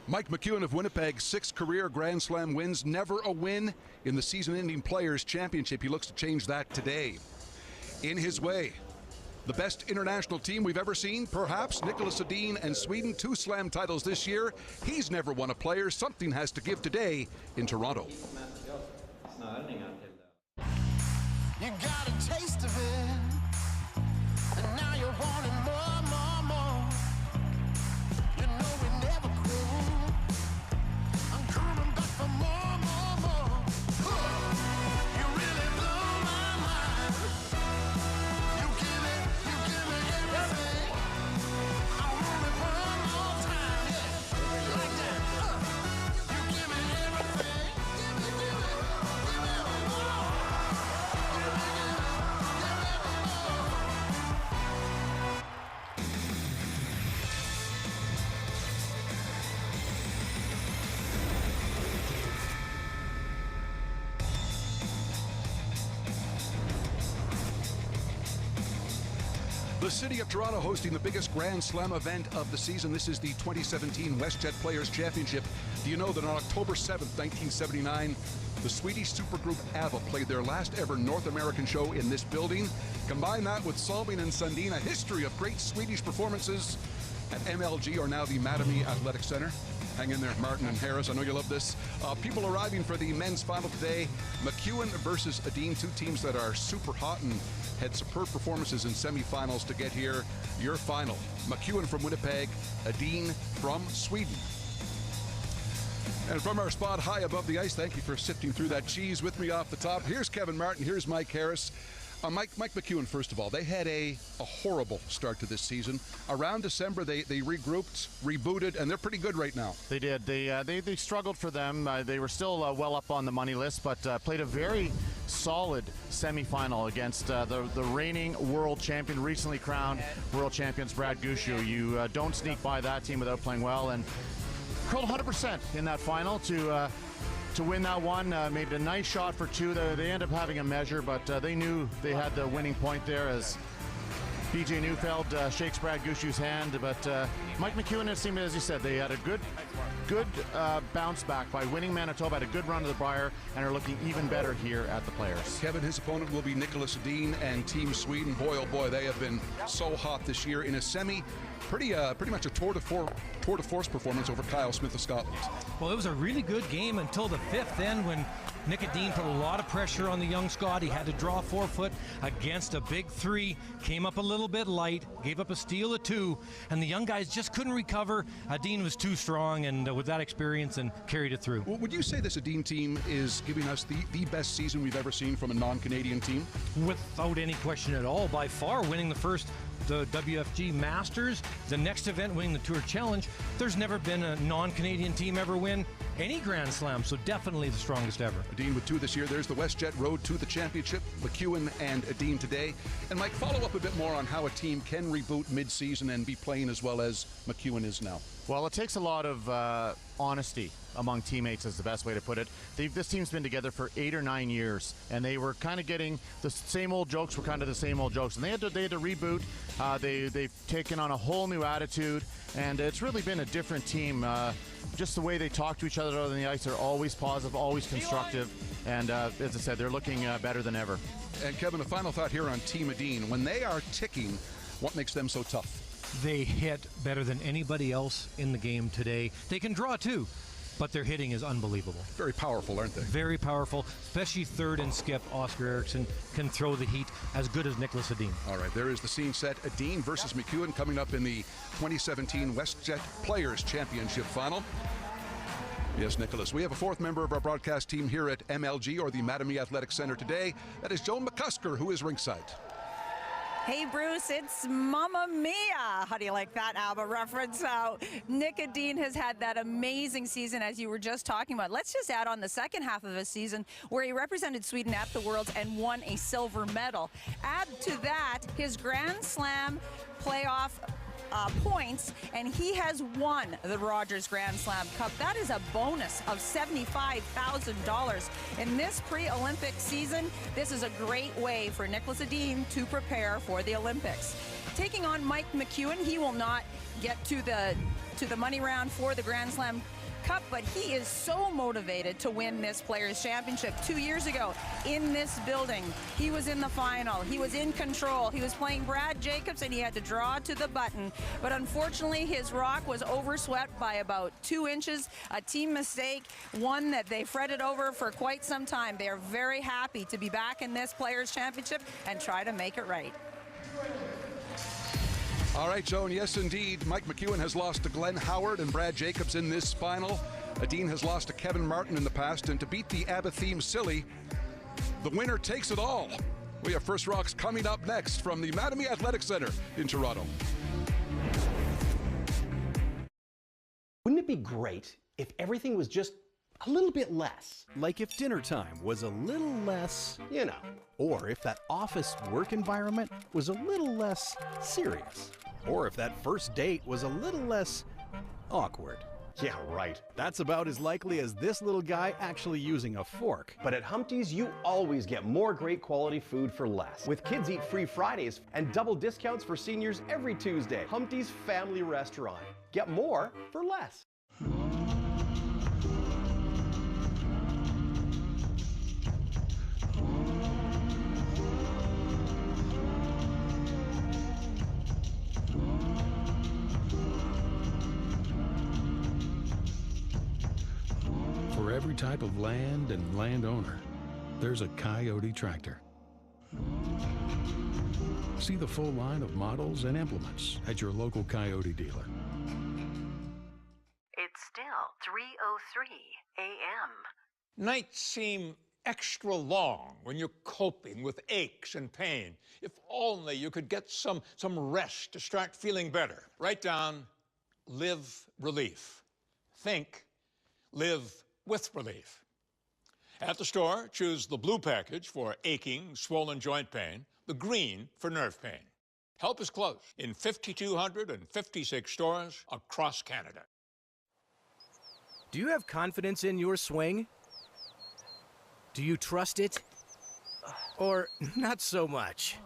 Mike Mcewen of Winnipeg, 6 career Grand Slam wins, never a win in the season-ending Players' Championship. He looks to change that today. In his way, the best international team we've ever seen, perhaps, Nicholas Edin and Sweden, 2 Slam titles this year. He's never won a player. Something has to give today in Toronto. You got a taste of it, and now you're wanting more, more, more. You know we never quit. I'm coming back for more, more, more. You really blow my mind. You give me everything. I want it one more time, yeah, like that. You give me everything. Give me more. The city of Toronto hosting the biggest Grand Slam event of the season. This is the 2017 WestJet Players Championship. Do you know that on October 7th, 1979, the Swedish supergroup ABBA played their last ever North American show in this building? Combine that with Salming and Sundin, a history of great Swedish performances at MLG, or now the Mcewen Athletic Center. Hang in there, Martin and Harris. I know you love this. People arriving for the men's final today. Mcewen versus Edin, 2 teams that are super hot and had superb performances in semifinals to get here. Your final. Mcewen from Winnipeg, Edin from Sweden. And from our spot high above the ice, thank you for sifting through that cheese with me off the top. Here's Kevin Martin, here's Mike Harris. Mike Mcewen, first of all, they had a horrible start to this season. Around December, they regrouped, rebooted, and they're pretty good right now. They did. They struggled for them. They were still well up on the money list, but played a very solid semifinal against the reigning world champion, recently crowned world champions, Brad Gushue. You don't sneak by that team without playing well, and curled 100% in that final to win that one. Made a nice shot for 2. They ended up having a measure, but they knew they had the winning point there as BJ Neufeld shakes Brad Gushue's hand. But Mike Mcewen, it seemed, as you said, they had a good bounce back by winning Manitoba, had a good run to the Brier, and are looking even better here at the Players. Kevin, his opponent will be Nicholas Edin and Team Sweden. Boy, oh boy, they have been so hot this year in a semi. Pretty much a tour de force performance over Kyle Smith of Scotland. Well, it was a really good game until the 5th end, when Nick Edin put a lot of pressure on the young Scot. He had to draw 4-foot against a big 3, came up a little bit light, gave up a steal of 2, and the young guys just couldn't recover. Edin was too strong, and with that experience, and carried it through. Well, would you say this Edin team is giving us the best season we've ever seen from a non-Canadian team? Without any question at all. By far, winning the WFG Masters, the next event winning the Tour Challenge. There's never been a non-Canadian team ever win any Grand Slam, so definitely the strongest ever. Edin with 2 this year. There's the WestJet road to the championship. Mcewen and Edin today. And Mike, follow up a bit more on how a team can reboot mid-season and be playing as well as Mcewen is now. Well, it takes a lot of honesty among teammates, is the best way to put it. This team's been together for 8 or 9 years, and they were kind of getting the same old jokes, and they had to reboot. They've taken on a whole new attitude, and it's really been a different team. Just the way they talk to each other on the ice, are always positive, always constructive, and as I said, they're looking better than ever. And Kevin, a final thought here on Team Edin. When they are ticking, what makes them so tough? They hit better than anybody else in the game today. They can draw too, but their hitting is unbelievable. Very powerful, aren't they? Very powerful, especially third and skip. Oscar Eriksson can throw the heat as good as Nicholas Edin. All right, there is the scene set. Edin versus Mcewen coming up in the 2017 WestJet Players Championship final. Yes, Nicholas, we have a 4th member of our broadcast team here at MLG, or the Mcewen Athletic Center today. That is Joan McCusker, who is ringside. Hey, Bruce, it's Mamma Mia. How do you like that ABBA reference? Nick Edin has had that amazing season, as you were just talking about. Let's just add on the second half of his season, where he represented Sweden at the Worlds and won a silver medal. Add to that his Grand Slam playoff points, and he has won the Rogers Grand Slam Cup. That is a bonus of $75,000. In this pre-Olympic season, this is a great way for Nicholas Edin to prepare for the Olympics. taking on Mike Mcewen. He will not get to the money round for the Grand Slam Cup, but he is so motivated to win this Players' Championship. 2 years ago, in this building, he was in the final. He was in control. He was playing Brad Jacobs, and he had to draw to the button. But unfortunately, his rock was overswept by about 2 inches. A team mistake, one that they fretted over for quite some time. They are very happy to be back in this Players' Championship and try to make it right. All right, Joan, yes, indeed. Mike Mcewen has lost to Glenn Howard and Brad Jacobs in this final. Edin has lost to Kevin Martin in the past. And to beat the ABBA-themed Silly, the winner takes it all. We have First Rocks coming up next from the Mattamy Athletic Center in Toronto. Wouldn't it be great if everything was just a little bit less? Like if dinner time was a little less, You know. or if that office work environment was a little less serious, or if that first date was a little less awkward. Yeah, right. That's about as likely as this little guy actually using a fork. But at Humpty's, you always get more great quality food for less. With Kids Eat Free Fridays and double discounts for seniors every Tuesday. Humpty's Family Restaurant. Get more for less. For every type of land and landowner, there's a Coyote tractor. See the full line of models and implements at your local Coyote dealer. It's still 3:03 a.m. Nights seem extra long when you're coping with aches and pain. If only you could get some rest to start feeling better. Write down Live Relief. Think Live with Relief. At the store, choose the blue package for aching, swollen joint pain, the green for nerve pain. Help is close in 5,256 stores across Canada. Do you have confidence in your swing? Do you trust it? Or not so much?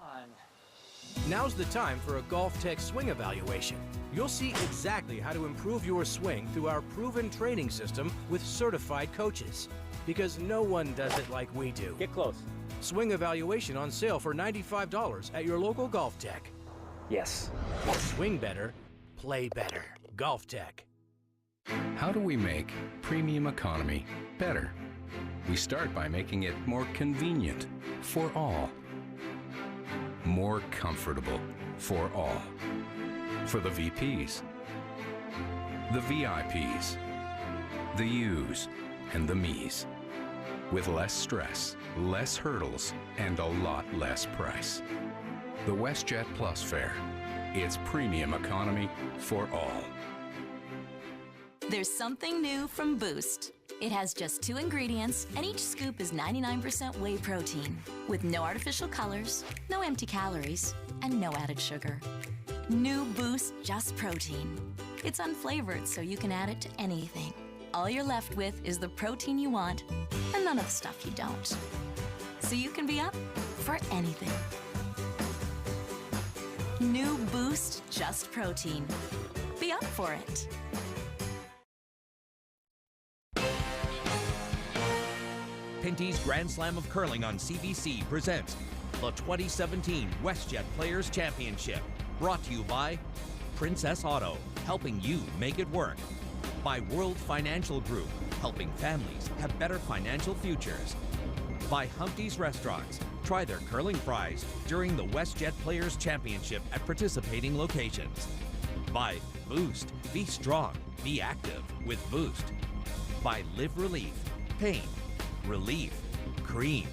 Now's the time for a Golf Tech swing evaluation. You'll see exactly how to improve your swing through our proven training system with certified coaches. Because no one does it like we do. Get close. Swing evaluation on sale for $95 at your local Golf Tech. Yes. Swing better, play better. Golf Tech. How do we make premium economy better? We start by making it more convenient for all. More comfortable for all. For the VPs, the VIPs, the U's, and the me's. With less stress, less hurdles, and a lot less price. The WestJet Plus fare. It's premium economy for all. There's something new from Boost. It has just 2 ingredients, and each scoop is 99% whey protein, with no artificial colors, no empty calories, and no added sugar. New Boost Just Protein. It's unflavored, so you can add it to anything. All you're left with is the protein you want, and none of the stuff you don't. So you can be up for anything. New Boost Just Protein. Be up for it. Pinty's Grand Slam of Curling on CBC presents the 2017 WestJet Players Championship. Brought to you by Princess Auto, helping you make it work. By World Financial Group, helping families have better financial futures. By Humpty's Restaurants. Try their curling fries during the WestJet Players Championship at participating locations. By Boost. Be strong, be active with Boost. By Live Relief. Pain, relief, cream.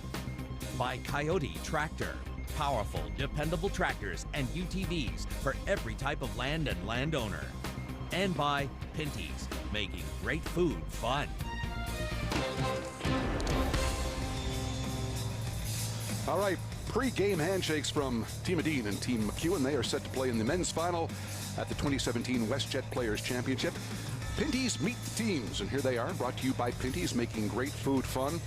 By Coyote Tractor. Powerful, dependable tractors and UTVs for every type of land and landowner. And by Pinty's, making great food fun. All right, pre-game handshakes from Team Edin and Team Mcewen. They are set to play in the men's final at the 2017 WestJet Players Championship. Pinty's meet the teams, and here they are, brought to you by Pinty's, making great food fun.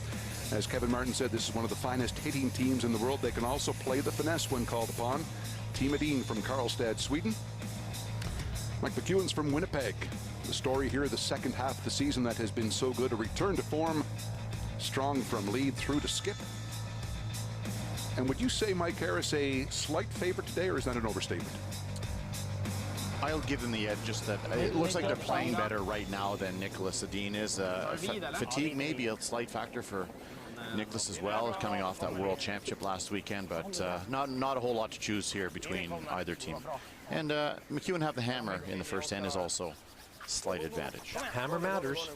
As Kevin Martin said, this is one of the finest hitting teams in the world. They can also play the finesse when called upon. Team Edin from Karlstad, Sweden. Mike Mcewen's from Winnipeg. The story here, the second half of the season that has been so good, a return to form, strong from lead through to skip. And would you say Mike Harris a slight favorite today, or is that an overstatement? I'll give them the edge, just that it looks like they're playing better right now than Nicholas Edin is. Fatigue may be a slight factor for Nicholas as well, coming off that World Championship last weekend, but not a whole lot to choose here between either team. And Mcewen have the hammer in the first end is also slight advantage. Hammer matters.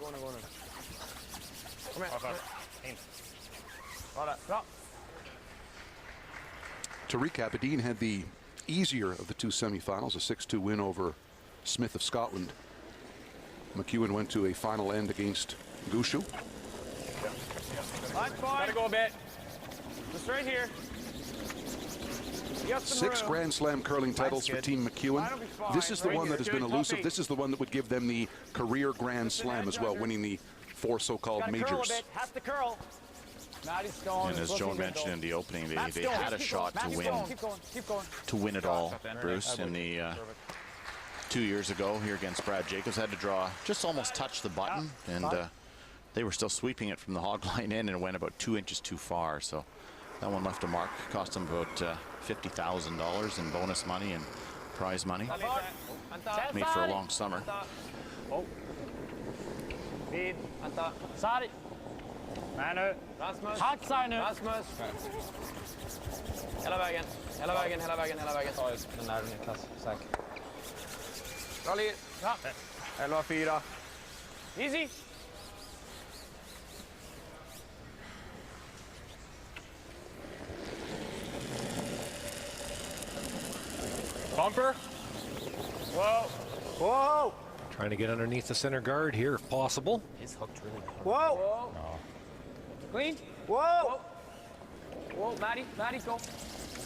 To recap, Edin had the easier of the two semifinals, a 6-2 win over Smith of Scotland. Mcewen went to a final end against Gushu. Gotta go a bit. Just right here. 6 Grand Slam curling titles for Team Mcewen. This is the one that has been elusive. This is the one that would give them the career Grand Slam as well, winning the 4 so-called majors. Have to curl. And as Joan mentioned in the opening, they had a shot to win it all, Bruce, in the 2 years ago here against Brad Jacobs. Had to draw, just almost touch the button, and they were still sweeping it from the hog line in, and it went about 2 inches too far. So that one left a mark, cost them about $50,000 in bonus money and prize money. Made for a long summer. Manu. Tack sig nu. Rasmus. Hela vägen. Hela vägen, hela vägen, hela vägen. Ta den där Niklas. Säkert. Bra led. Ja. 11-4. Easy. Bumper. Whoa. Whoa. Trying to get underneath the center guard here if possible. He's hooked really good. Whoa. Whoa. No. Clean. Whoa. Whoa. Whoa, Maddie, go.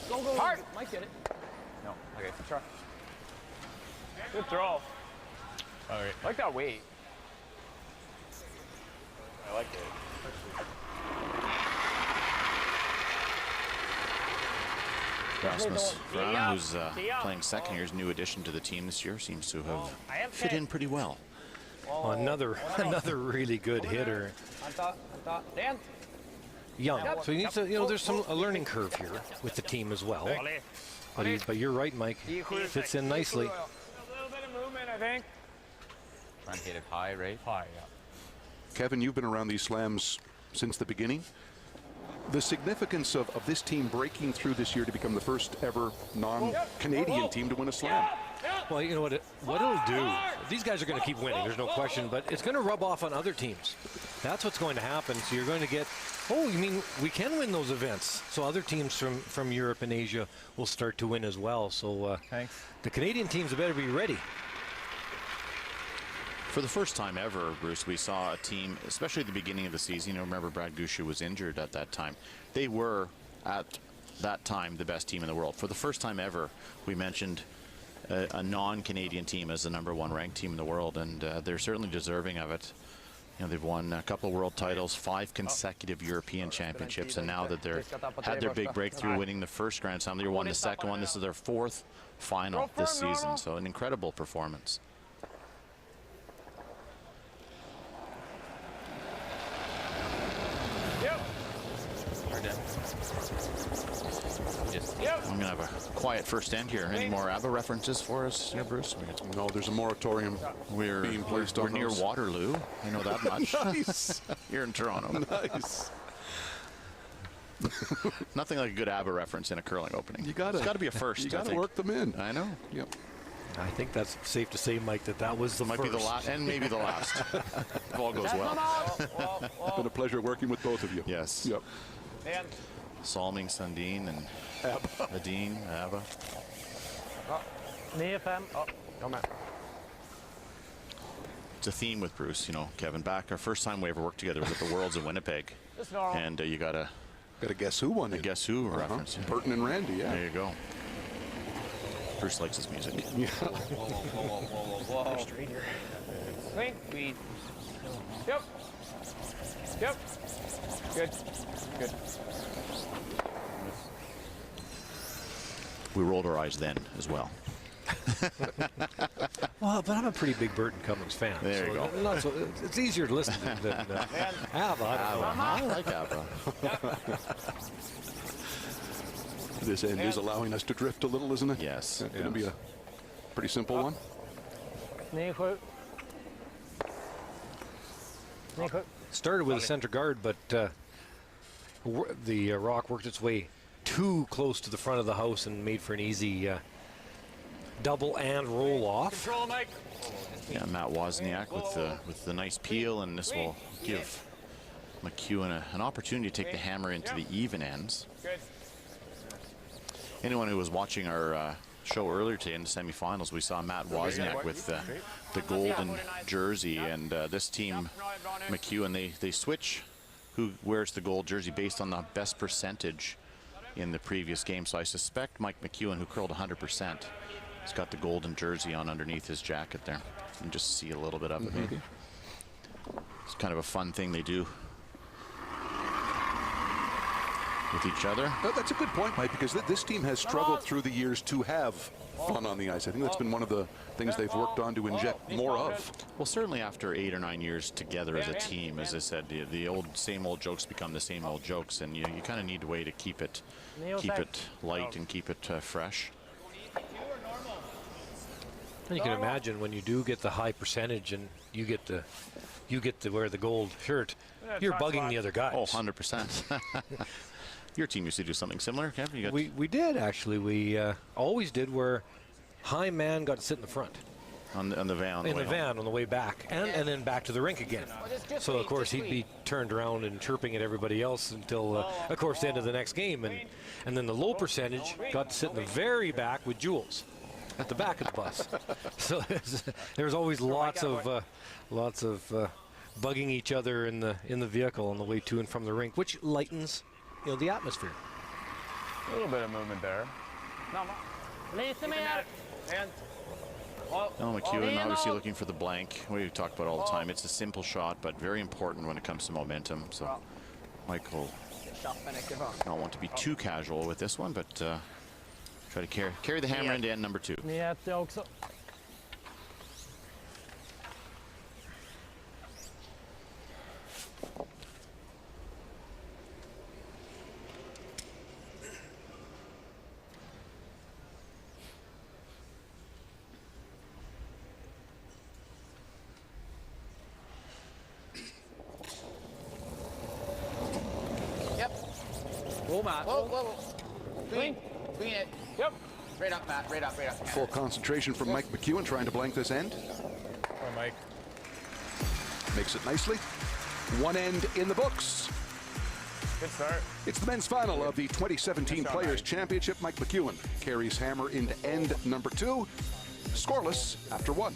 Go, go. Hard. Might get it. No. Okay, try. Good throw. All right. I like that weight. I like it. Rasmus Vrana, who's playing second year's new addition to the team this year, seems to have fit in pretty well. Oh, another really good hitter. Young, so he needs to, there's a learning curve here with the team as well. But you're right, Mike. Fits in nicely. A little bit of movement, I think. Trying to hit it high, right? High, yeah. Kevin, you've been around these slams since the beginning. The significance of this team breaking through this year to become the first ever non-Canadian team to win a slam. Well, you know what it'll do, these guys are going to keep winning, there's no question, but it's going to rub off on other teams. That's what's going to happen. So you're going to get, oh, you mean we can win those events? So other teams from Europe and Asia will start to win as well. So the Canadian teams better be ready. For the first time ever, Bruce, we saw a team, especially at the beginning of the season. Remember, Brad Gushu was injured at that time. They were, at that time, the best team in the world. For the first time ever, we mentioned a non-Canadian team as the #1 ranked team in the world, and they're certainly deserving of it. They've won a couple of world titles, 5 consecutive European championships, and now that they're had their big breakthrough winning the first Grand Slam, they won the second one. This is their 4th final this season, so an incredible performance. I'm going to have a quiet first end here. Any more ABBA references for us here, Bruce? No, there's a moratorium being placed on We're near Waterloo. I know that much. Nice. Here in Toronto. Nice. Nothing like a good ABBA reference in a curling opening. It's got to be a first. You got to work them in. I know. Yep. I think that's safe to say, Mike, that was the Might first. be the last, and maybe the last. If all goes well. It's been a pleasure working with both of you. Yes. Yep. Salming, Sundin, and Edin, ABBA. 9-5. Oh, come on. It's a theme with Bruce, Kevin. Back our first time we ever worked together was at the Worlds in Winnipeg, and you got a Guess Who one. A Guess Who reference. Burton and Randy. Yeah. There you go. Bruce likes his music. Yeah. Whoa. Straight here. Clean. Weed. Yep. Yep. Good. we rolled our eyes then as well. Well, but I'm a pretty big Burton Cummings fan. There you go. Not so, it's easier to listen to than Abba. I like Abba. This end is allowing us to drift a little, isn't it? Yes. It's going to be a pretty simple one. Started with a center guard, but the rock worked its way too close to the front of the house and made for an easy double and roll off. Control, Mike. Yeah, Matt Wozniak with the nice peel, and this will give Mcewen an opportunity to take the hammer into the even ends. Good. Anyone who was watching our show earlier today in the semifinals, we saw Matt Wozniak with the golden jersey, and this team, Mcewen, they switch who wears the gold jersey based on the best percentage in the previous game. So I suspect Mike Mcewen, who curled 100%, has got the golden jersey on underneath his jacket there. You can just see a little bit of it, maybe. It's kind of a fun thing they do with each other. That's a good point, Mike, because this team has struggled through the years to have fun on the ice. I think that's been one of the things they've worked on to inject more of. Well, certainly after 8 or 9 years together as a team, as I said, the same old jokes become the same old jokes, and you kind of need a way to keep it light and keep it fresh. And you can imagine when you do get the high percentage and you get to wear the gold shirt, you're bugging the other guys. Oh, 100%. Your team used to do something similar, Kevin? We did, actually. We always did, where high man got to sit in the front. On the van. In the van on the way back, and then back to the rink again. So, of course, he'd be turned around and chirping at everybody else until, of course, the end of the next game. And then the low percentage got to sit in the very back with Jules at the back of the bus. So there's always lots of bugging each other in the vehicle on the way to and from the rink, which lightens, the atmosphere. A little bit of movement there. Mcewen obviously looking for the blank. We talk about all the time. It's a simple shot, but very important when it comes to momentum. So Michael not want to be too casual with this one, but try to carry the hammer into end number 2. Whoa, Matt. Whoa. Clean it. Yep. Right up, Matt. Right up. Full concentration from Mike Mcewen trying to blank this end. Oh, Mike. Makes it nicely. One end in the books. Good start. It's the men's final of the 2017 Players Championship. Mike Mcewen carries hammer into end number 2. Scoreless after 1.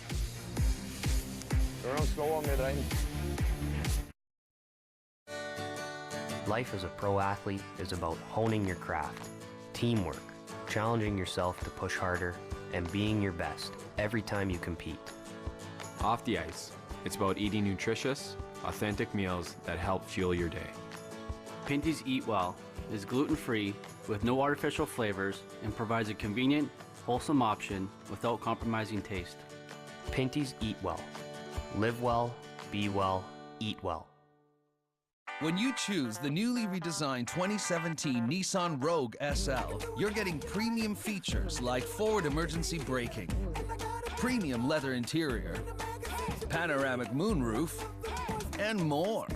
Life as a pro athlete is about honing your craft, teamwork, challenging yourself to push harder, and being your best every time you compete. Off the ice, it's about eating nutritious, authentic meals that help fuel your day. Pinty's Eat Well is gluten-free with no artificial flavors and provides a convenient, wholesome option without compromising taste. Pinty's Eat Well. Live well, be well, eat well. When you choose the newly redesigned 2017 Nissan Rogue SL, you're getting premium features like forward emergency braking, premium leather interior, panoramic moonroof, and more.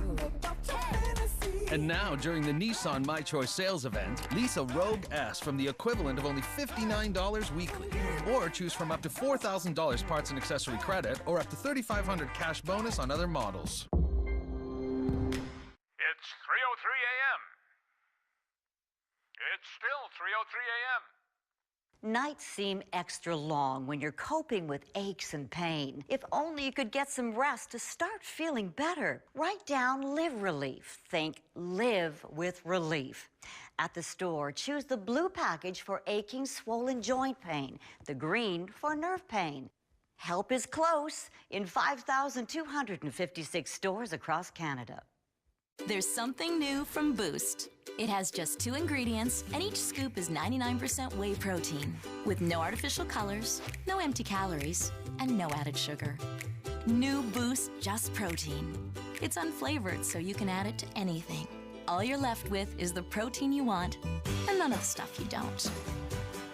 And now, during the Nissan My Choice sales event, lease a Rogue S from the equivalent of only $59 weekly. Or choose from up to $4,000 parts and accessory credit or up to $3,500 cash bonus on other models. It's 3:03 a.m. It's still 3:03 a.m. Nights seem extra long when you're coping with aches and pain. If only you could get some rest to start feeling better. Write down Live Relief. Think live with relief. At the store, choose the blue package for aching, swollen joint pain, the green for nerve pain. Help is close in 5,256 stores across Canada. There's something new from Boost. It has just 2 ingredients, and each scoop is 99% whey protein, with no artificial colors, no empty calories, and no added sugar. New Boost Just Protein. It's unflavored, so you can add it to anything. All you're left with is the protein you want, and none of the stuff you don't.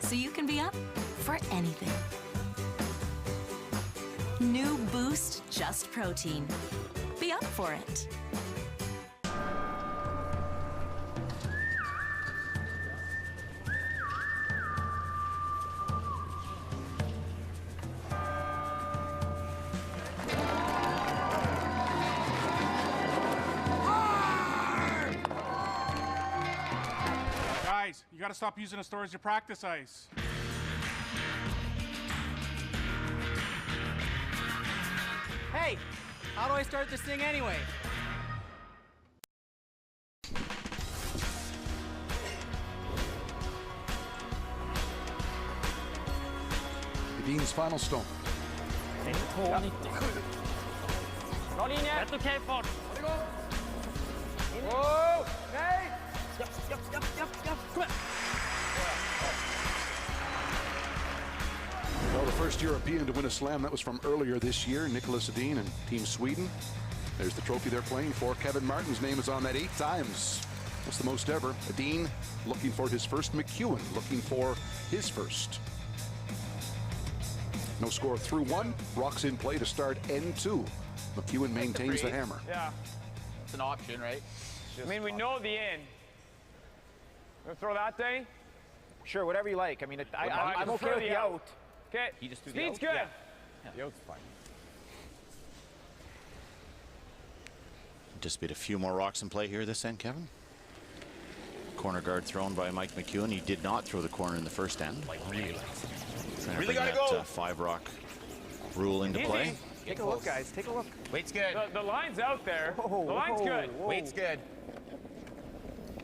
So you can be up for anything. New Boost Just Protein. Be up for it. Guys, you gotta stop using the store as your practice ice. Hey, how do I start this thing anyway? Edin's final stone. That's okay, Ford. Whoa! Hey! Well, the first European to win a slam, that was from earlier this year, Nicholas Edin and Team Sweden. There's the trophy they're playing for. Kevin Martin's name is on that 8 times. That's the most ever. Edin looking for his first. Mcewen looking for his first. No score through 1. Rocks in play to start N2. Mcewen maintains the hammer. Yeah. It's an option, right? I mean, we know the end. Gonna throw that thing? Sure, whatever you like. I mean, I'm okay with the out. Okay. You just do Speed's the good. out? Yeah. The out's fine. Anticipate a few more rocks in play here this end, Kevin. Corner guard thrown by Mike Mcewen. He did not throw the corner in the first end. Really gotta go. 5 rock rule into play. Take a look, guys. Take a look. Weight's good. The line's out there. The line's good. Weight's good.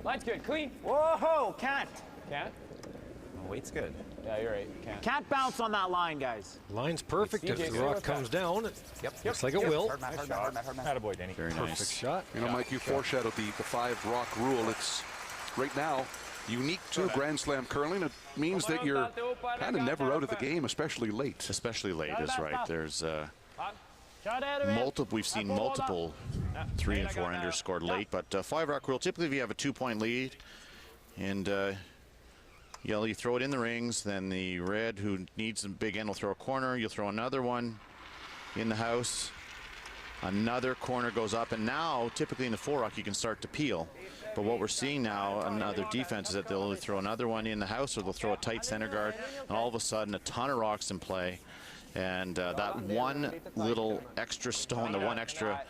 Line's good. Clean. Whoa, can't. Can't? Weight's good. Yeah, you're right. Can't. Can't bounce on that line, guys. Line's perfect. If the rock comes down, it looks like it will. Attaboy, Denny. Very Perfect nice. shot. You know, Mike, you foreshadowed the 5 rock rule. It's right now unique to Grand Slam curling. It means that you're kind of never out of the game, especially late. Especially late is right. There's multiple. We've seen multiple 3 and 4 enders scored late, but 5 rock rule. Typically, if you have a 2-point lead, and you throw it in the rings, then the red who needs a big end will throw a corner. You'll throw another one in the house. Another corner goes up, and now typically in the 4 rock you can start to peel. But what we're seeing now, another defense, is that they'll either throw another one in the house or they'll throw a tight center guard, and all of a sudden a ton of rocks in play. And that one little extra stone, the one extra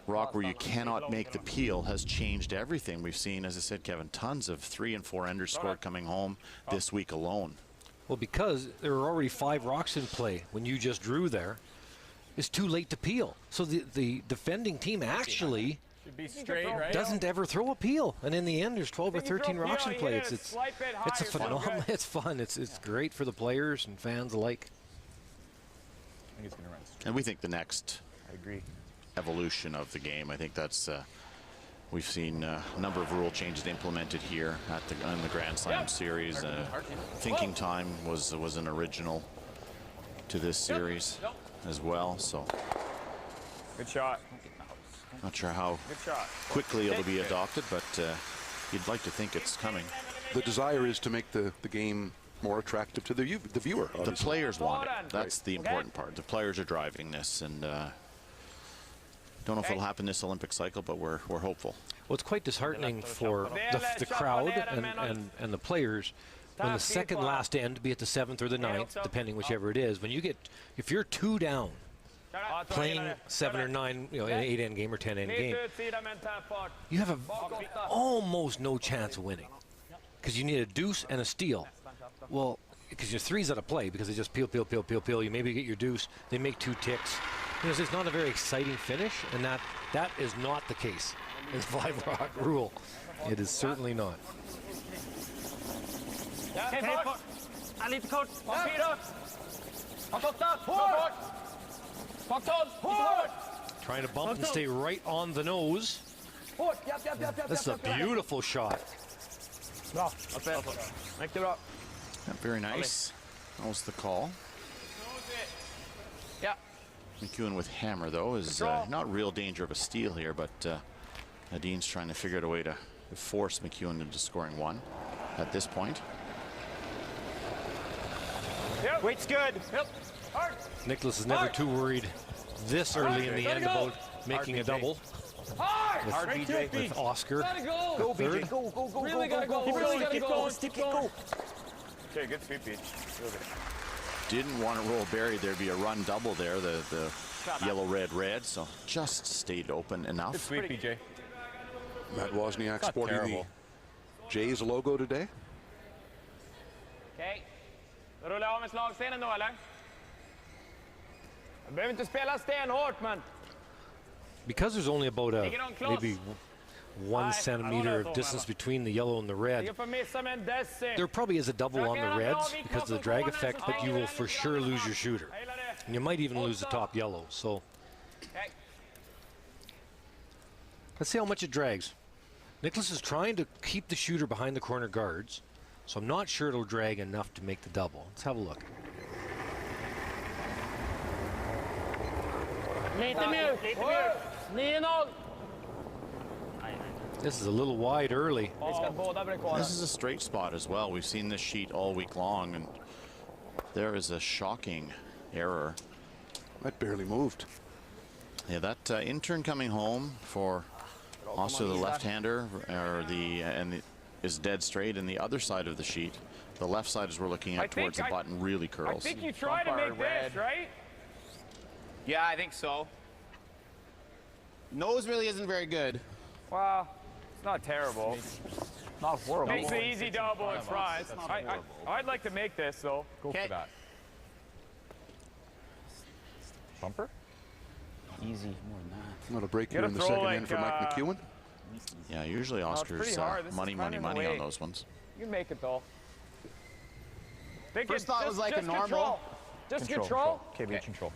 rock where you cannot make the peel has changed everything. We've seen, as I said, Kevin, tons of 3 and 4 enders scored coming home this week alone. Well, because there were already 5 rocks in play when you just drew there, it's too late to peel. So the defending team actually Should be straight, right? doesn't ever throw a peel. And in the end, there's 12 or 13 rocks in play. It's a phenomenal. It's fun. It's great for the players and fans alike. I think it's going to run straight. And we think the next evolution of the game, I think that's, we've seen a number of rule changes implemented here at in the Grand Slam series. Thinking time was an original to this series as well. So good shot. Not sure how quickly it'll be adopted, but you'd like to think it's coming. The desire is to make the game more attractive to the viewer. Obviously. The players want it. That's the important part. The players are driving this, and don't know if it'll happen this Olympic cycle, but we're hopeful. Well, it's quite disheartening for the crowd and the players when the second last end, be it the 7th or the 9th, depending whichever it is, when you get, if you're 2 down, playing 7 or 9, an 8 end game or 10 end game, you have almost no chance of winning because you need a deuce and a steal. Well, because your 3's out of play because they just peel. You maybe get your deuce. They make 2 ticks. It's not a very exciting finish, and that is not the case in the 5 rock rule. It is certainly not. I need to coach. Trying to bump and stay right on the nose. This is a beautiful shot. Bra. Mycket bra. Very nice. That was the call. Yeah. Mcewen with hammer, though, is not real danger of a steal here, but Edin's trying to figure out a way to force Mcewen into scoring one at this point. Yep. Weight's good. Yep. Hard. Nicholas is never too worried this early in the end about making a double. Hard, BJ. With Oscar. Go, BJ. Go. Really gotta go. Keep going. Keep going. Okay, good sweep, BJ. Didn't want to roll Barry. There'd be a run double there, the yellow-red, so just stayed open enough. Good sweep, BJ. Matt Wozniak sporting the Jays logo today. Okej. Då rullar jag av med slagstenen då, eller? Jag behöver inte spela stenhårt, men... Because there's only about maybe 1 centimeter of distance between the yellow and the red, there probably is a double on the reds because of the drag effect, but you will for sure lose your shooter. And you might even lose the top yellow, so... Let's see how much it drags. Nicholas is trying to keep the shooter behind the corner guards, so I'm not sure it'll drag enough to make the double. Let's have a look. Lite mjukt. 9-0. This is a little wide early. This is a straight spot as well. We've seen this sheet all week long, and there is a shocking error. That barely moved. Yeah, that intern coming home for also the left-hander, is dead straight, and the other side of the sheet, the left side as we're looking at towards the button, really curls. I think you try to make this, right? Yeah, I think so. Nose really isn't very good. Well, it's not terrible. Not horrible. It's an easy double in front. I'd like to make this, though. Go for that. Bumper? Easy. More than that. Not a break here in the second end for Mike Mcewen. Yeah, usually Oscar's money on those ones. You can make it, though. First thought was like a normal. Just control. Okay, control.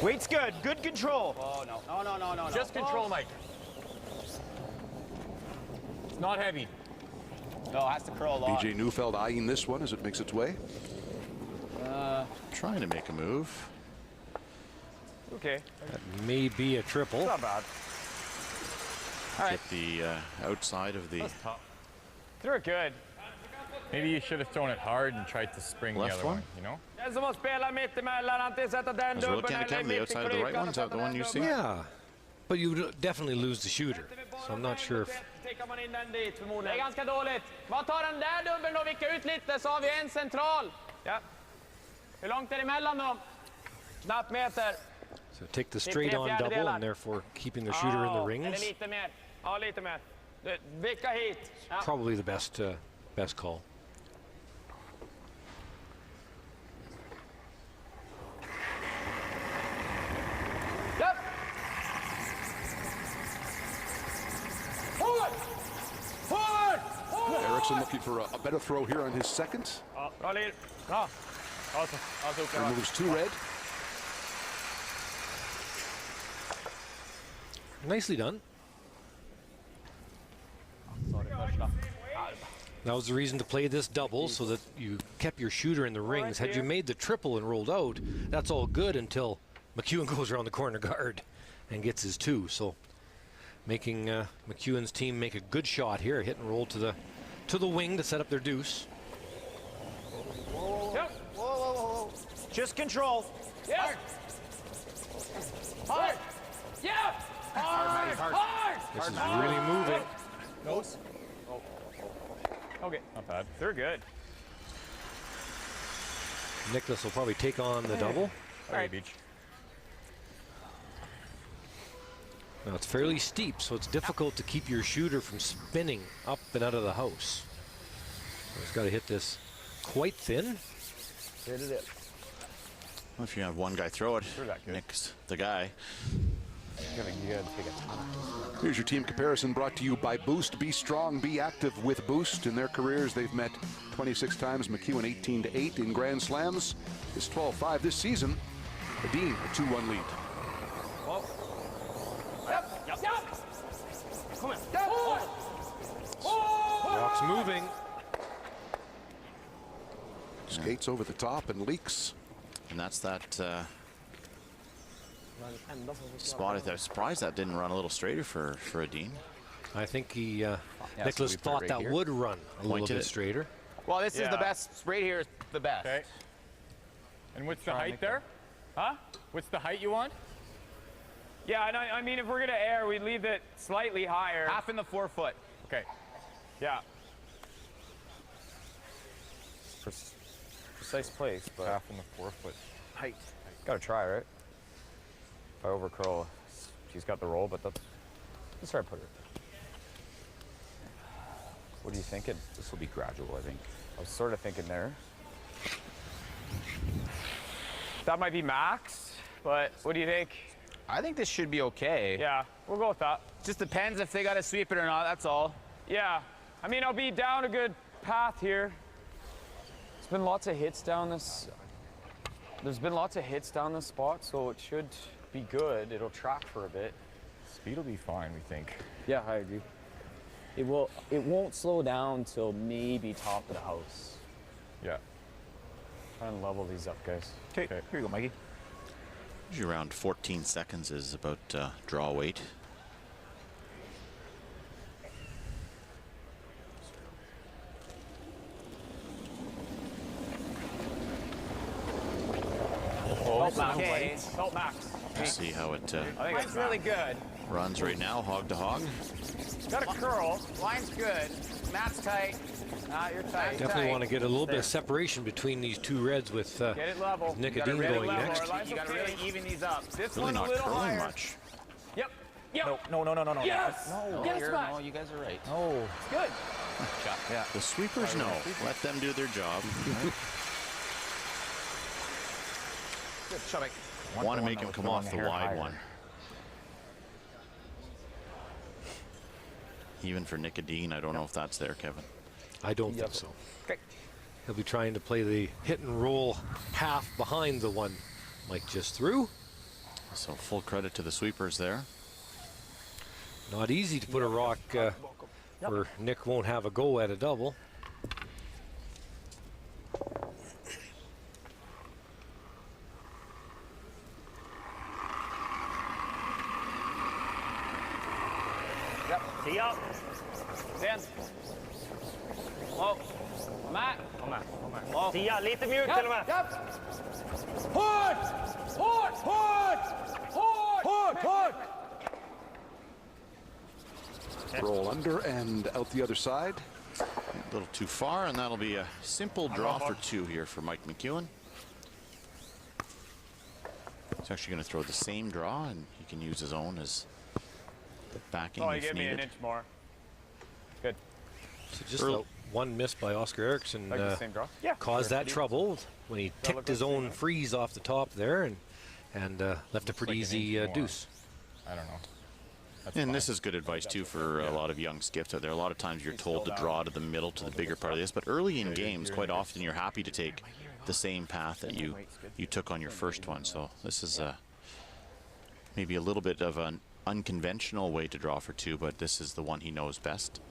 Weight's good. Good control. Oh, no. No. Just control, Mike. It's not heavy. No, it has to curl a lot. BJ Neufeld eyeing this one as it makes its way. Trying to make a move. Okay. That may be a triple. It's not bad. All right. Get the outside of the Threw it good. Maybe you should have thrown it hard and tried to spring left the other one, you know? Den som har spelat mitt emellan, antingen sätta den As we're looking dubbeln at the camera, the outside of the right one, is that the one you see? Yeah, but you would definitely lose the shooter, so I'm not sure if... Stickar man in den dit förmodligen. Det är ganska dåligt. Vad tar den där dubbeln då? Vicka ut lite så har vi en central. Ja. Hur långt är det emellan då? Knappt meter. So take the straight on double and therefore keeping the shooter in the rings. Eller lite mer. Ja, lite mer. Vicka hit. Ja. Probably the best call. Yep. Forward! Eriksson looking for a better throw here on his second. Bra lir. Bra. Removes 2 red. Nicely done. That was the reason to play this double, so that you kept your shooter in the rings. Had you made the triple and rolled out, that's all good until Mcewen goes around the corner guard and gets his 2. So making McEwen's team make a good shot here, hit and roll to the wing to set up their deuce. Yep. Whoa. Just control. Yes. Hard. Yeah. Hard. This is really moving. Nose. Okay. Not bad. They're good. Nicholas will probably take on the double. All right, Beach. Now it's fairly steep, so it's difficult to keep your shooter from spinning up and out of the house. So he's got to hit this quite thin. Well, if you have one guy throw it, Nick's the guy. You gotta take a ton of. Here's your team comparison brought to you by Boost. Be strong, be active with Boost. In their careers, they've met 26 times. Mcewen 18-8 in Grand Slams. It's 12-5 this season. Edin a 2-1 lead. Whoa. Yep. Come on. Rock's moving. Skates over the top and leaks. And that's that spot. I'm surprised that didn't run a little straighter for Edin. I think he, Nicholas thought that would run a little bit straighter. Well, this is the best. Right here is the best. Okay. And what's the height there? Huh? What's the height you want? Yeah, I mean, if we're gonna air, we leave it slightly higher. Half in the 4 foot. Okay. Yeah. Precise place, but half in the 4 foot height. Gotta try, right? If I overcurl, she's got the roll, but let's try to put her. What are you thinking? This will be gradual, I think. I was sort of thinking there. That might be max, but what do you think? I think this should be okay. Yeah, we'll go with that. Just depends if they got to sweep it or not, that's all. Yeah, I mean, I'll be down a good path here. There's been lots of hits down this. There's been lots of hits down this spot, so it should be good. It'll track for a bit. Speed will be fine, we think. Yeah, I agree. It won't slow down till maybe top of the house. Yeah. Try and level these up, guys. Okay, here you go, Mikey. Usually around 14 seconds is about draw weight. Okay. Felt max. We'll see how it I think it's really good. runs right now, hog to hog. Got a curl. Line's good. Matt's tight. You're tight. Definitely want to get a little bit of separation between these two reds with, Get it level. with Nick You gotta Edin really going level. next. You got to really even these up. This Really one's not a little curling higher. much. Yep. No. Yes. No, Get us back. no, you guys are right. Oh. Good. Yeah. The sweepers know. Let them do their job. Good shot. Want to make him come off the wide one. Even for Nick Edin, I don't know if that's there, Kevin. I don't think so. Okay. He'll be trying to play the hit and roll half behind the one Mike just threw. So full credit to the sweepers there. Not easy to put a rock where Nick won't have a go at a double. Yep. Tee up. Den. Oh. Matt. Oh. Tia, lite mjukt till och med. Japp. Hårt! Hårt! Hårt! Hårt! Hårt! Hårt! Roll under and out the other side. A little too far, and that'll be a simple draw for two here for Mike Mcewen. He's actually going to throw the same draw, and he can use his own as the backing Oh, if give me needed. an inch more. Good. So just that one miss by Oscar Eriksson Like the same draw? Yeah. caused that trouble when he ticked his own freeze off the top there and left a pretty easy deuce. I don't know. And this is good advice too for a lot of young skips out there. A lot of times you're told to draw to the middle, to the bigger part of this, but early in games, quite often you're happy to take the same path that you took on your first one. So this is maybe a little bit of an unconventional way to draw for two, but this is the one he knows best.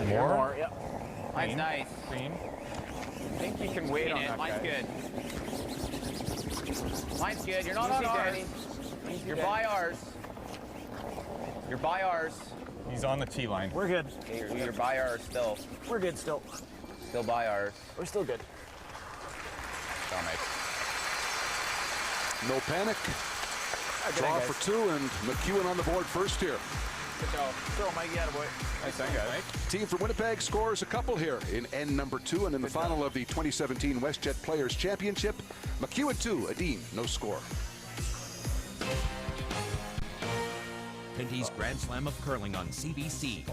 More? Yep. Mine's nice. Green. I think you can wait on that Mine's guy. good. Mine's good. You're not on ours. You're by ours. You're by ours. He's on the tee line. We're good. Okay, you're by ours still. We're good still. Still by ours. We're still good. No panic. Draw for two, and Mcewen on the board first here. Good job. Throw Mikey out of boy. Nice thing, guys. Team from Winnipeg scores a couple here in N number 2, and in the final of the 2017 WestJet Players Championship, Mcewen 2, Edin, no score. Pinty's Grand Slam of Curling on CBC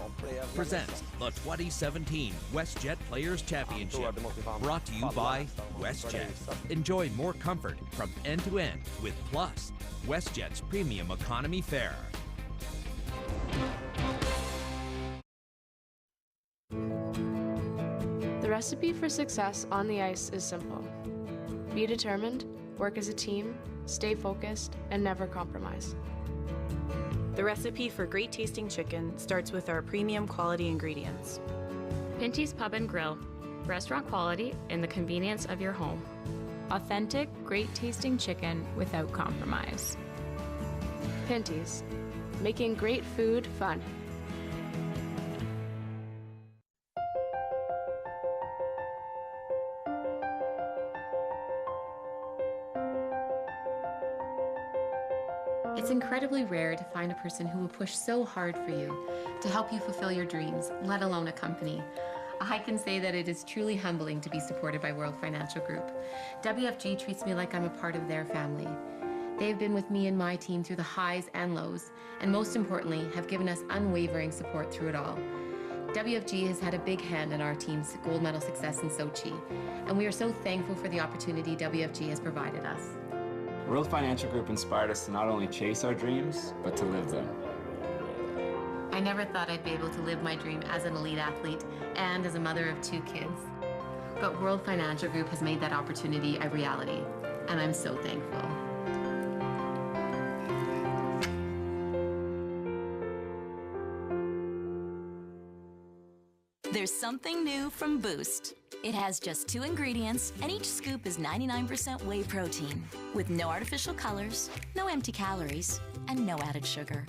presents the 2017 WestJet Players Championship, brought to you by WestJet. Enjoy more comfort from end to end with Plus, WestJet's premium economy fare. The recipe for success on the ice is simple. Be determined, work as a team, stay focused, and never compromise. The recipe for great tasting chicken starts with our premium quality ingredients. Pinty's Pub and Grill, restaurant quality in the convenience of your home. Authentic, great tasting chicken without compromise. Pinty's, making great food fun. It's incredibly rare to find a person who will push so hard for you to help you fulfill your dreams, let alone a company. I can say that it is truly humbling to be supported by World Financial Group. WFG treats me like I'm a part of their family. They have been with me and my team through the highs and lows, and most importantly, have given us unwavering support through it all. WFG has had a big hand in our team's gold medal success in Sochi, and we are so thankful for the opportunity WFG has provided us. World Financial Group inspired us to not only chase our dreams, but to live them. I never thought I'd be able to live my dream as an elite athlete and as a mother of 2 kids. But World Financial Group has made that opportunity a reality, and I'm so thankful. There's something new from Boost. It has just 2 ingredients, and each scoop is 99% whey protein, with no artificial colors, no empty calories, and no added sugar.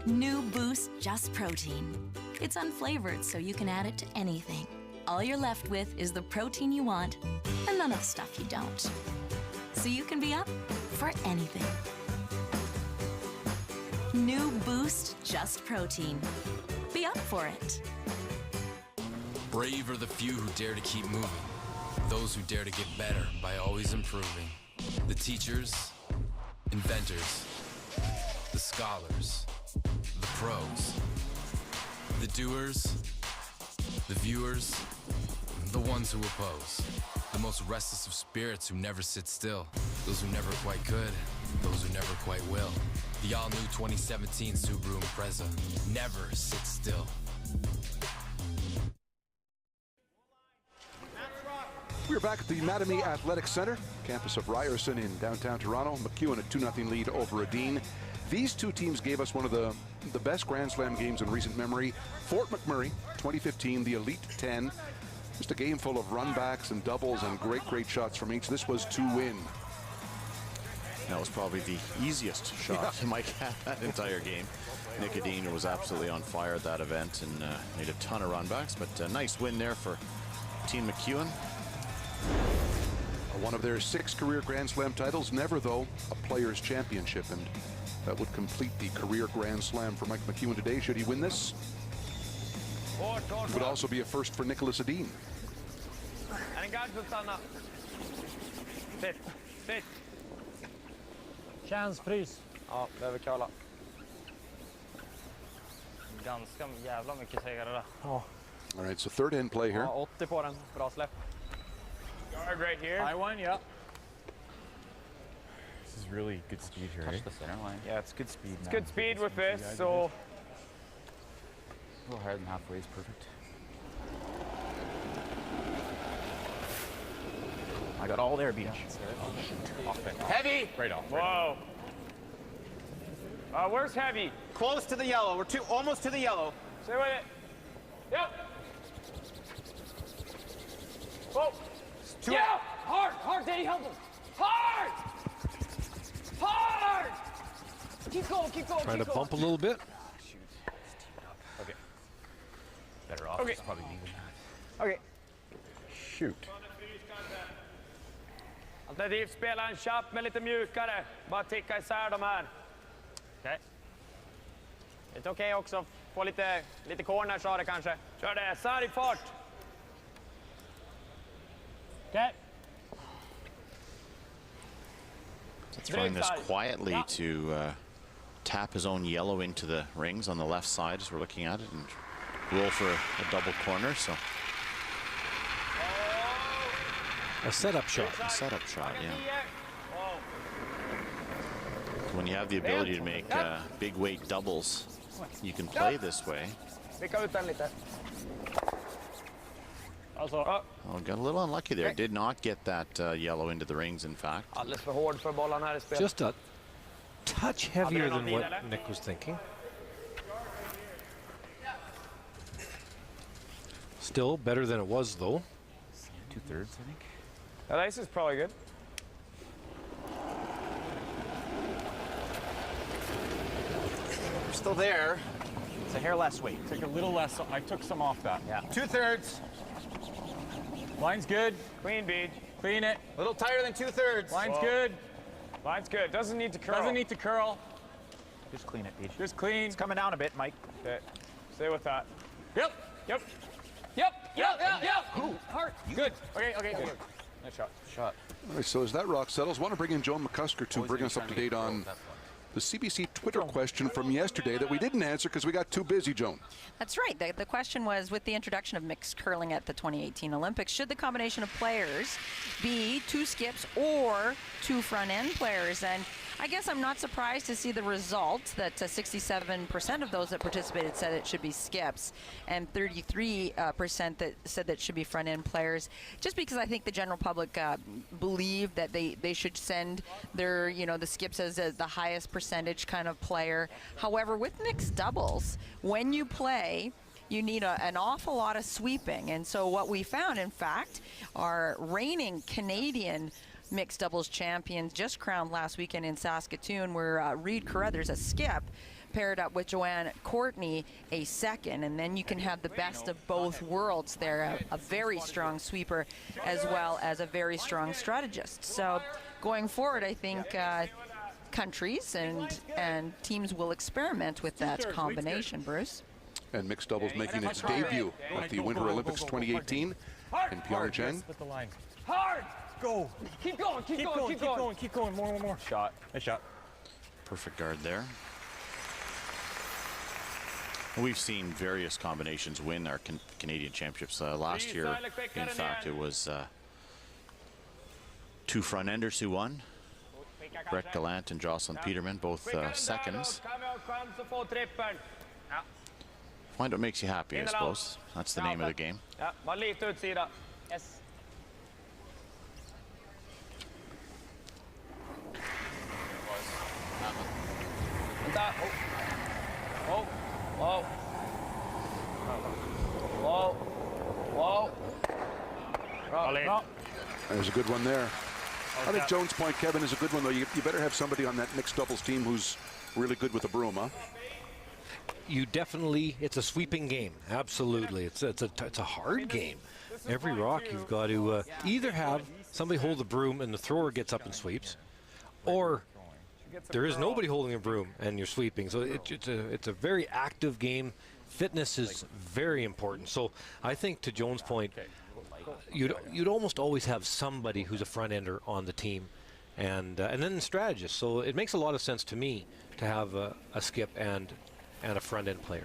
New Boost Just Protein. It's unflavored, so you can add it to anything. All you're left with is the protein you want, and none of the stuff you don't. So you can be up for anything. New Boost Just Protein. Be up for it. Brave are the few who dare to keep moving. Those who dare to get better by always improving. The teachers, inventors, the scholars, the pros, the doers, the viewers, the ones who oppose. The most restless of spirits who never sit still. Those who never quite could, those who never quite will. The all-new 2017 Subaru Impreza never sits still. We're back at the Mattamy Athletic Center, campus of Ryerson in downtown Toronto. Mcewen a 2-0 lead over Edin. These two teams gave us one of the best Grand Slam games in recent memory. Fort McMurray, 2015, the Elite 10. Just a game full of runbacks and doubles and great shots from each. This was to win. That was probably the easiest shot you might have that entire game. Nick Edin was absolutely on fire at that event and made a ton of runbacks, but a nice win there for Team Mcewen. One of their 6 career Grand Slam titles, never though a Players' Championship, and that would complete the career Grand Slam for Mike Mcewen today should he win this. It would also be a first for Nicholas Edin. Chans, frys. Ja, behöver köla. Ganska jävla mycket segare där. All right, so third end play here. Ja, 80 på den. Bra släpp. Guard right here. High one, yep. This is really good speed here. Touch the center line. Yeah, it's good speed. It's good speed with this, so... A little higher than halfway is perfect. I got all their beach. Heavy! Right off. Whoa. Where's heavy? Close to the yellow. We're almost to the yellow. Stay with it. Yep. Whoa. Yeah! Hard, Danny, help him. Hard! Keep going. Trying to bump a little bit. Okay. Better off. Okay. Just probably leaving that. Okay. Shoot. Alternativt spela en chapp med lite mjukare. Bara ticka isär de här. Okej. Det är okej också. Få lite corners av det kanske. Kör det. Sarg fart. Okej. Throwing this quietly to tap his own yellow into the rings on the left side as we're looking at it and roll for a double corner. So A setup shot. A setup shot, yeah. When you have the ability to make big weight doubles, you can play this way. Oh, got a little unlucky there. Did not get that yellow into the rings, in fact. Just a touch heavier than what Nick was thinking. Still better than it was, though. 2/3, I think. That ice is probably good. We're still there. It's a hair less weight. Take a little less. I took some off that. Yeah. 2/3. Line's good. Clean, Beach. Clean it. A little tighter than 2/3. Line's good. Line's good. Doesn't need to curl. Doesn't need to curl. Just clean it, Beach. Just clean. It's coming down a bit, Mike. Okay. Stay with that. Yep. Yep. Ooh, hard. Good. Okay. Nice shot. All right, so as that rock settles, I want to bring in Joan McCusker to bring us up to date on the CBC Twitter question from yesterday that we didn't answer because we got too busy, Joan. That's right. The question was, with the introduction of mixed curling at the 2018 Olympics, should the combination of players be 2 skips or 2 front-end players? And I guess I'm not surprised to see the results that 67% of those that participated said it should be skips, and 33% that said that it should be front-end players, just because I think the general public believe that they should send their, the skips as the highest percentage kind of player. However, with mixed doubles, when you play, you need an awful lot of sweeping. And so what we found, in fact, our reigning Canadian mixed doubles champions, just crowned last weekend in Saskatoon, where Reid Carruthers, a skip, paired up with Joanne Courtney, a second, and then you can have the best of both worlds there, a very strong sweeper as well as a very strong strategist. So going forward, I think countries and teams will experiment with that combination, Bruce. And mixed doubles making its debut at the Winter Olympics 2018 in Pyeongchang. Hard! Go. Keep going. More. Shot. Nice shot. Perfect guard there. We've seen various combinations win our Canadian championships. Last year, in fact, it was 2 front-enders who won. Brett Gallant and Jocelyn Peterman, both seconds. Find what makes you happy, I suppose. That's the name of the game. Yes. Whoa. There's a good one there. I think Jones' point, Kevin, is a good one, though. You better have somebody on that mixed doubles team who's really good with the broom, huh? You definitely, it's a sweeping game. Absolutely. It's a hard game. Every rock you've got to either have somebody hold the broom and the thrower gets up and sweeps, or there is nobody holding a broom and you're sweeping. So it's a very active game. Fitness is very important. So I think, to Joan's point, you'd almost always have somebody who's a front ender on the team, and then the strategist. So it makes a lot of sense to me to have a skip and a front end player.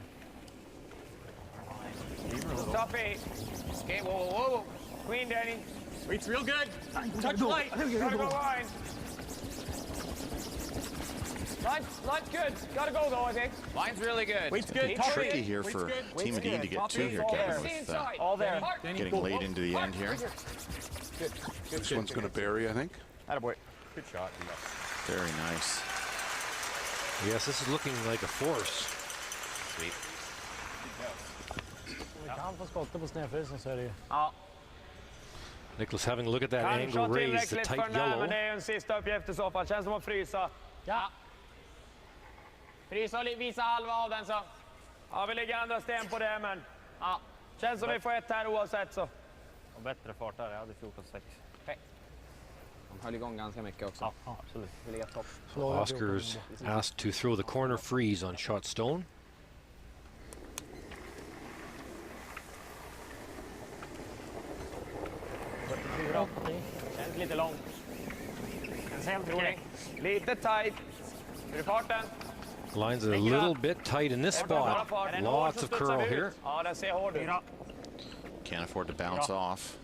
Stop it. Okay, whoa. Clean, Danny. Weight's real good. Touch light. Gotta go line. Line's good. Gotta go, though, I think. Line's really good. Weight's good. Tricky here for Team Edin to get 2 here, Kevin, with all there. getting late into the end here. This one's going to bury, I think. Attaboy. Good shot. Very nice. Yes, this is looking like a force. Sweet. Nicholas having a look at that angle raise, the tight yellow. Men det är en sista uppgift i så fall. Känns som att frysa. Ja. Frysa och visa halva av den så. Ja, vi ligger andra sten på det, men ja. Känns som vi får 1 här oavsett så. Och bättre fart där. Jag hade 14,6. Okay. De höll igång ganska mycket också. Ja, absolut. Vi ligger topp. So Oscar's asked to throw the corner freeze on shot stone. Känns lite långt. Lite tight. Är du farten? Line's a little bit tight in this spot. Lots of curl here. Ja, den ser hård ut. Can't afford to bounce off.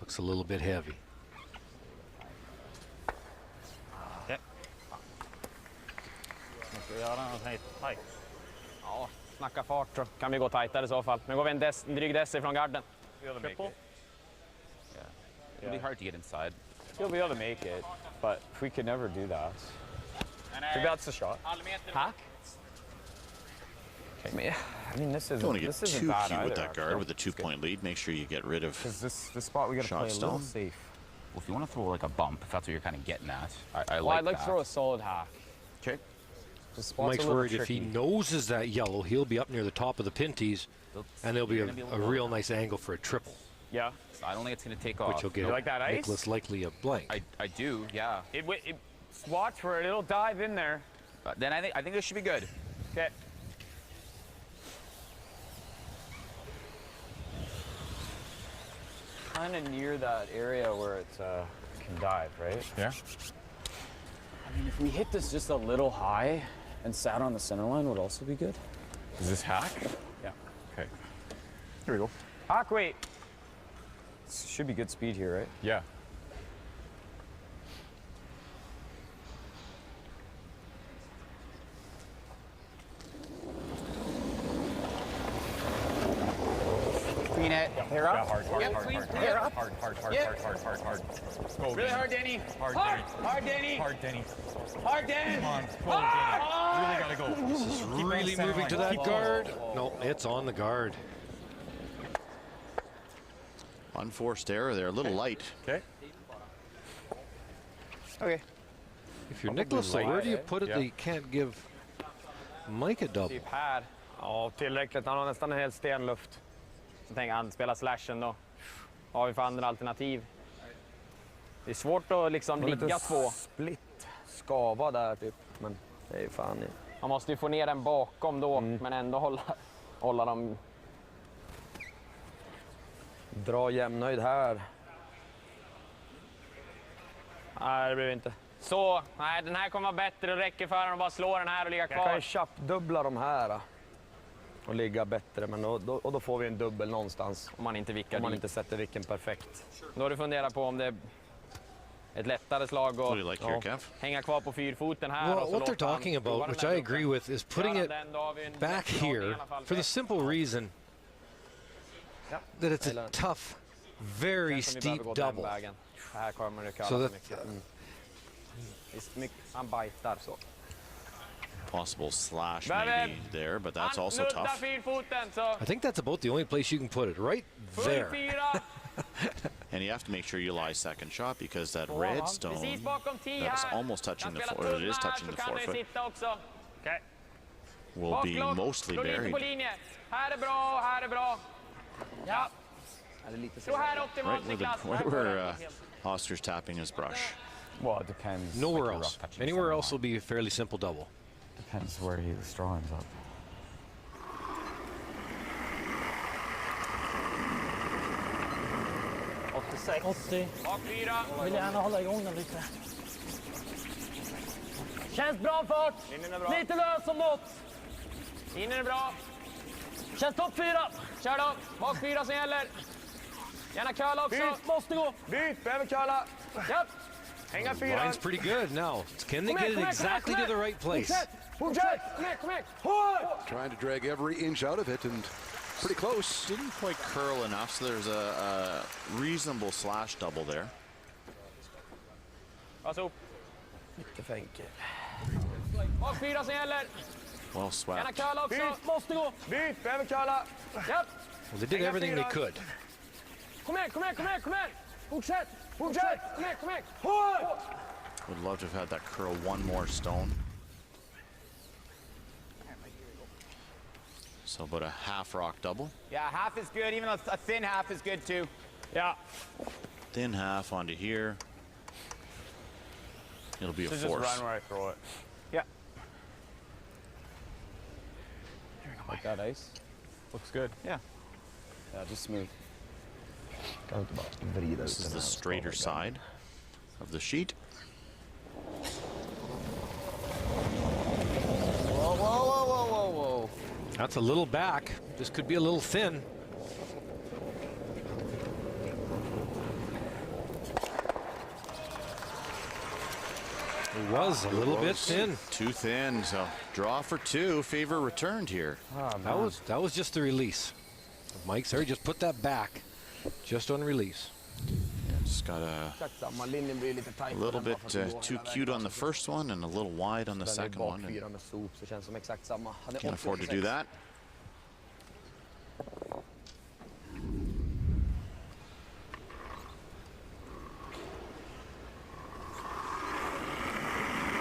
Looks a little bit heavy. Okay. Ska vi göra något tajt? Ja, snacka fart så kan vi gå tajtare i så fall. Men går vi en dryg dess ifrån garden. Triple? Yeah. It'll be hard to get inside. You'll be able to make it, but we could never do that. Maybe that's the shot. Hack? Okay, I mean, this You don't want to isn't get too bad cute either, with that guard actually. with a 2-point lead. Make sure you get rid of this spot we got to play a little stone. safe. Well, if you want to throw like a bump, if that's what you're kind of getting at, I Well, like I'd like that. to throw a solid hack. Okay. The spot's Mike's a little worried if he tricky. noses that yellow, he'll be up near the top of the pinties, and there'll be You're gonna be a able to real nice angle for a triple. Yeah. So I don't think it's going to take off. Which will give You like that ice? Nicholas likely a blank. I do, yeah. Watch for it. It'll dive in there. But then I think this should be good. Okay. Kind of near that area where it can dive, right? Yeah. I mean, if we hit this just a little high and sat on the center line, would also be good. Is this hack? Yeah. Okay. Here we go. Hack, wait. Should be good speed here, right? Yeah. Clean it. Hair up. Hard. Hair up. Hard. Let's go. Really hard, Denny. Hard, Hard, Denny. hard, Denny. Hard, Denny. Hard, Denny. Come on, Denny. Really gotta go. This is really moving to that guard. No, it's on the guard. Unforced error there, a little light. Okay. Okay. If you're Nicholas, so where do you put it Yeah. that you can't give Mike a double? Typ här. Ja, tillräckligt. Han har nästan en hel stenluft. Så tänker han spela slashen då. Vad har vi för andra alternativ? Det är svårt att liksom ligga två. Split. Skava där typ. Men det är ju fan i. Man måste ju få ner den bakom då, men ändå hålla dem. Dra jämnhöjd här. Nej, det blir inte. Så, nej, den här kommer vara bättre. Det räcker för honom att bara slå den här och ligga Jag kan kvar. ju chappdubbla de här. Och ligga bättre, men då får vi en dubbel någonstans. Om man inte vickar Om man dit. inte sätter vicken perfekt. Då har du funderat på om det är ett lättare slag och hänga kvar på fyrfoten här. Well, och så what they're låta han talking prova about, den which där I agree with, is putting it back here for the simple reason that it's a tough, very steep double. Här kommer det So kalla that, mycket. Han bajtar så. Possible slash maybe there, but that's also tough. Fyrfoten, så. I think that's about the only place you can put it, right there. And you have to make sure you lie second shot because that red stone that is almost touching the four, or it is touching the forefoot, will be mostly buried. Här är bra, här är bra. Ja. Så här optimalt, Niklas. Right where Oster's tapping his brush. Well, it depends. Nowhere else. Anywhere else will be a fairly simple double. Depends where the straw ends up. Bak fyra. Vill gärna hålla igång den lite. Känns bra fart. Lite lös som något. Inne är bra. Känns topp 4. Kör då. Bak fyra som gäller. Gärna curla också. Byt, måste gå. Byt, behöver curla. Ja. Hänga fyra. Line's pretty good now. Can they get it exactly to the right place? Fortsätt. Kom igen. Trying to drag every inch out of it and pretty close. Didn't quite curl enough, so there's a reasonable slash double there. Varsågod. Lite för enkel. Bak fyra som gäller. Well Gärna swept. curla också. Byt, måste gå. Byt, behöver curla. Ja. Well, they did everything they could. Kom igen. Fortsätt. Kom igen. Would love to have had that curl one more stone. So about a half rock double. Yeah, half is good. Even a thin half is good too. Yeah. Thin half onto here. It'll be a So force. just run where I throw it. Yeah. Like that ice. Looks good. Yeah. Yeah, just smooth. This is the straighter side of the sheet. Whoa. That's a little back. This could be a little thin. It was a little bit thin. Too thin, so draw for two. Favor returned here. That was just the release. Mike's there, just put that back, just on release. Yeah, just got a little bit too cute on the first one and a little wide on the second one. Can't afford to do that.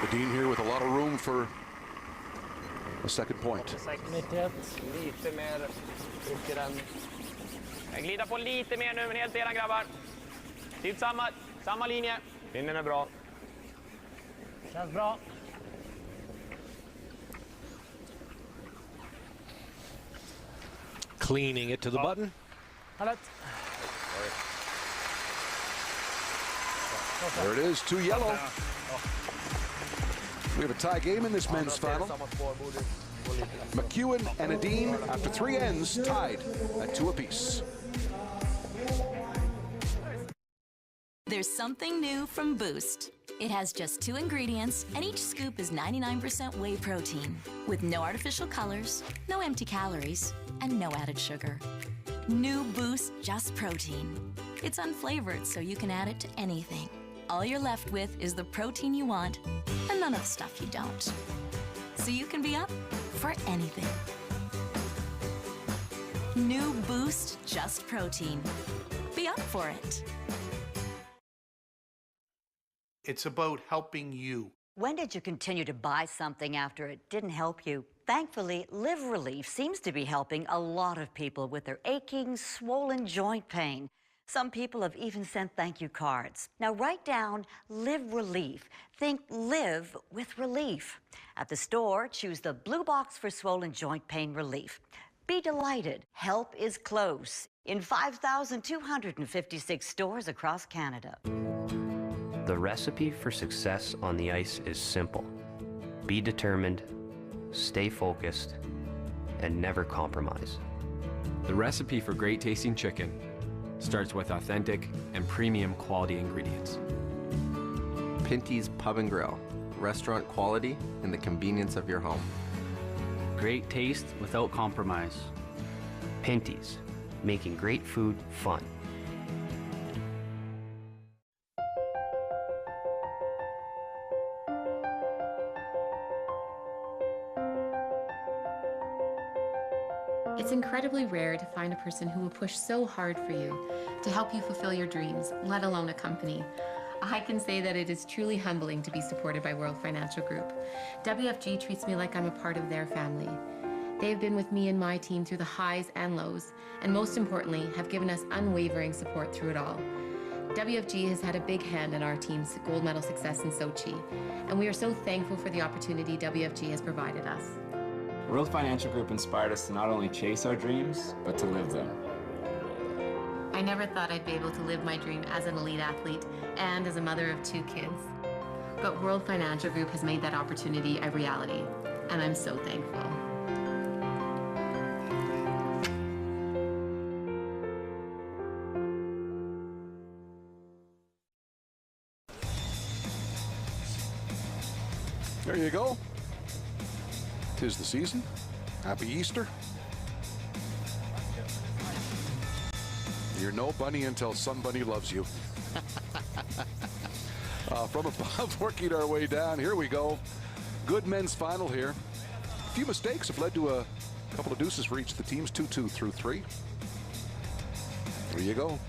Edin here with a lot of room for a second point. Jag glider på lite mer nu, men helt eran grabbar. Typ samma linje. Pinnen är bra. Känns bra. Cleaning it to the button. There it is, 2 yellow. We have a tie game in this men's final. Mcewen and Edin, after 3 ends, tied at 2 apiece. There's something new from Boost. It has just 2 ingredients, and each scoop is 99% whey protein, with no artificial colors, no empty calories, and no added sugar. New Boost Just Protein. It's unflavored, so you can add it to anything. All you're left with is the protein you want, and none of the stuff you don't. So you can be up for anything. New Boost Just Protein. Be up for it. It's about helping you. When did you continue to buy something after it didn't help you? Thankfully, Live Relief seems to be helping a lot of people with their aching, swollen joint pain. Some people have even sent thank you cards. Now write down Live Relief. Think live with relief. At the store, choose the blue box for swollen joint pain relief. Be delighted. Help is close in 5,256 stores across Canada. The recipe for success on the ice is simple. Be determined, stay focused, and never compromise. The recipe for great tasting chicken starts with authentic and premium quality ingredients. Pinty's Pub and Grill, restaurant quality in the convenience of your home. Great taste without compromise. Pinty's, making great food fun. It's incredibly rare to find a person who will push so hard for you to help you fulfill your dreams, let alone a company. I can say that it is truly humbling to be supported by World Financial Group. WFG treats me like I'm a part of their family. They've been with me and my team through the highs and lows, and most importantly, have given us unwavering support through it all. WFG has had a big hand in our team's gold medal success in Sochi, and we are so thankful for the opportunity WFG has provided us. World Financial Group inspired us to not only chase our dreams, but to live them. I never thought I'd be able to live my dream as an elite athlete and as a mother of 2 kids. But World Financial Group has made that opportunity a reality, and I'm so thankful. There you go. 'Tis the season. Happy Easter. You're no bunny until somebody loves you. From above, working our way down. Here we go. Good men's final here. A few mistakes have led to a couple of deuces for each of the teams. 2-2 through 3. There you go.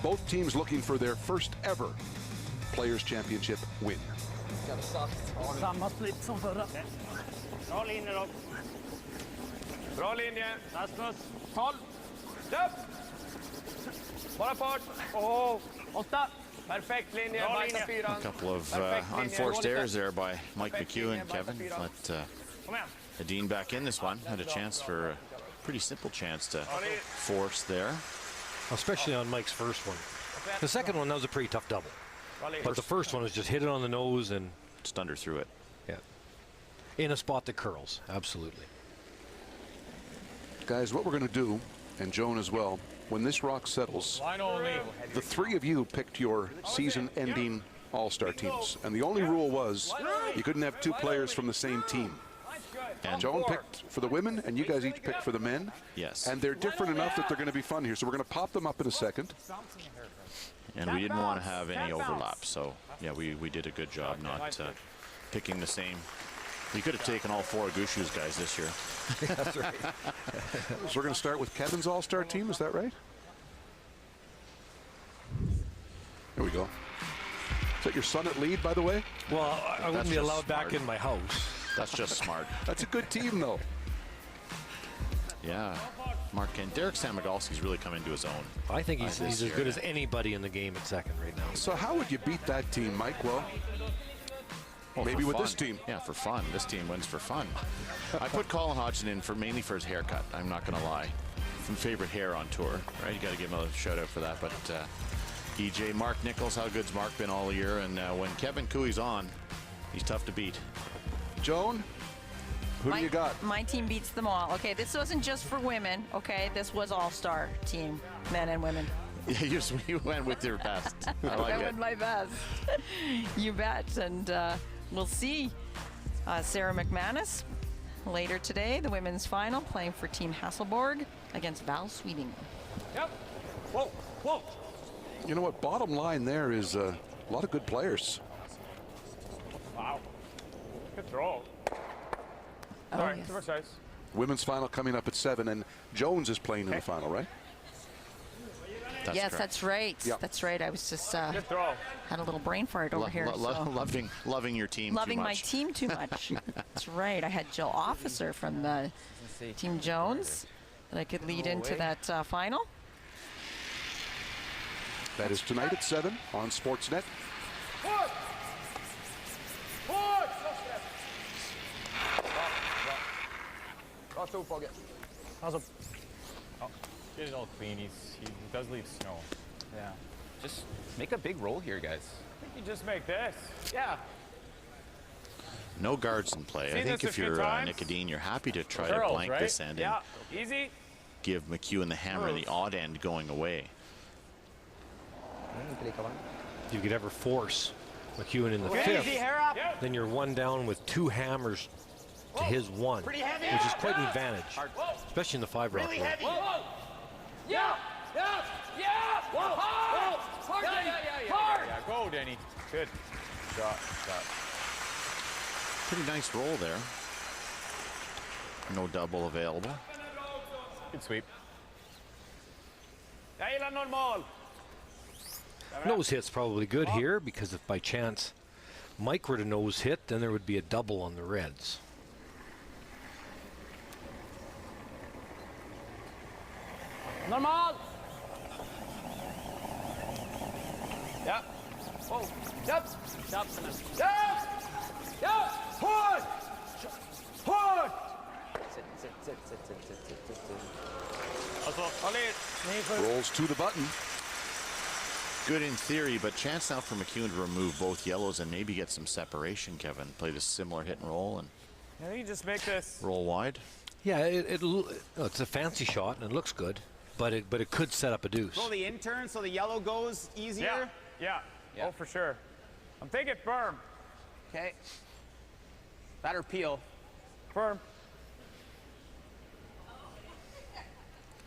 Both teams looking for their first ever Players' Championship win. Samma split som förra. Bra linje då. Bra linje. Rasmus. 12. Upp. Bara fart. 8. Perfect linje. A couple of unforced errors there by Mike Mcewen, Kevin. Let Edin back in this one. Had a chance for a pretty simple chance to force there. Especially on Mike's first one. The second one, that was a pretty tough double. But the first one was just hit it on the nose and just under through it. Yeah. In a spot that curls. Absolutely. Guys, what we're going to do, and Joan as well, when this rock settles, the 3 of you picked your season-ending all-star teams. And the only rule was you couldn't have 2 players from the same team. And Joan picked for the women, and you guys each picked for the men. Yes. And they're different enough that they're going to be fun here. So we're going to pop them up in a second. And we didn't want to have any overlap. So, yeah, we did a good job not picking the same. You could have taken all 4 Gushu's guys this year. That's right. So we're going to start with Kevin's all-star team. Is that right? Here we go. Is that your son at lead, by the way? Well, I wouldn't be allowed back in my house. That's just smart. That's a good team, though. Yeah. Mark and Derek Samagalski's really come into his own. I think he's as good as anybody in the game at second right now. So how would you beat that team, Mike? Well, maybe with this team. Yeah, for fun. This team wins for fun. I put Colin Hodgson in mainly for his haircut. I'm not going to lie. Some favorite hair on tour, right? You got to give him a shout out for that. But EJ, Mark Nichols, how good's Mark been all year? And when Kevin Cooey's on, he's tough to beat. Joan, who do you got? My team beats them all. Okay, this wasn't just for women. Okay, this was all-star team, men and women. Yeah, you went with your best. I like I it. went my best. You bet. And we'll see Sarah McManus later today, the women's final, playing for Team Hasselborg against Val Sweeting. Yep. Whoa, whoa. You know what? Bottom line there is a lot of good players. Wow. Good throw. Oh, Sorry, yes. too much ice. Women's final coming up at 7, and Jones is playing in the final, right? Yes, that's right. Yep. That's right. I was just had a little brain fart over here. Loving your team Loving too my much. team too much. That's right. I had Jill Officer from the Team Jones that I could lead into that final. That is tonight at 7 on Sportsnet. Oh, get it all clean. He does leave snow. Yeah. Just make a big roll here, guys. I think you just make this. Yeah. No guards in play. I Seen think this if a few you're times. Nick Edin, you're happy to try Girls, to blank right? this end Yeah. and Easy. give McEwen the hammer and the odd end going away. You could ever force McEwen in the Okay, fifth, easy, hair up. then you're one down with 2 hammers to his 1, Pretty heavy. which is quite an advantage, especially in the 5-rock Really roll. heavy. Yeah. Yeah. Yeah. Whoa. Hard. Hard. Hard. Yeah, go, Denny. Good. Shot. Pretty nice roll there. No double available. Good sweep. Jag gillar normal. Nose hit's probably good here, because if by chance Mike were to nose hit, then there would be a double on the Reds. Normal. Yep. Whoa. Yep. Yep. Yep. Yep. Hard. Hard. Sit. Rolls to the button. Good in theory, but chance now for McEwen to remove both yellows and maybe get some separation, Kevin. Play this similar hit and roll and Yeah, you just make this. roll wide. Yeah, it's a fancy shot and it looks good, but it could set up a deuce. Roll the intern so the yellow goes easier. Yeah. Oh, for sure. I'm thinking firm. Okay. Batter peel. Firm.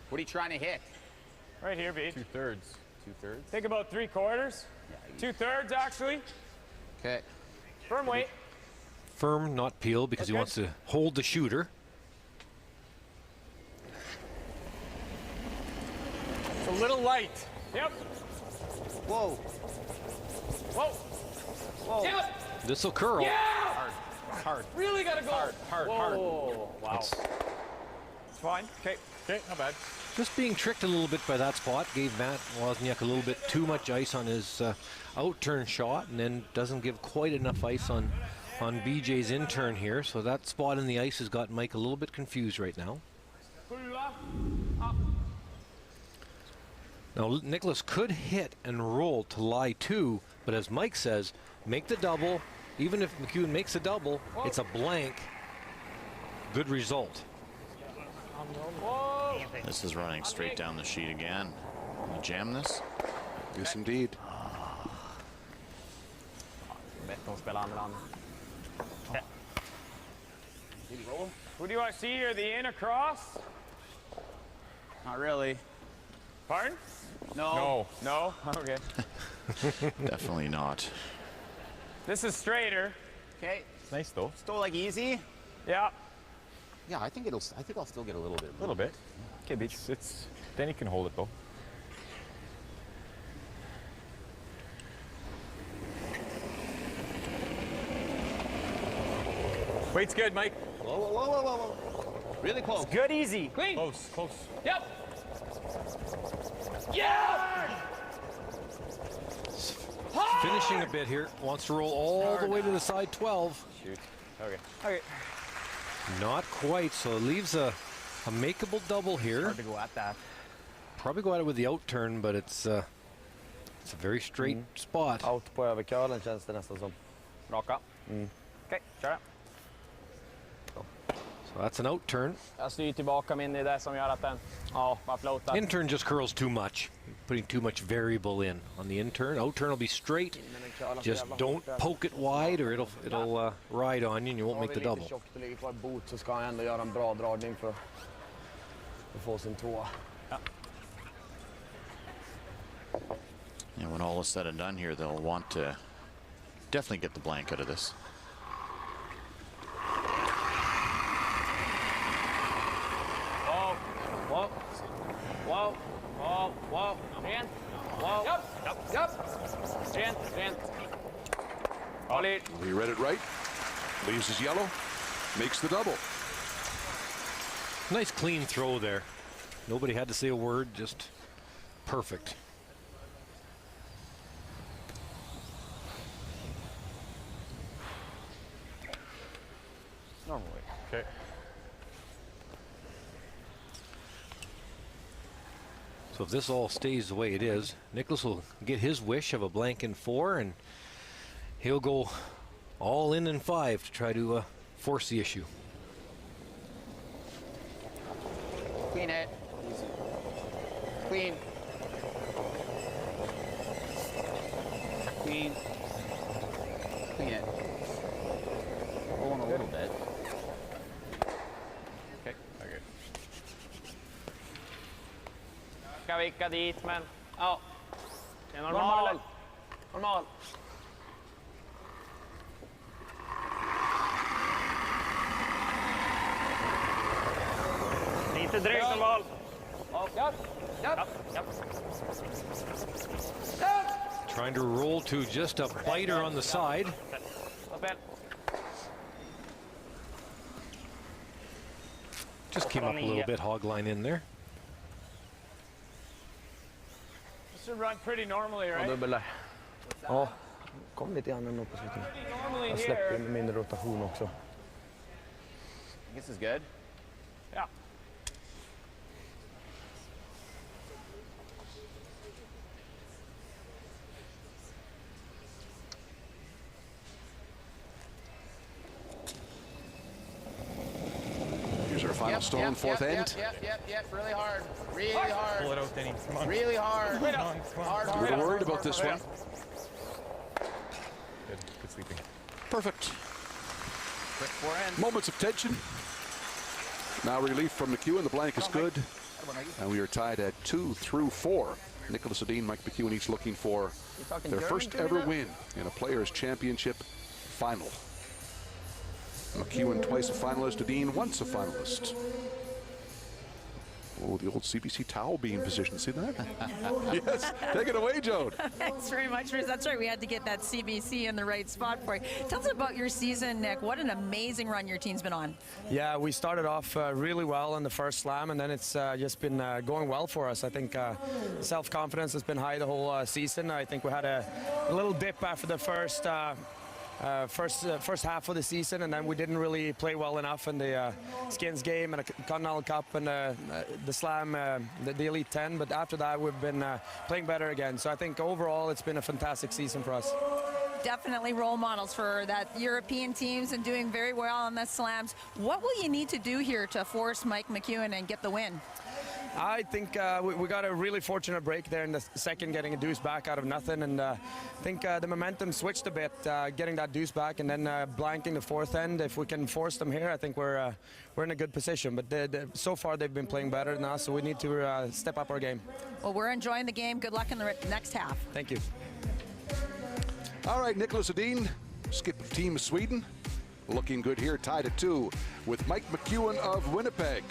What are you trying to hit? Right here, Beach. 2/3. 2/3. Think about 3/4. 2/3, actually. Okay. Firm weight. Firm, not peel, because he Okay. wants to hold the shooter. It's a little light. Yep. Whoa. Whoa. Whoa. Yep. This'll curl. Yeah. Hard. Really gotta go. Hard. Whoa. Wow. It's It's fine. Okay, not bad. just being tricked a little bit by that spot. Gave Matt Wozniak a little bit too much ice on his out-turn shot, and then doesn't give quite enough ice on BJ's in-turn here. So that spot in the ice has got Mike a little bit confused right now. Now Nicholas could hit and roll to lie 2, but as Mike says, make the double. Even if McEwen makes a double, it's a blank. Good result. This is running straight down the sheet again. You jam this? Yes, indeed. nog spela andra hand. Okay. Who do you want to see here? The in across? Not really. Pardon? No. No? Okay. Definitely not. This is straighter. Okay. It's nice though. Still like easy. Yeah. Yeah, I think I'll still get a little bit. A little bit. Okay, it's then you can hold it though. Weight's good, Mike. Whoa. Really close. It's good, easy. Clean. Close. Yep. Yeah! Finishing a bit here. Wants to roll all the way to the side 12. Shoot. Okay. Not quite, so it leaves a makeable double here. Hard to go at that. Probably go at it with the out turn, but it's a very straight spot. Out på överkörlen känns det nästan som. Raka. Okej, kör det. So that's an out turn. Jag styr tillbaka min, det är det som gör att den, bara floatar. In turn just curls too much, putting too much variable in on the in turn. Out turn will be straight. Just don't poke it wide, or it'll ride on you, and you won't make the double. Tjockt och ligger kvar bot så ska han ändå göra en bra dragning för att få sin tvåa. Yeah, when all is said and done here, they'll want to definitely get the blank out of this. Whoa. Rent. Whoa. Yep. Rent. He read it right. Leaves his yellow. Makes the double. Nice clean throw there. Nobody had to say a word, just perfect. Normally. Okay. So if this all stays the way it is, Nicholas will get his wish of a blank in 4, and he'll go all in 5 to try to force the issue. Clean it. Clean. Clean it. Rolling a little bit. Okay. Ska vicka dit, men ja. Det är normal. Lite drygt normal. Yep. Trying to roll to just a biter on the side. Just came up a little bit, hog line in there. This should run pretty normally, right? Dubbel där. Ja, kom lite grann ändå på slutet. Jag släpper med mindre rotation också. This is good. Yeah. Here's our final stone, fourth end. Yep. Really hard. Pull it out, Denny. Come on. Really hard. Come on. Hard. A little worried about this one. Good sleeping. Perfect. Quick 4 ends. Moments of tension. Now relief from Mcewen. The blank is good. And we are tied at 2 through 4. Nicholas Edin, Mike Mcewen each looking for their first ever win in a Players' Championship final. Mcewen twice a finalist, Edin once a finalist. Oh, the old CBC towel being positioned. See that? Yes. Take it away, Joan. Thanks very much, Bruce. That's right. We had to get that CBC in the right spot for you. Tell us about your season, Nick. What an amazing run your team's been on. Yeah, we started off really well in the first slam, and then it's just been going well for us. I think self-confidence has been high the whole season. I think we had a little dip after the first half of the season, and then we didn't really play well enough in the Skins game and the Continental Cup and the Slam, the Elite 10. But after that, we've been playing better again. So I think overall, it's been a fantastic season for us. Definitely role models for that European teams and doing very well on the slams. What will you need to do here to force Mike Mcewen and get the win? I think we got a really fortunate break there in the second, getting a deuce back out of nothing, and I think the momentum switched a bit, getting that deuce back and then blanking the fourth end. If we can force them here, I think we're in a good position. But so far they've been playing better than us, so we need to step up our game. Well, we're enjoying the game. Good luck in the next half. Thank you. All right, Nicholas Edin, skip of Team Sweden, looking good here, tied at 2 with Mike Mcewen of Winnipeg.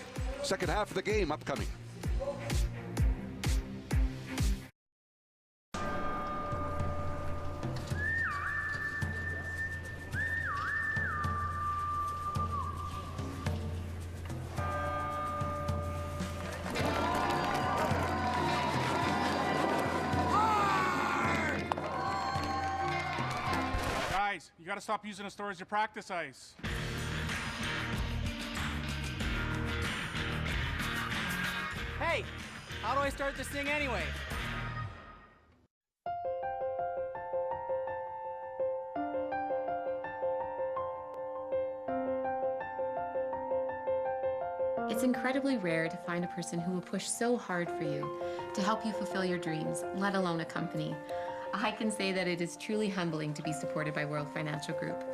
Second half of the game upcoming. Guys, you got to stop using the store as your practice ice. Hey, how do I start this thing anyway? It's incredibly rare to find a person who will push so hard for you to help you fulfill your dreams, let alone a company. I can say that it is truly humbling to be supported by World Financial Group.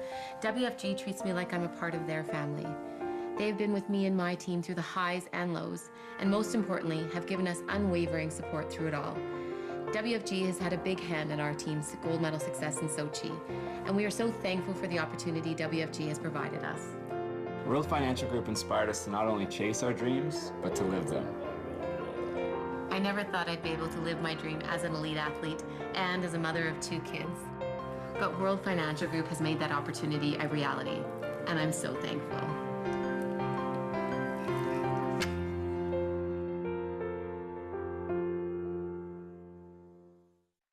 WFG treats me like I'm a part of their family. They've been with me and my team through the highs and lows, and most importantly, have given us unwavering support through it all. WFG has had a big hand in our team's gold medal success in Sochi, and we are so thankful for the opportunity WFG has provided us. World Financial Group inspired us to not only chase our dreams, but to live them. I never thought I'd be able to live my dream as an elite athlete and as a mother of 2 kids. But World Financial Group has made that opportunity a reality, and I'm so thankful.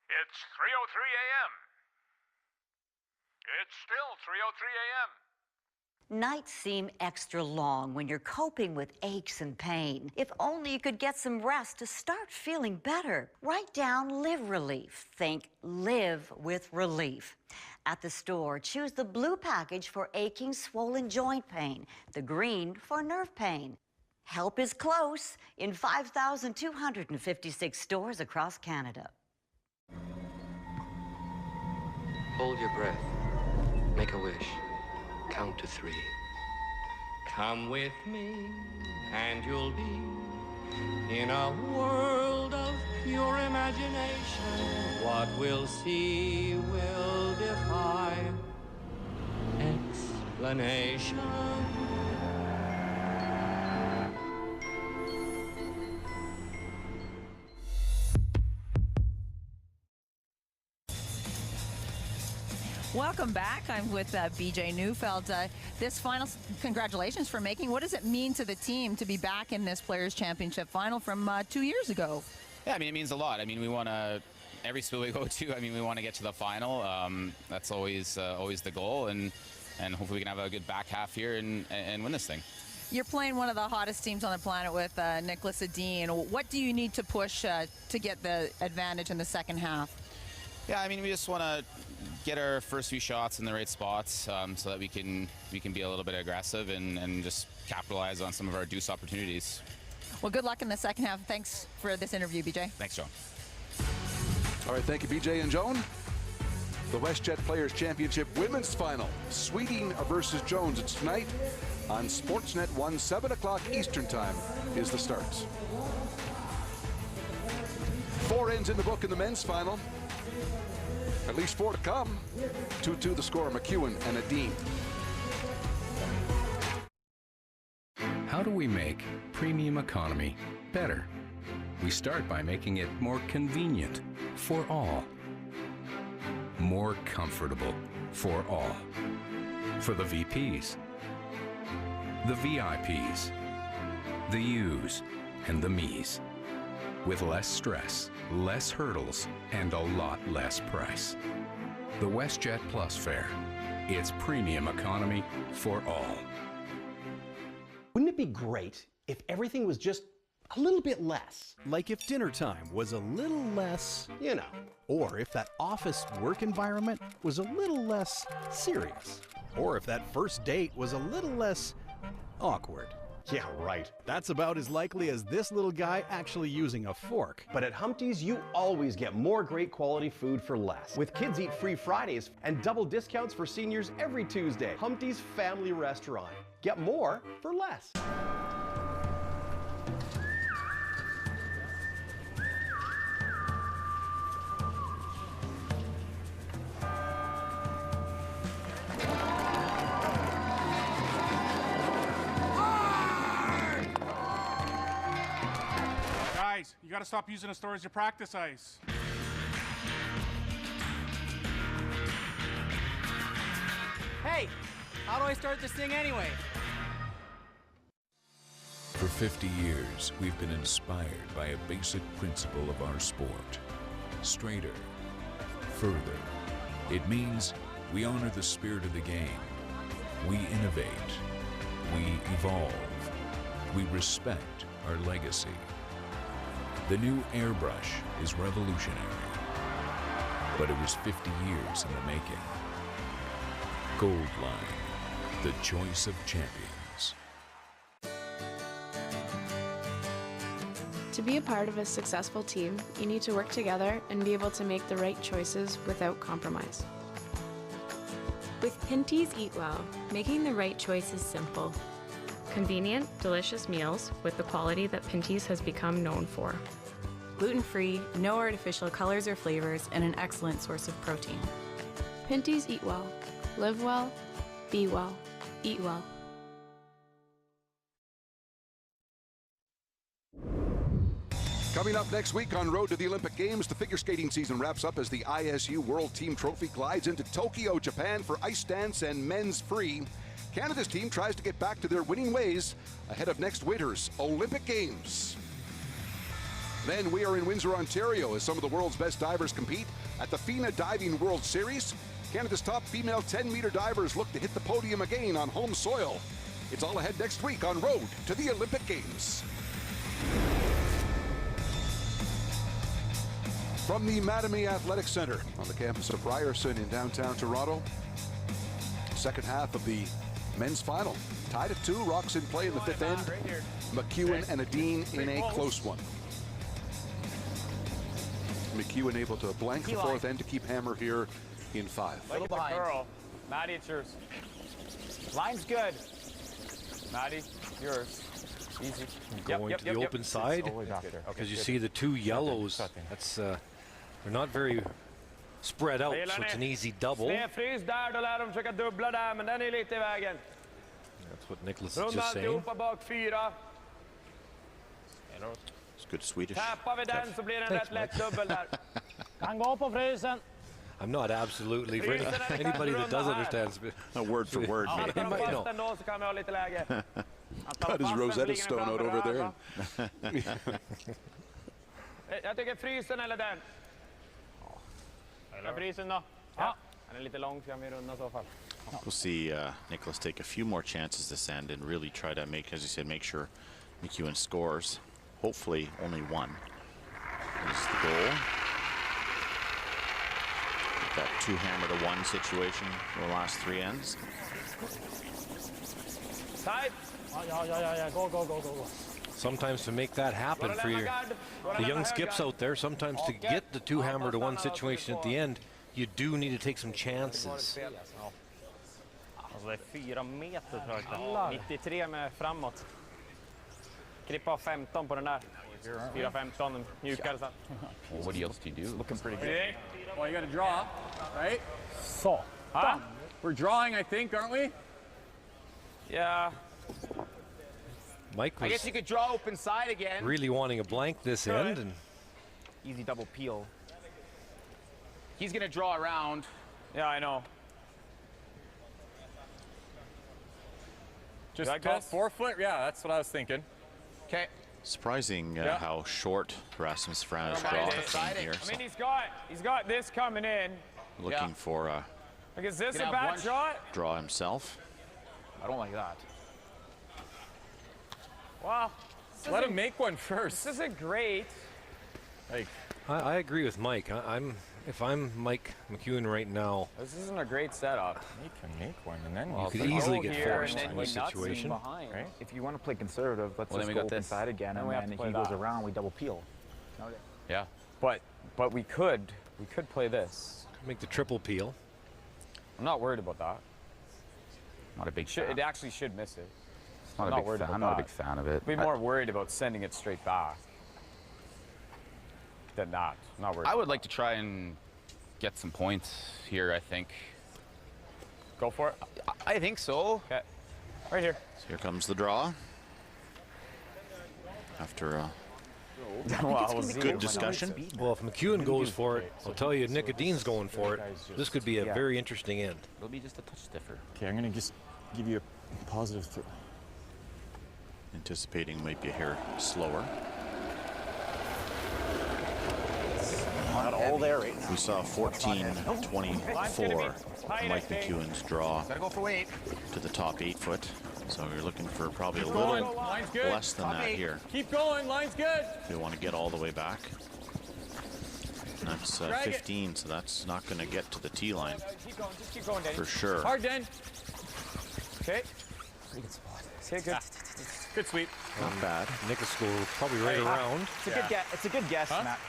It's 3:03 a.m. It's still 3:03 a.m. Nights seem extra long when you're coping with aches and pain. If only you could get some rest to start feeling better. Write down Live Relief. Think live with relief. At the store, choose the blue package for aching, swollen joint pain, the green for nerve pain. Help is close in 5,256 stores across Canada. Hold your breath. Make a wish. Count to 3. Come with me, and you'll be in a world of pure imagination. What we'll see will defy explanation. Welcome back. I'm with BJ Neufeld. This final, congratulations for making. What does it mean to the team to be back in this Players' Championship final from 2 years ago? Yeah, I mean, it means a lot. I mean, we want to, every school we go to, I mean, we want to get to the final. That's always the goal, and hopefully we can have a good back half here and win this thing. You're playing one of the hottest teams on the planet with Nicholas Edin. What do you need to push to get the advantage in the second half? Yeah, I mean, we just want to get our first few shots in the right spots so that we can be a little bit aggressive and just capitalize on some of our deuce opportunities. Well, good luck in the second half. Thanks for this interview, BJ. Thanks, Joan. All right, thank you, BJ and Joan. The WestJet Players Championship Women's Final, Sweden versus Jones. It's tonight on Sportsnet 1, 7 o'clock Eastern Time is the start. 4 ends in the book in the men's final. At least 4 to come. 2-2 the score, Mcewen and Edin. How do we make premium economy better? We start by making it more convenient for all. More comfortable for all. For the VPs, the VIPs, the U's, and the me's. With less stress, less hurdles, and a lot less price. The WestJet Plus fare. It's premium economy for all. Wouldn't it be great if everything was just a little bit less? Like if dinner time was a little less, you know. Or if that office work environment was a little less serious. Or if that first date was a little less awkward. Yeah, right. That's about as likely as this little guy actually using a fork. But at Humpty's, you always get more great quality food for less. With Kids Eat Free Fridays and double discounts for seniors every Tuesday. Humpty's Family Restaurant. Get more for less. Guys, you got to stop using the store as your practice ice. Hey, how do I start this thing anyway? For 50 years, we've been inspired by a basic principle of our sport. Straighter, further. It means we honor the spirit of the game. We innovate. We evolve. We respect our legacy. The new airbrush is revolutionary, but it was 50 years in the making. Gold Line, the choice of champions. To be a part of a successful team, you need to work together and be able to make the right choices without compromise. With Pinty's Eat Well, making the right choice is simple. Convenient, delicious meals with the quality that Pinty's has become known for. Gluten-free, no artificial colors or flavors, and an excellent source of protein. Pinty's Eat Well. Live well, be well, eat well. Coming up next week on Road to the Olympic Games, the figure skating season wraps up as the ISU World Team Trophy glides into Tokyo, Japan for ice dance and men's free. Canada's team tries to get back to their winning ways ahead of next winter's Olympic Games. Then we are in Windsor, Ontario, as some of the world's best divers compete at the FINA Diving World Series. Canada's top female 10-meter divers look to hit the podium again on home soil. It's all ahead next week on Road to the Olympic Games. From the Mattamy Athletic Center on the campus of Ryerson in downtown Toronto, second half of the men's final. Tied at 2, Rocks in play in the fifth end. Mcewen and Edin in a close one. Mcewen able to blank the fourth end to keep Hammer here in 5. Little behind. Curl. Maddie, it's yours. Line's good. Maddie, yours. Easy. Going to the open side, because you see the two yellows. That's they're not very spread out, so it's an easy double. Snedfrys där, då lär de försöka dubbla där, men den är lite i vägen. That's what Nicholas is just saying. Runda bak 4. It's good Swedish. Tappar vi den så blir det en rätt lätt dubbel där. Kan gå på frysen. I'm not absolutely for anybody that does understand. A word for word, maybe. Tar de fast den då så kan vi ha lite läge. Got his Rosetta Stone out over there. Jag tycker frysen eller den. Eller frysen då. Ja. Den är lite lång så kan vi runda i så fall. We'll see Nicholas take a few more chances this end and really try to make, as you said, make sure Mcewen scores. Hopefully only one is the goal. That 2-hammer-to-1 situation for the last 3 ends. Tight. Yeah. Go. Sometimes to make that happen for the young skips out there, sometimes to get the 2-hammer-to-1 situation at the end, you do need to take some chances. Alltså det är 4 meter tror jag. 93 med framåt. Klippa av 15 på den där. 4-15, mjukare sen. What else do you do? Looking pretty good. Well, you got to draw, right? So. Huh? We're drawing, I think, aren't we? Yeah. Mike I guess you could draw open side again. really wanting a blank this end. And Easy double peel. He's going to draw around. Yeah, I know. Just about 4 foot? Yeah, that's what I was thinking. Okay. Surprising how short Rasmus Fran's draw came here. I mean, he's got this coming in. Looking for a Like, is this a bad shot? draw himself. I don't like that. Wow. Let him make one first. This isn't great. Like, I agree with Mike. If I'm Mike Mcewen right now, This isn't a great setup. You can make one, and then you could easily get forced in this situation. situation. Right? If you want to play conservative, let's Well, just then we go got open this. side again, Then and we have then to if play he goes that. around, we double peel. Yeah, but we could play this. Make the triple peel. I'm not worried about that. Not a big It fan. actually should miss it. Not a I'm big worried fan. about I'm not a that. big fan of it. Be more worried about sending it straight back than not. I'm not worried. I would like to try and get some points here, I think. Go for it. I think so. Okay. Right here. So here comes the draw. After a good discussion. Well, if Mcewen goes for it, I'll tell you, Nick Edin's going for it. This could be a very interesting end. It'll be just a touch stiffer. Okay, I'm going to just give you a positive throw. Anticipating might be a hair slower. Not all there right now. We saw 14-24 for Mike Mcewen's draw to the top 8 foot. So you're looking for probably a little Line's good. less than that here. Keep going. Line's good. If you want to get all the way back. And that's 15, so that's not going to get to the tee line Keep going. Just keep going, Danny. for sure. Hard, Dan. Okay. Pretty good spot. Okay, good. Good sweep. Not bad. Nick is go probably right around. It's a good guess. It's a good guess, Matt.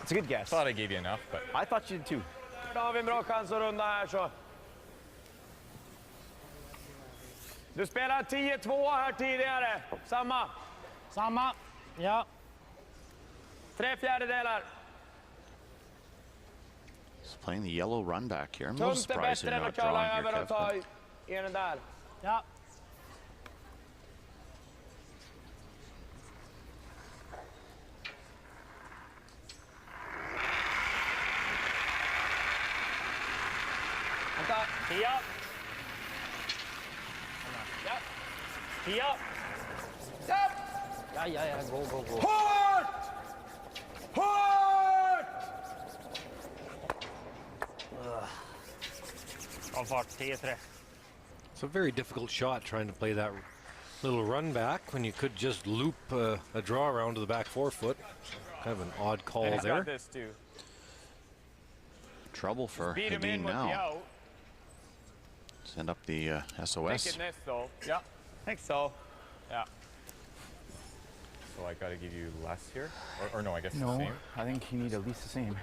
It's a good guess. Thought I gave you enough, but I thought you did too. Då har vi en bra chans att runda här så. Du spelar 10-2 här tidigare. Samma. Samma. Ja. 3/4. He's playing the yellow run back here. I'm a little Tunt är surprised bättre they're än not att köra drawing here, över och Kev. ta but i den där. Ja. Vänta. 10. Ja. 10. Ja. Ja. Go. Hårt! Hårt! All fart. 10-3. It's a very difficult shot trying to play that little run back when you could just loop a draw around to the back 4 foot. Kind of an odd call he's there. got this too. trouble for Beat him in Edin with the now. out. Send up the SOS. Thinking this though. Yeah. Think so. Yeah. So I got to give you less here, or no? I guess the same. I think you need at least the same.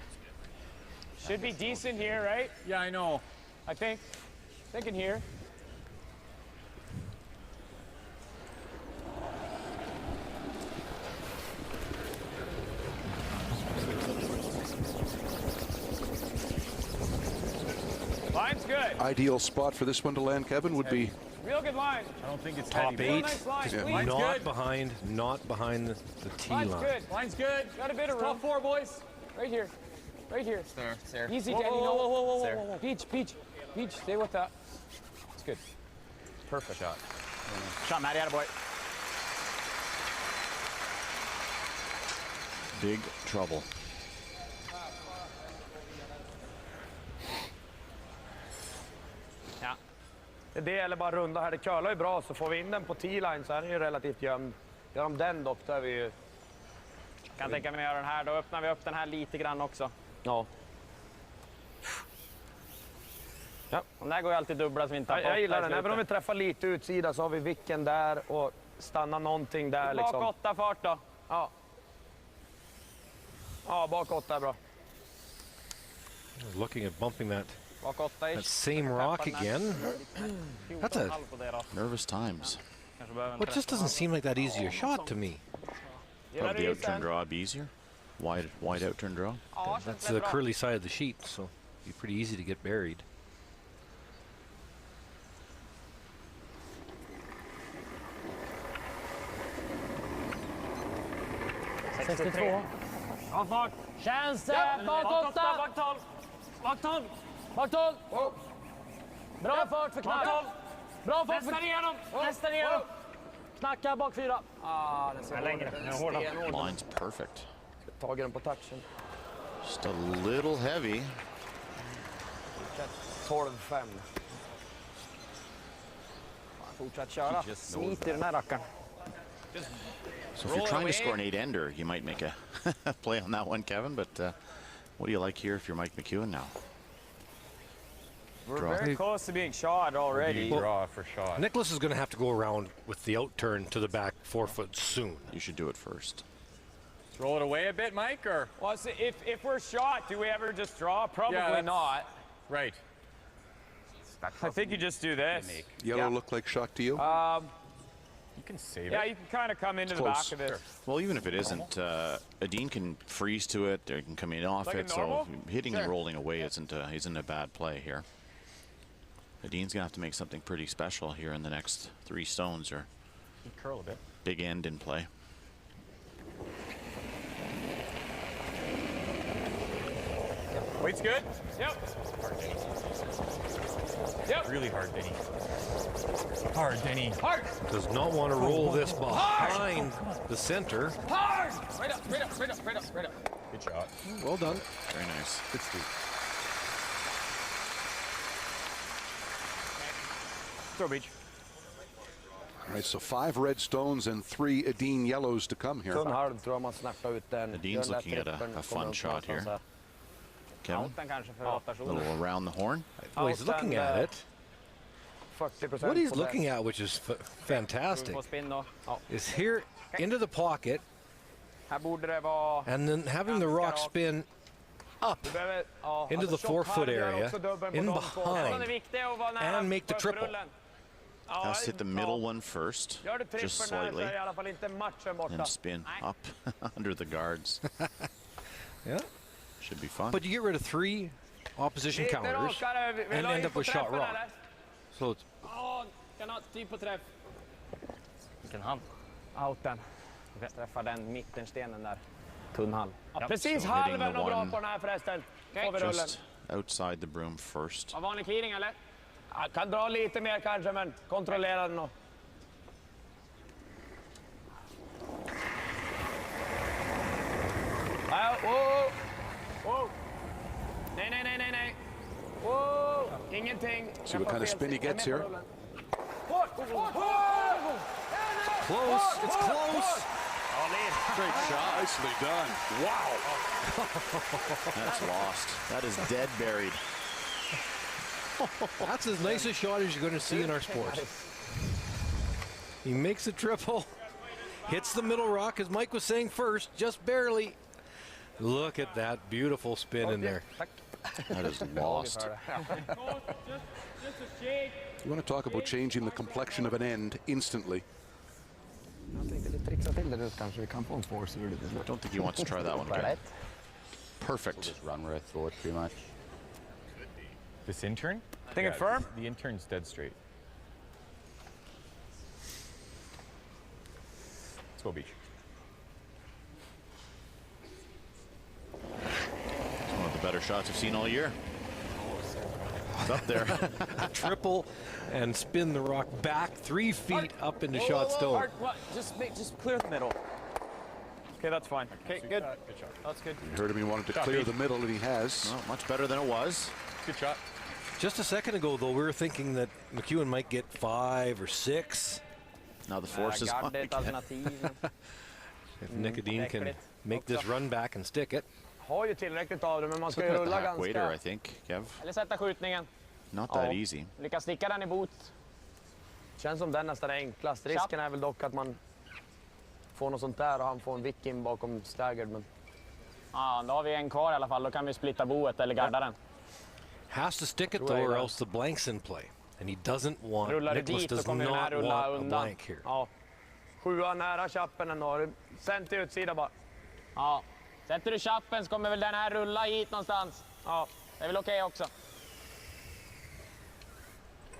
Should be decent here, right? Yeah, I know. I think. Thinking here. Line's good. Ideal spot for this one to land, Kevin, would be Real good line. I don't think it's Top heavy. 8, nice line. just Yeah. Line's not good. behind the tee Line's line. good. Line's good. Got a bit of room. Top 4, boys. Right here. Right here. There. Easy, Whoa, Danny. whoa, No. whoa, whoa, whoa, There. whoa, whoa. Peach. Stay with that. It's good. Perfect shot. Shot, Matty, attaboy. Big trouble. Ja. Det gäller bara runda här. Det curlar ju bra, så får vi in den på T-line så är den ju relativt gömd. Gör de den dock, då är vi ju... Kan tänka mig att göra den här. Då öppnar vi upp den här lite grann också. Ja. Ja, den där går ju alltid dubbla så vi inte har jag gillar den. Även om vi träffar lite utsida så har vi vicken där och stannar någonting där liksom. Bak 8 fart då. Ja. Ja, bak 8 är bra. Looking at bumping that Bak 8 that same rock again. That's a Nervous times. well, it just doesn't seem like that easy a shot to me. Probably the outturn draw would be easier. Wide outturn draw. That's the curly side of the sheet, so it'd be pretty easy to get buried. Bra fart. Känns bak 8. Bak 12. Bra fart för knack. Bra fart för... Nästan igenom. Knacka bak 4. Den ser längre. Line's perfect. Tager den på touchen. Just a little heavy. 12-5. Fortsätt köra. Smit i den här rackaren. So if you're trying to score an 8-ender, you might make a play on that one, Kevin, but What do you like here if you're Mike Mcewen now? We're Draw. very close to being shot already. Draw for shot. Nicholas is going to have to go around with the out turn to the back 4 foot soon. You should do it first. Roll it away a bit, Mike, or? Well, so if we're shot, do we ever just draw? Probably not. Right. I think you just do this. Yellow look like shot to you? You can save it. Yeah, you can kind of come into the back of it. Well, even if it isn't, Edin can freeze to it. Or he can come in off Like a it. So normal? hitting Sure. and rolling away isn't a bad play here. Edin's gonna have to make something pretty special here in the next 3 stones, or You curl a bit. big end in play. Weight's good? Yep. Yep. Really hard, Denny. Hard, Denny. Hard. Does not want to roll this behind the center. Hard. Right up, right up, right up, right up, right up. Good shot. Well done. Very nice. Good sweep. Throw beach. All right, so 5 red stones and 3 Edin yellows to come here. Edin's looking at a fun shot here. Kevin? A little around the horn. Well, he's looking at it. What he's looking at, which is fantastic, is here into the pocket and then having the rock spin up into the 4 foot area, in behind, and make the triple. Has to hit the middle one first, just slightly, and spin up under the guards. Yeah. Should be fun. But you get rid of 3 opposition counters and end up with shot rock. So it's Vilken hand? Outen. Träffar den mittenstenen där. Tunn halv. Ja, precis So halven hitting och the bra one på den här förresten. Får vi rullen. just outside the broom first. Har vanlig clearing eller? Jag kan dra lite mer kanske, men kontrollera den. Wow. Wow. Nej, nej, nej, nej, nej. Wow. Ingenting. See what kind of spin he gets here. close. It's close. Great shot. Nicely done. Wow. That's lost. That is dead buried. That's as nice a shot as you're going to see in our sport. He makes a triple, hits the middle rock, as Mike was saying first, just barely. Look at that beautiful spin in there. That is lost. You want to talk about changing the complexion of an end instantly. I don't think he wants to try that one again. Perfect. Just run where I throw it pretty much. This intern? Think it firm? The intern's dead straight. Let's go beach. It's one of the better shots I've seen all year. It's up there. Triple and spin the rock back 3 feet up into shot stone. Just clear the middle. Okay, that's fine. Okay, good. Good shot. That's good. You heard him, he wanted to clear the middle, and he has. Well, much better than it was. Good shot. Just a second ago, though, we were thinking that Mcewen might get 5 or 6. Now the force is on again. If Nick Edin can make this run back and stick it. Har ju tillräckligt av det, men man ska ju Looking at rulla the half-waiter, ganska... I think, Kev. Eller sätta skjutningen. Not that easy. Lyckas sticka den i bot. Känns som den nästan är enklast. Risken är väl dock att man får något sånt där och han får en vick in bakom staggered. Men... Ja, då har vi en kvar i alla fall. Då kan vi splitta boet eller garda den. Has to stick it though, or else the blank's in play. And he doesn't want, Rullar det Nicholas dit, då does kommer den här not rulla want a undan. blank here. Ja. 7 nära chappen ändå. Sen till utsida bara. Ja. Sätter du chappen så kommer väl den här rulla hit någonstans. Ja, det är väl okej också.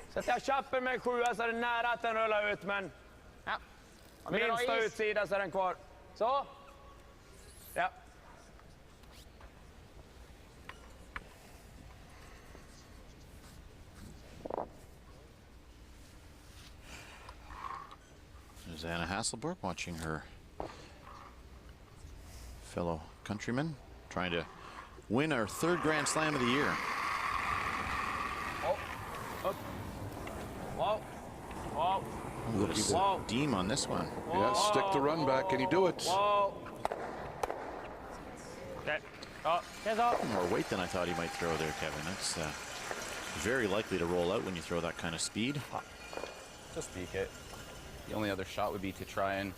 Sätter jag chappen med 7 så är det nära att den rullar ut, men... Ja. Minsta utsida så är den kvar. Så. Ja. There's Anna Hasselborg watching her fellow countryman, trying to win our 3rd Grand Slam of the year. Oh. Up. Whoa. Whoa. Look at the deem on this one. Yeah, stick the run back. Can he do it? Whoa. Okay. More weight than I thought he might throw there, Kevin. That's very likely to roll out when you throw that kind of speed. Just peek it. The only other shot would be to try and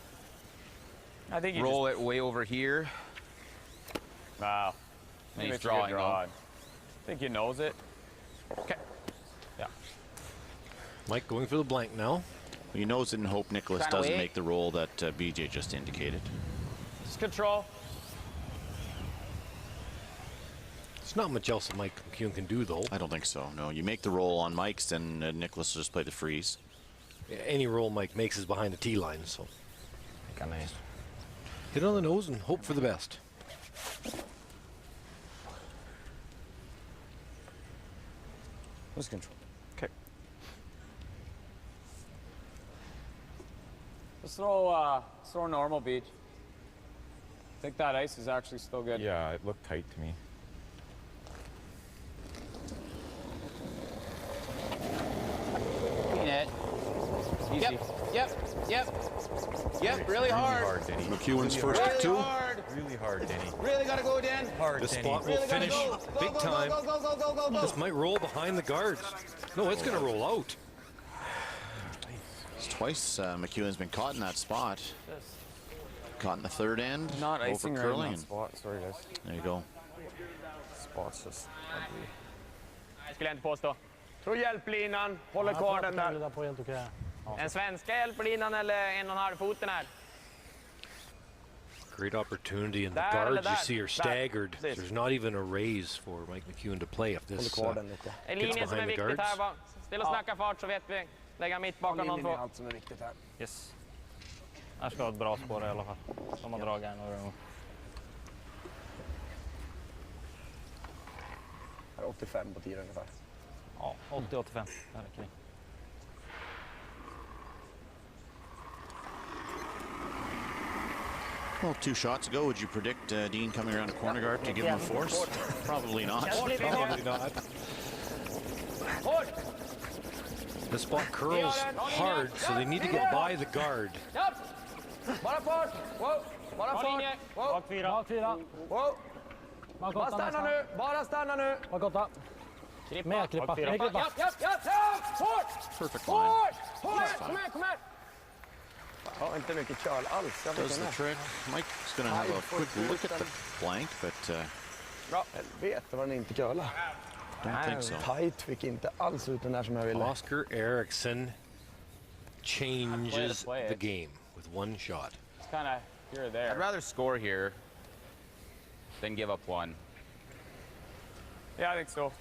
I think roll it way over here. Wow. And he's drawing though. I think he knows it. Okay. Yeah. Mike going for the blank now. He knows it and hope Nicholas doesn't make the roll that BJ just indicated. Just control. There's not much else that Mike McEwen can do, though. I don't think so, no. You make the roll on Mike's, then Nicholas will just play the freeze. Any roll Mike makes is behind the tee line, so. Hit on the nose and hope for the best. Lose control. Okay. Let's throw normal beach. I think that ice is actually still good. Yeah, it looked tight to me. Clean it. Easy. Yep, really hard. Denny. McEwen's first really two. Hard. Really hard, Denny. Really gotta go, Dan. Hard, This Denny. spot will Really finish go. big time. Go. This might roll behind the guards. No, it's going to roll out. It's twice McEwen's been caught in that spot. Caught in the third end. Not icing over right in curling. that spot. Sorry, guys. There you go. Spot's just ugly. Skulle jag inte påstå. Tror hjälplinan. Håller kvar den där. En svenska hjälplinan eller 1,5 foten här. Great opportunity, and the Där guards eller you där. see are staggered. There's not even a raise for Mike McEwen to play if this En gets linje som är behind the viktigt här. guards. Bara still och snacka fart så vet vi. Lägga mitt bakom de två. Allt som är viktigt här. Yes. Här ska ha ett bra spår i alla fall. De har dragit här några gånger. Här är 85 på tiden ungefär. Ja, 80-85. Det här räcker. Well, 2 shots ago, would you predict Dean coming around a corner guard to give him a force? Probably not. Probably not. The spot curls hard, so they need to get by the guard. Bara fart! Wow! Bara fart! Bak 4. Wow! Bara stanna nu! Bara stanna nu! Bak 8. Mer klippa. Mer klippa. Japp! Fort! Perfect line. Fort! Kom här! Ja, inte mycket köl alls. Does the trick. Mike's going to have a quick look at the blank, but Bra. Helvete vad den inte köla. don't think so. Tight fick inte alls ut den där som jag ville. Oscar Eriksson changes the game with one shot. It's kind of here or there. I'd rather score here than give up one. Yeah, I think so.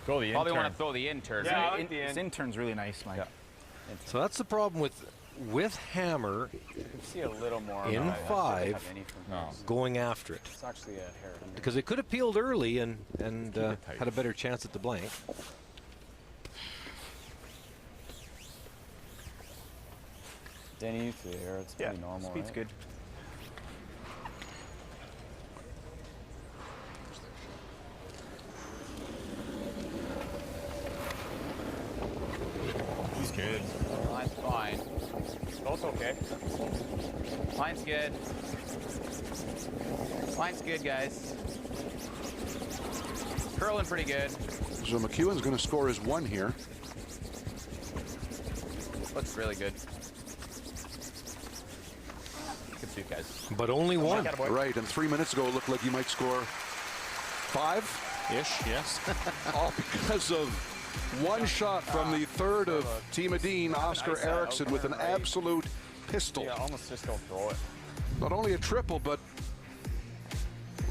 Throw the Probably intern. want to throw the intern. Yeah, I like the This intern's really nice, Mike. So that's the problem with Hammer You can see a little more. in but I don't 5 have any from No. this. going after it. It's actually a hair. Because they could have peeled early and tight. had a better chance at the blank. Denny through the hair. It's pretty normal. Speed's right? good. He's good. Line's fine. Both okay. Line's good. Line's good, guys. Curling pretty good. So McEwen's going to score his 1 here. Looks really good. Good suit, guys. But only one. Right, and 3 minutes ago it looked like he might score 5-ish. Yes. All because of one shot from the third of Team Edin, Oscar Eriksson, with an absolute pistol. Yeah, almost just don't throw it. Not only a triple, but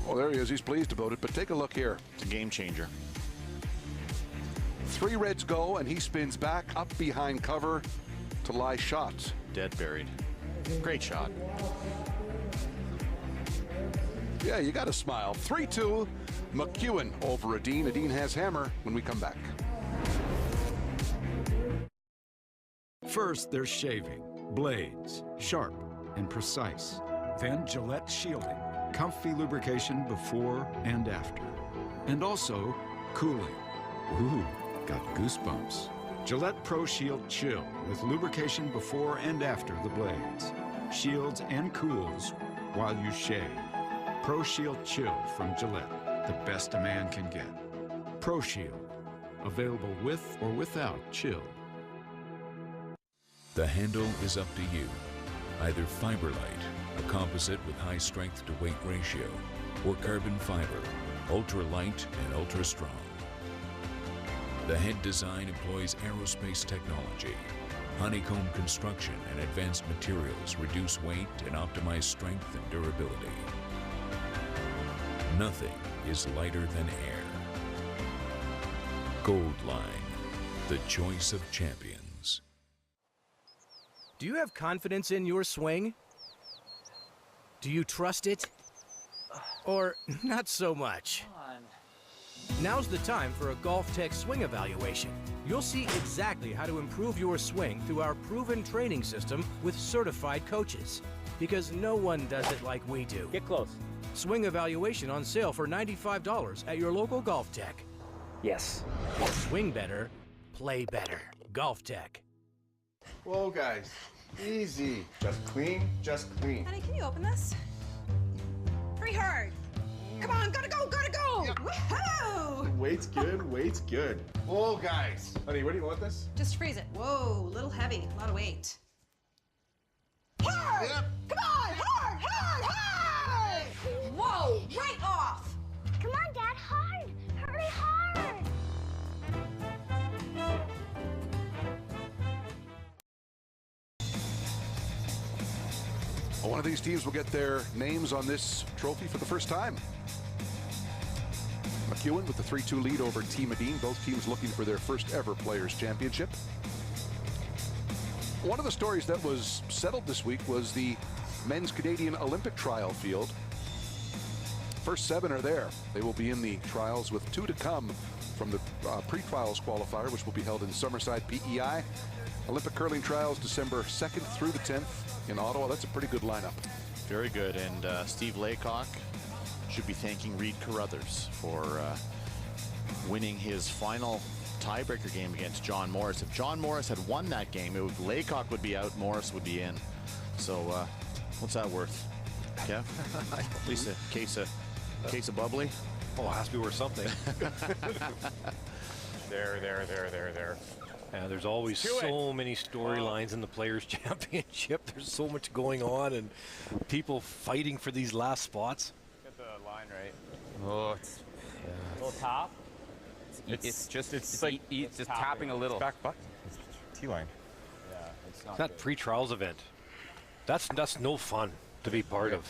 oh, there he is. He's pleased about it. But take a look here. It's a game changer. 3 Reds go, and he spins back up behind cover to lie shot. Dead buried. Great shot. Yeah, you got to smile. 3-2, McEwen over Edin. Edin has hammer when we come back. First, there's shaving, blades, sharp and precise. Then Gillette shielding, comfy lubrication before and after. And also cooling. Ooh, got goosebumps. Gillette Pro Shield Chill with lubrication before and after the blades. Shields and cools while you shave. Pro Shield Chill from Gillette, the best a man can get. Pro Shield, available with or without chill. The handle is up to you. Either Fiberlight, a composite with high strength to weight ratio, or carbon fiber, ultra light and ultra strong. The head design employs aerospace technology. Honeycomb construction and advanced materials reduce weight and optimize strength and durability. Nothing is lighter than air. Goldline, the choice of champions. Do you have confidence in your swing? Do you trust it? Or not so much? Now's the time for a Golf Tech swing evaluation. You'll see exactly how to improve your swing through our proven training system with certified coaches. Because no one does it like we do. Get close. Swing evaluation on sale for $95 at your local Golf Tech. Yes. Swing better, play better. Golf Tech. Whoa, guys. Easy. Just clean, just clean. Honey, can you open this? Pretty hard. Come on, gotta go, gotta go! Yep. Woohoo! Weight's good, weight's good. Whoa, guys. Honey, where do you want this? Just freeze it. Whoa, a little heavy, a lot of weight. Hard! Yep. Come on, hard, hard, hard! Whoa, right off! Come on, Dad, hard! Hurry hard! One of these teams will get their names on this trophy for the first time. Mcewen with the 3-2 lead over Team Edin. Both teams looking for their first ever Players' Championship. One of the stories that was settled this week was the men's Canadian Olympic trial field. First 7 are there. They will be in the trials with 2 to come from the pre-trials qualifier, which will be held in Summerside, PEI. Olympic curling trials December 2nd through the 10th in Ottawa. That's a pretty good lineup. Very good. And Steve Laycock should be thanking Reed Carruthers for winning his final tiebreaker game against John Morris. If John Morris had won that game, Laycock would be out, Morris would be in. So what's that worth, Kev? At least a case of bubbly. Oh, it has to be worth something. There. Yeah, there's always so many storylines in the Players' Championship. There's so much going on and people fighting for these last spots. Get the line right. Oh, it's a little top. It's just tapping a little. It's back button. It's T-line. Yeah, it's not That pre-trials event, that's no fun to be part of.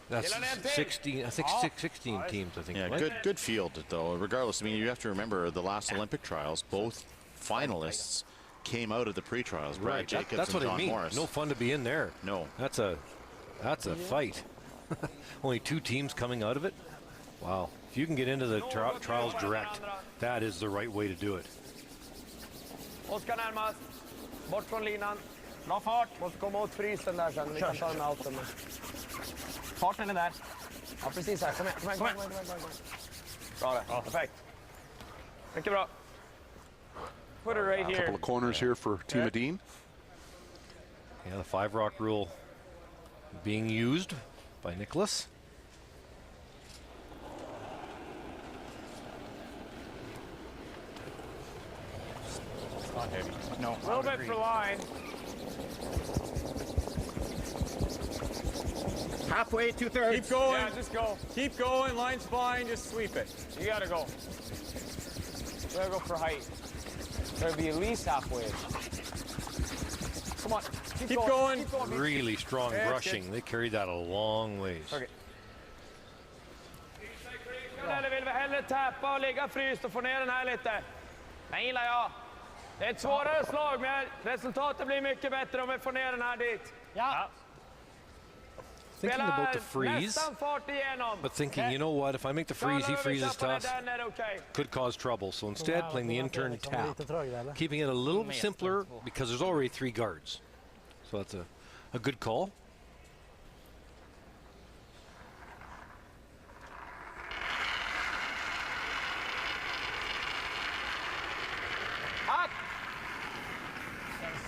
That's 16, I think 16 teams, I think. Yeah, right? good field, though. Regardless, I mean, you have to remember the last Olympic trials, both finalists came out of the pre-trials. Brad Jacobs that's and what John I mean. Morris. No fun to be in there. No. That's a fight. Only 2 teams coming out of it. Wow. If you can get into the trials direct, that is the right way to do it. Oskar närmast. Bort från linan. Bra fart. Måste komma åt frysen där sen. Vi kan ta den outen. Farten är där. Ja, precis här. Kom igen. Bra där. Perfekt. Mycket bra. Put it right A here. couple of corners here for Team Edin. Yeah, the 5-rock rule being used by Nicholas. It's not heavy. No. A little bit for line. Halfway, 2/3. Keep going. Yeah, just go. Keep going. Line's fine. Just sweep it. You gotta go. You gotta go for height. Gotta be at least halfway. Come on. Keep going. Keep going. Really strong brushing. They carried that a long ways. Okay. Eller vill vi hellre tappa och ligga fryst och få ner den här lite? Den gillar jag. Det är ett svårare slag, men resultatet blir mycket bättre om vi får ner den här dit. Ja. Thinking about the freeze, but thinking, you know what, if I make the freeze, he freezes tough, could cause trouble. So instead, playing the intern tap, keeping it a little simpler because there's already 3 guards. So that's a good call.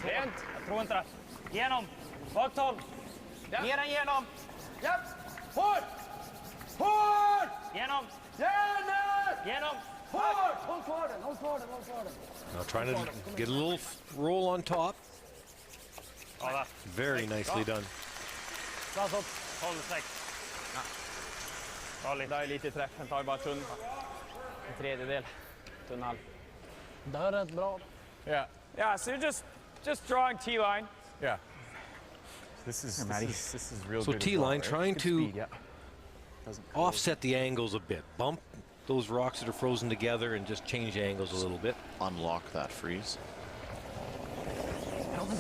Sent. Jag tror inte det. Genom. Bakhåll. Ner den genom. Japp. Hårt. Hårt! Genom! Genom! Hårt! Håll kvar den, håll kvar den. Now trying to get a little roll on top. Very nicely done. Bra så. Håll sex. Där är lite i träffen, tar bara tunn. En tredjedel. Tunn halv. Det är rätt bra. Yeah, so you're just drawing T-line. Yeah. This is real So good. T-line trying to offset the angles a bit. Bump those rocks that are frozen together and just change the angles a little bit. Unlock that freeze.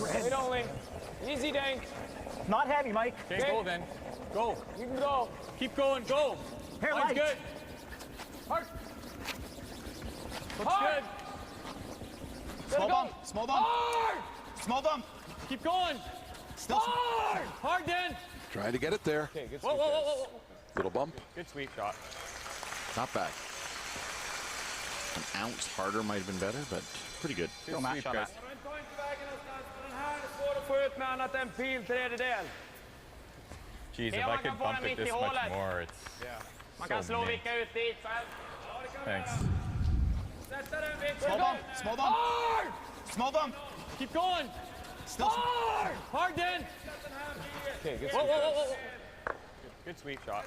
Wait only. Easy, Dane. Not heavy, Mike. Okay, go then. Go. You can go. Keep going, go. Here, Line's Mike. good. Hard. Looks good. Small bump. Small bump. Hard. Small bump. Keep going. Still Hard. Hard, Dan. Trying to get it there. Okay, good Whoa, sweep. whoa, whoa, whoa. Little bump. Good sweep shot. Not bad. An ounce harder might have been better, but pretty good. Good sweep, guys. Jeez, if I could bump it this much more, it's so mint. Thanks. Small bump. Small bump. Hard. Small bump. Keep going. Still Hard. Hard, Dan. Okay, good sweep. Whoa. Good sweep shot.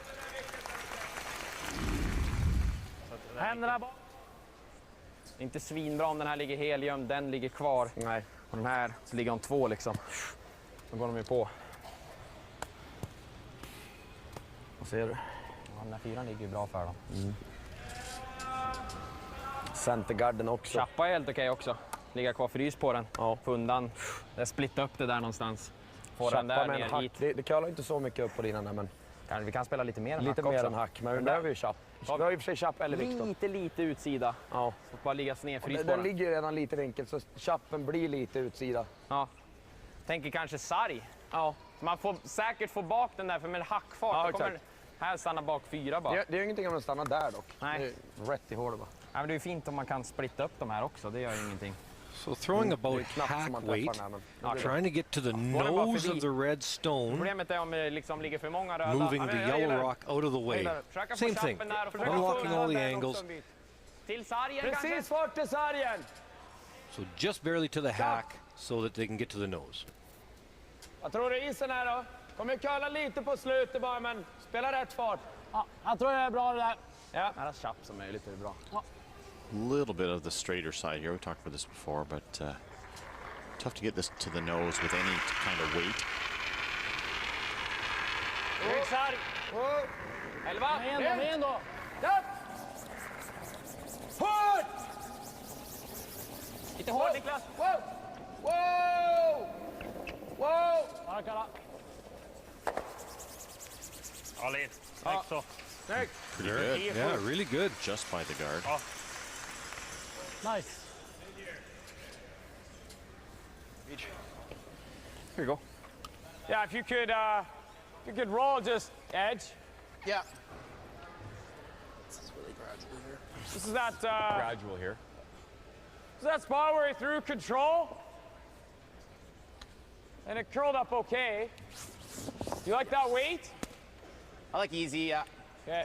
Händerna bak. Inte svinbra om den här ligger helgömd, den ligger kvar. Nej. Och den här så ligger de två liksom. Då går de ju på. Vad ser du? Ja, den här fyran ligger ju bra för dem. Centergarden också. Chappa är helt okej också. Ligga kvar frys på den. Ja. Fundan. Det splitta upp det där någonstans. Få den där med en ner hack. hit. Det curlar inte så mycket upp på linan där, men Vi kan spela lite mer än lite hack mer också. än hack. Men vi behöver ju chapp. Vi har i och för sig chapp eller Viktor. Lite utsida. Ja. Så bara ligga snedfrys på Den den. ligger ju redan lite vinkel så chappen blir lite utsida. Ja. Tänker kanske sarg. Ja. Man får säkert få bak den där, för med hackfart Ja, då kommer exakt. här stanna bak 4 bara. Det är ju ingenting om den stannar där dock. Nej. Det är rätt i hålet bara. Ja, men det är ju fint om man kan splitta upp de här också, det gör ju ingenting. So throwing about hack weight, trying to get to the nose of the red stone, Problemet är om det liksom ligger för många röda. moving the yellow rock out of the way. Same thing, unlocking all the angles. Till sargen Precis fart till sargen! So just barely to the hack so that they can get to the nose. Vad tror du isen är då? Kommer curla lite på slutet bara, men spela rätt fart. Ja, jag tror det är bra det där. Ja. Nära chapp som möjligt är det bra. Ja. Little bit of the straighter side here. We talked about this before, but tough to get this to the nose with any kind of weight. Hög sarg. 11. Men då. Ja. Hårt! Lite hårt, Niklas. Wow! Wow! Wow! Kalla. Ali, snyggt så. Snyggt. Pretty good. Yeah, really good. Just by the guard. Oh. Nice. Here you go. Yeah, if you could roll just edge. Yeah. This is that Gradual here. this is that spot where he threw control. And it curled up okay. You like that weight? I like easy, yeah. Okay.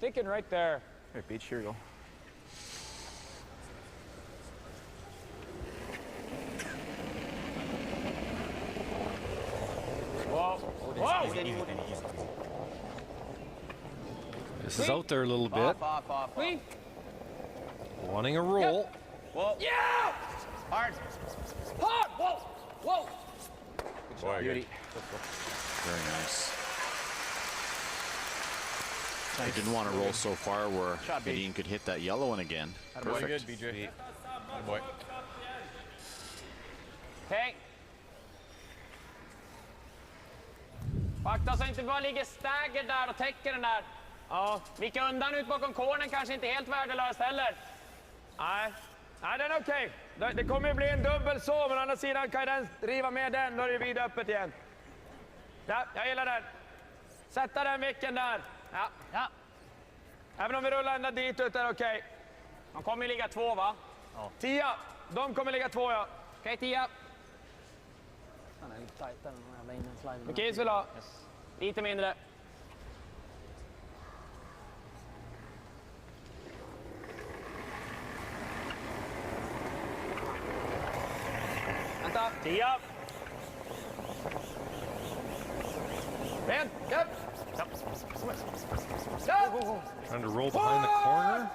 Thinking right there. Here, Beach, here you go. Whoa. Whoa. This is out there a little bit. Off. Clean. Wanting a roll. Whoa. Yeah! Hard. Hard! Whoa! Boy, good. Very nice. I didn't want to roll so far where Edin could hit that yellow one again. Very good, BJ. Good boy. Okej. Vakta så inte bara ligger stagger där och täcker den där. Ja. Vika undan ut bakom kornen, kanske inte helt värdelöst heller. Nej, den är okej. Det kommer ju bli en dubbel så, men å andra sidan kan den riva med den, då är det vidöppet igen. Ja, jag gillar den. Sätta den vicken där. Ja. Även om vi rullar ända dit ut är det okej. De kommer ju ligga 2, va? Ja. 10. De kommer ligga 2, ja. Okej, 10. Vilken is vill ha? Lite mindre. Tee up. Man, yep. Yep. Trying to roll behind the corner.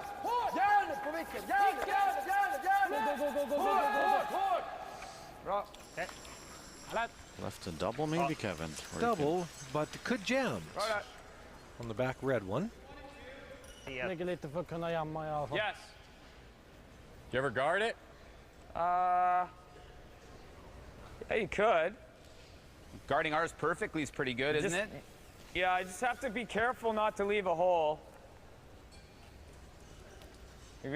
Left a double, maybe, Kevin. Double, but could jam. On the back red one. Lägger lite för att kunna jamma i alla fall. Yes. You ever guard it? Yeah, you could. Guarding ours perfectly is pretty good, isn't it? Yeah, I just have to be careful not to leave a hole. If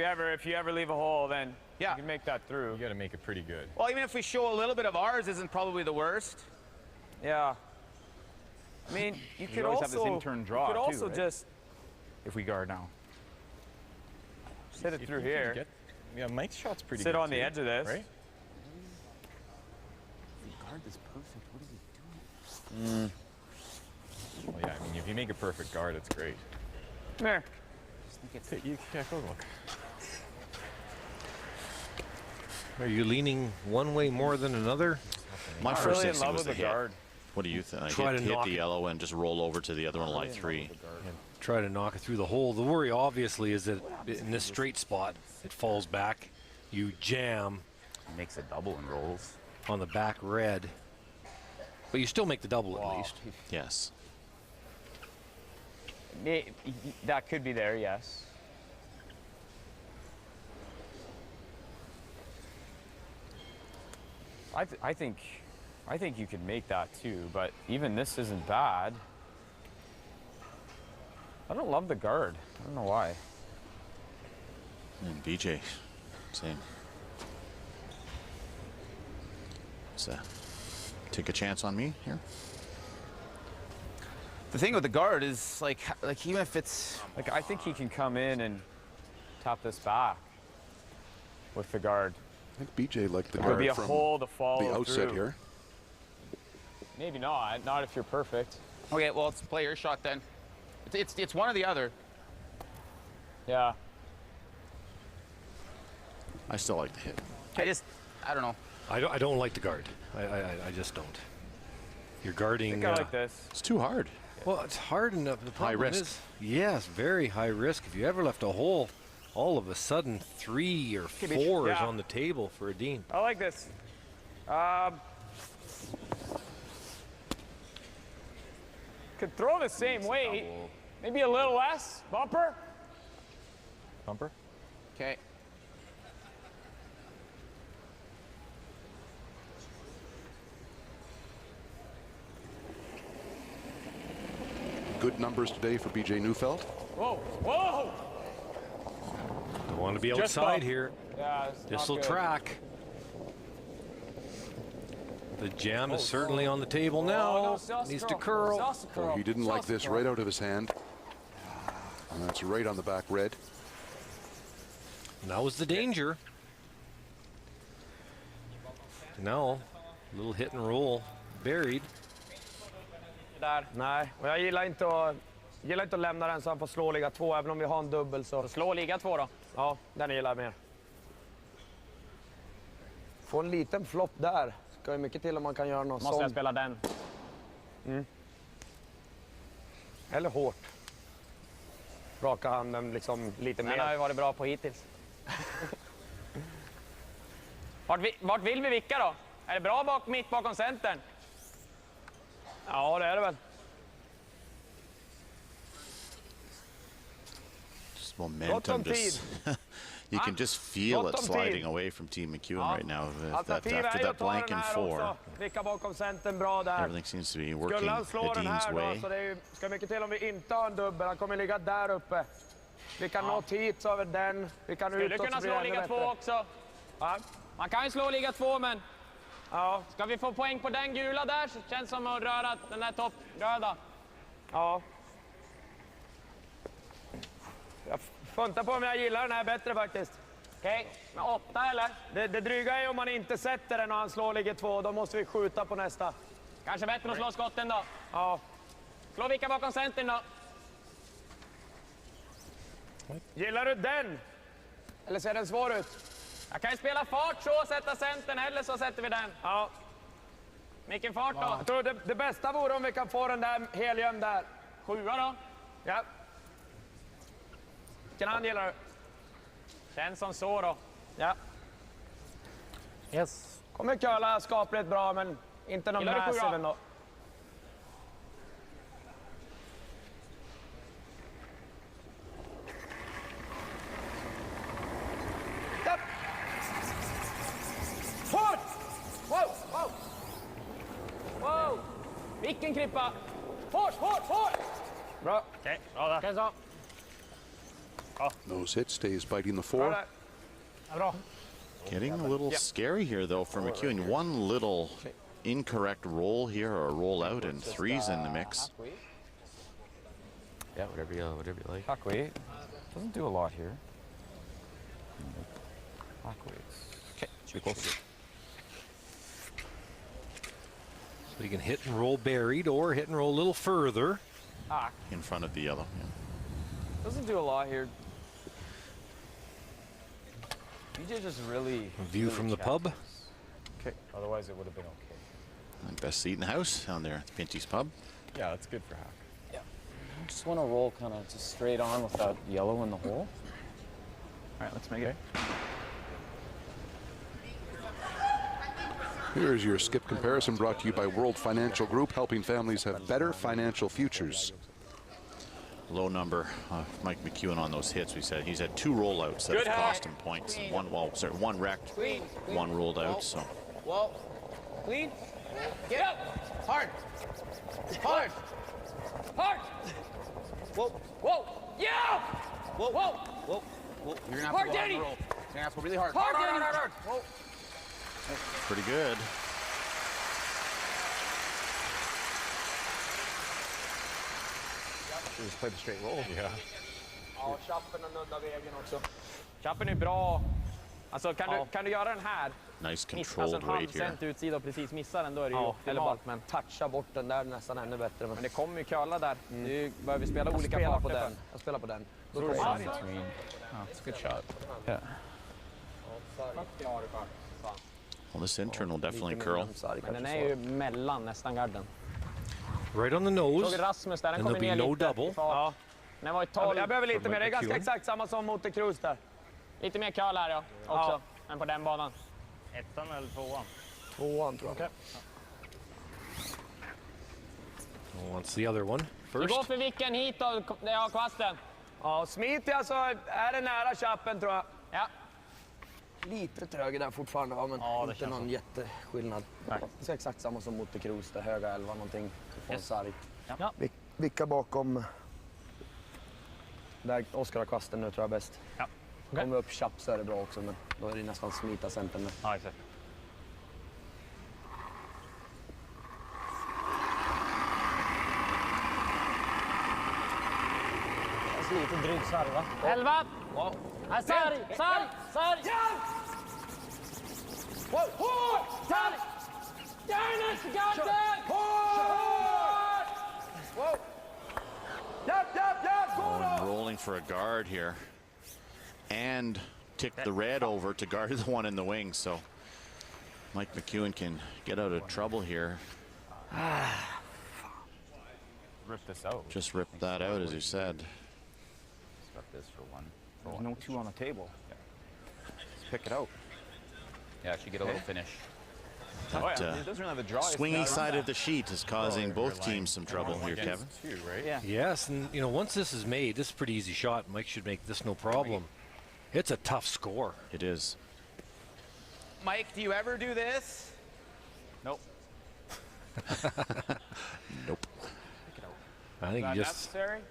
you ever leave a hole, then you can make that through. You got to make it pretty good. Well, even if we show a little bit of ours, isn't probably the worst. Yeah. I mean, you could always also have this in-turn draw, you could also too, right? just If we guard now. sit it through here. Yeah, Mike's shot's pretty Sit good. on the edge of this. Right? If we guard this perfect, what is he doing? Well, yeah, I mean, if you make a perfect guard, it's great. Come here. Yeah, go look. Are you leaning one way more than another? My Not first really in instinct love was with the the hit. guard. What do you think? Try to Hit knock the it. yellow and just roll over to the other one, line 3. Try to knock it through the hole. The worry, obviously, is that in this straight spot, it falls back. You jam. Makes a double and rolls. On the back red. But you still make the double at least. Yes. That could be there, yes. I think you could make that too, but even this isn't bad. I don't love the guard. I don't know why. And BJ, same. So, take a chance on me here. The thing with the guard is like even if it's like, I think he can come in and tap this back with the guard. I think BJ liked the There could guard be a from hole to follow the outset through. here. Maybe not if you're perfect. okay. Well, it's play your shot then. It's one or the other. Yeah. I still like the hit. I don't know. I don't like the guard. I just don't. You're guarding. I think I like this. It's too hard. Well, it's hard enough. The High problem risk. is, yes, very high risk. If you ever left a hole, all of a sudden 3 or 4 is on the table for Edin. I like this. Could throw the same weight. Maybe a little less. Bumper. Bumper? Okay. Good numbers today for BJ Neufeld. Whoa, whoa! Don't want to be Just outside bump. here. Yeah, it's This not will good. track. The jam is certainly on the table now. Needs to curl. Oh, he didn't like this right out of his hand. And that's right on the back red. And that was the danger. Now, little hit and roll, buried. Där. Nej, och jag gillar inte att lämna den så han får slå och ligga 2, även om vi har en dubbel så. Slå och ligga 2 då? Ja, den gillar jag mer. Få en liten flopp där. Ska ju mycket till om man kan göra något Måste jag spela den? Eller hårt. Raka handen liksom lite mer. Den har ju varit bra på hittills. Vart vill vi vicka då? Är det bra mitt bakom centern? Ja, det är det väl. Just momentum. Just you can just feel it sliding away from Team Mcewen right now. After that blank in 4, Vicka bakom centern bra där. everything seems to be working Skulle han slå den Edin's här way. då, så det ska mycket till om vi inte har en dubbel. Han kommer ligga där uppe. Vi kan nå hit så över den. Vi kan Skulle utåt kunna så blir slå det ligga ännu 2 bättre. också. Ja. Man kan ju slå ligga 2, men ska vi få poäng på den gula där så känns det som att röra den där toppröda. Ja. Jag funtar på om jag gillar den här bättre faktiskt. Okej, med 8 eller? Det dryga är om man inte sätter den och han slår ligger 2, då måste vi skjuta på nästa. Kanske bättre att slå skotten då. Ja. Slå vicka bakom centern då. Gillar du den? Eller ser den svår ut? Jag kan ju spela fart så och sätta centern, eller så sätter vi den. Ja, Vilken fart då? Jag tror det bästa vore om vi kan få den där helgömd där. 7 då? Ja. Vilken hand gillar du? Känns som så då. Ja. Yes. Kommer curla skapligt bra, men inte någon massive ändå. Fort! Wow, wow! Wow! Vilken klippa! Fort, fort, fort! Bra. Okej, bra där. Okej, så. Nose hit, stays biting the 4. Bra. Getting a little scary here, though, for Mcewen. One little incorrect roll here, or a roll out, and 3's in the mix. Yeah, whatever you like. Halfway doesn't do a lot here. Halfway. Okay, should be close. So you can hit and roll buried or hit and roll a little further. In front of the yellow. Yeah. Doesn't do a lot here. BJ just really... A view from the pub. Okay, otherwise it would have been okay. And best seat in the house down there at the Pinty's Pub. Yeah, that's good for Hack. Yeah. I just want to roll kind of just straight on with that yellow in the hole. All right, let's make it. Here's your skip comparison brought to you by World Financial Group, helping families have better financial futures. Low number, Mike Mcewen on those hits. We said he's had 2 rollouts that have cost him points. One wrecked, one rolled out. So. Whoa. Clean. Get up. Hard. Hard. Hard. Whoa. Whoa. Yeah. Whoa. Whoa. Whoa. Whoa. You're gonna have to go on the roll. You're gonna have to go really hard. Hard, Danny. Hard. Whoa. Pretty good. Just play the straight roll. Yeah. Ja, chappen nuddar vägen också. Chappen är bra. Alltså kan du göra den här? Nice controlled alltså weight here. En utsida och precis missar den, då är det ju optimalt. Men toucha bort den där nästan ännu bättre. Men det kommer ju curla där. Nu börjar vi spela olika farter. Jag spelar på den. Då är det between. Oh, it's a good shot. Yeah. Well, this intern will definitely curl. Men den är ju mellan nästan garden. Right on the nose. Såg Rasmus där, den And kommer ner no lite. double. Ja. Den var ju 12. Jag behöver lite mer. Det är ganska exakt samma som mot Cruz där. Lite mer curl här också. Än på den banan. Ettan eller tvåan? Tvåan tror jag. Okay. Wants the other one Vi first. går för vilken hit då? Ja, kvasten. Ja, Smith alltså är det nära chappen tror jag. Ja. Lite trög där fortfarande, men inte någon jätteskillnad. Det är exakt samma som mot Cruz, där höga 11 någonting. Yes. Ja. Vicka bakom där Oskar har kvasten nu tror jag bäst. Ja. Okay. Kommer upp chapp så är det bra också, men då är det nästan smita centern med. Ja, exakt. Lite dryg sarg, va? 11! Wow. Sarg! Wow! Hård! Sarg! Järnet! Garden! Hård! Wow! Oh, rolling for a guard here. And tick the red over to guard the one in the wing, so Mike Mcewen can get out of trouble here. Rip this out. Just rip that out, as you said. Got this for one. There's no 2 on the table. Yeah. Let's pick it out. Yeah, she get a little finish. That, it doesn't have the draw. swingy side of the sheet is causing both teams some trouble here, Kevin. Two, right? Yeah. Yes, and you know, once this is made, this is a pretty easy shot. Mike should make this no problem. It's a tough score. It is. Mike, do you ever do this? Nope. Nope. I think you just necessary?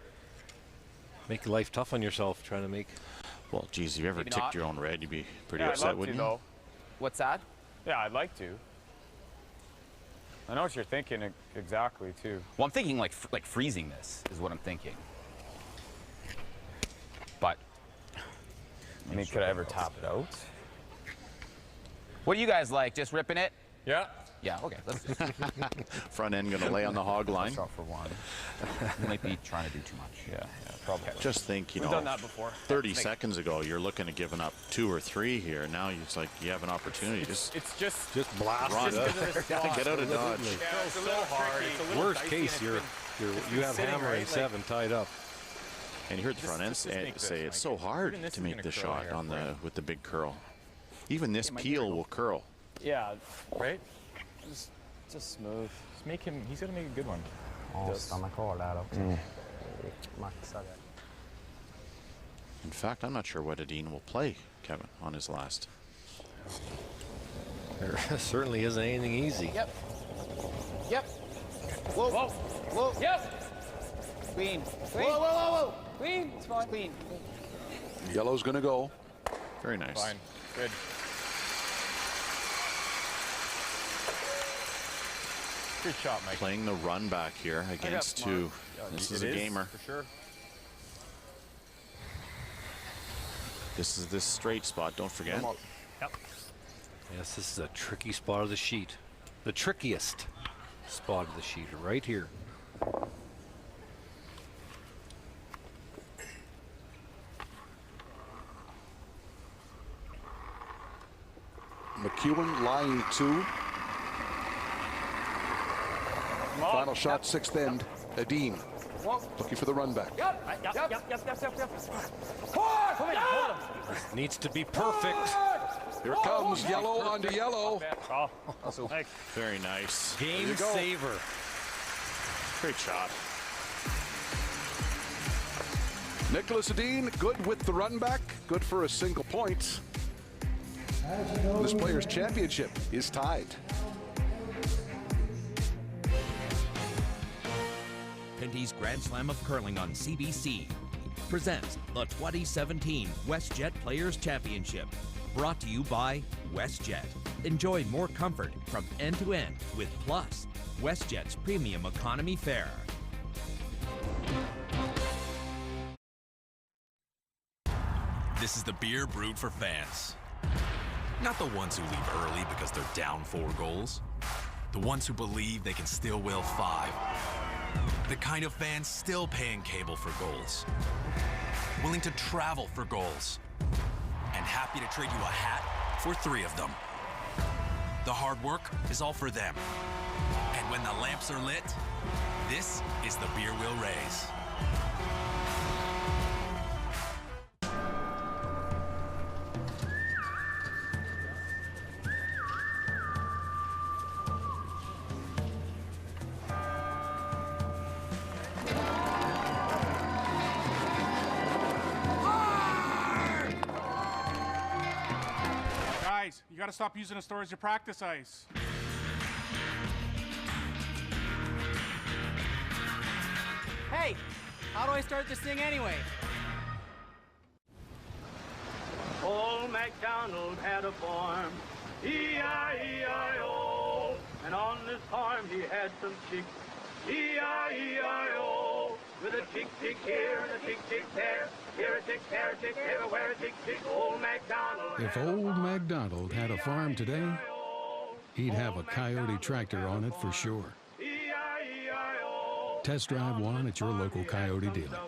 make life tough on yourself trying to make. Well, geez, if you ever Maybe ticked not. your own red, you'd be pretty Yeah, upset, I'd love wouldn't to, you? though. What's that? Yeah, I'd like to. I know what you're thinking exactly, too. Well, I'm thinking like freezing this is what I'm thinking. But I mean, could I ever top it out? what do you guys like? Just ripping it? Yeah. Yeah, okay. Front end going to lay on the hog line. Start for one. You might be trying to do too much. Yeah, probably. Just think, We've done that before. 30 seconds ago, you're looking at giving up 2 or 3 here. Now it's like you have an opportunity. It's just blast run. it. Get out of dodge. Yeah, it's a little hard. Worst case, you have hammer and 7 tied up. And you heard the front end say it's so hard to make the shot on with the big curl. Even this peel will curl. Yeah. Right? Just smooth. Just make him, he's going to make a good one. Stanna kvar där också. Maxa det. In fact, I'm not sure what Edin will play, Kevin, on his last. There certainly isn't anything easy. Yep. Whoa. Whoa. Yep. Clean. Whoa. Clean. It's fine. Clean. Yellow's going to go. Very nice. Fine. Good. Good shot, Mike. Playing the run back here against 2. This is a gamer. For sure. This is this straight spot, don't forget. Yep. Yes, this is a tricky spot of the sheet. The trickiest spot of the sheet, right here. Mcewen line 2. Final shot, 6th end. Edin looking for the run back. Yep. This needs to be perfect. Here it comes, yellow onto yellow. Very nice. Game saver. Great shot. Nicholas Edin, good with the run back, good for a single point. This Players' Championship is tied. Pinty's Grand Slam of Curling on CBC presents the 2017 WestJet Players Championship. Brought to you by WestJet. Enjoy more comfort from end to end with Plus, WestJet's premium economy fare. This is the beer brewed for fans. Not the ones who leave early because they're down 4 goals. The ones who believe they can still will 5. The kind of fans still paying cable for goals. Willing to travel for goals. And happy to trade you a hat for 3 of them. The hard work is all for them. And when the lamps are lit, this is the beer we'll raise. You got to stop using the store as your practice ice. Hey, how do I start this thing anyway? Old MacDonald had a farm, E-I-E-I-O, and on this farm he had some chicks, E-I-E-I-O, with a tick here and a tick there. Here a tick, there a tick, everywhere a tick, old MacDonald. If old MacDonald had a farm today, he'd have a Coyote tractor on it for sure. Test drive one at your local Coyote dealer.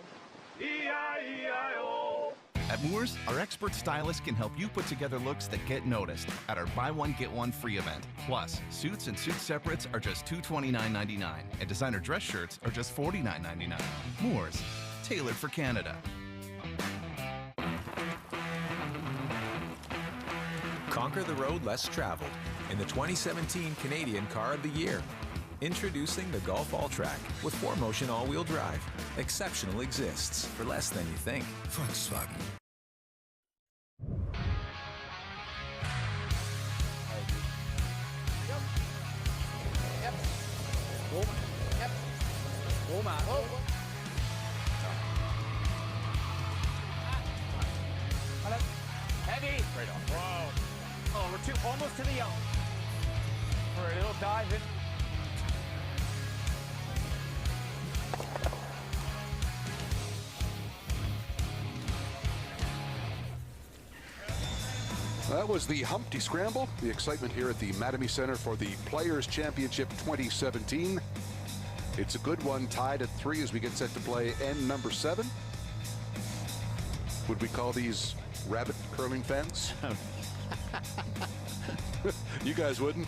At Moores, our expert stylists can help you put together looks that get noticed at our buy one get one free event. Plus, suits and suit separates are just $229.99, and designer dress shirts are just $49.99. Moores, tailored for Canada. Conquer the road less traveled in the 2017 Canadian Car of the Year. Introducing the Golf All-Track with 4Motion all-wheel drive. Exceptional exists for less than you think. Volkswagen. Heavy. Right on. Whoa. Oh, we're almost to the yellow. For a little dive in. That was the Humpty Scramble, the excitement here at the Mattamy Center for the Players' Championship 2017. It's a good one, tied at 3 as we get set to play end number 7. Would we call these rabbit curling fans? You guys wouldn't?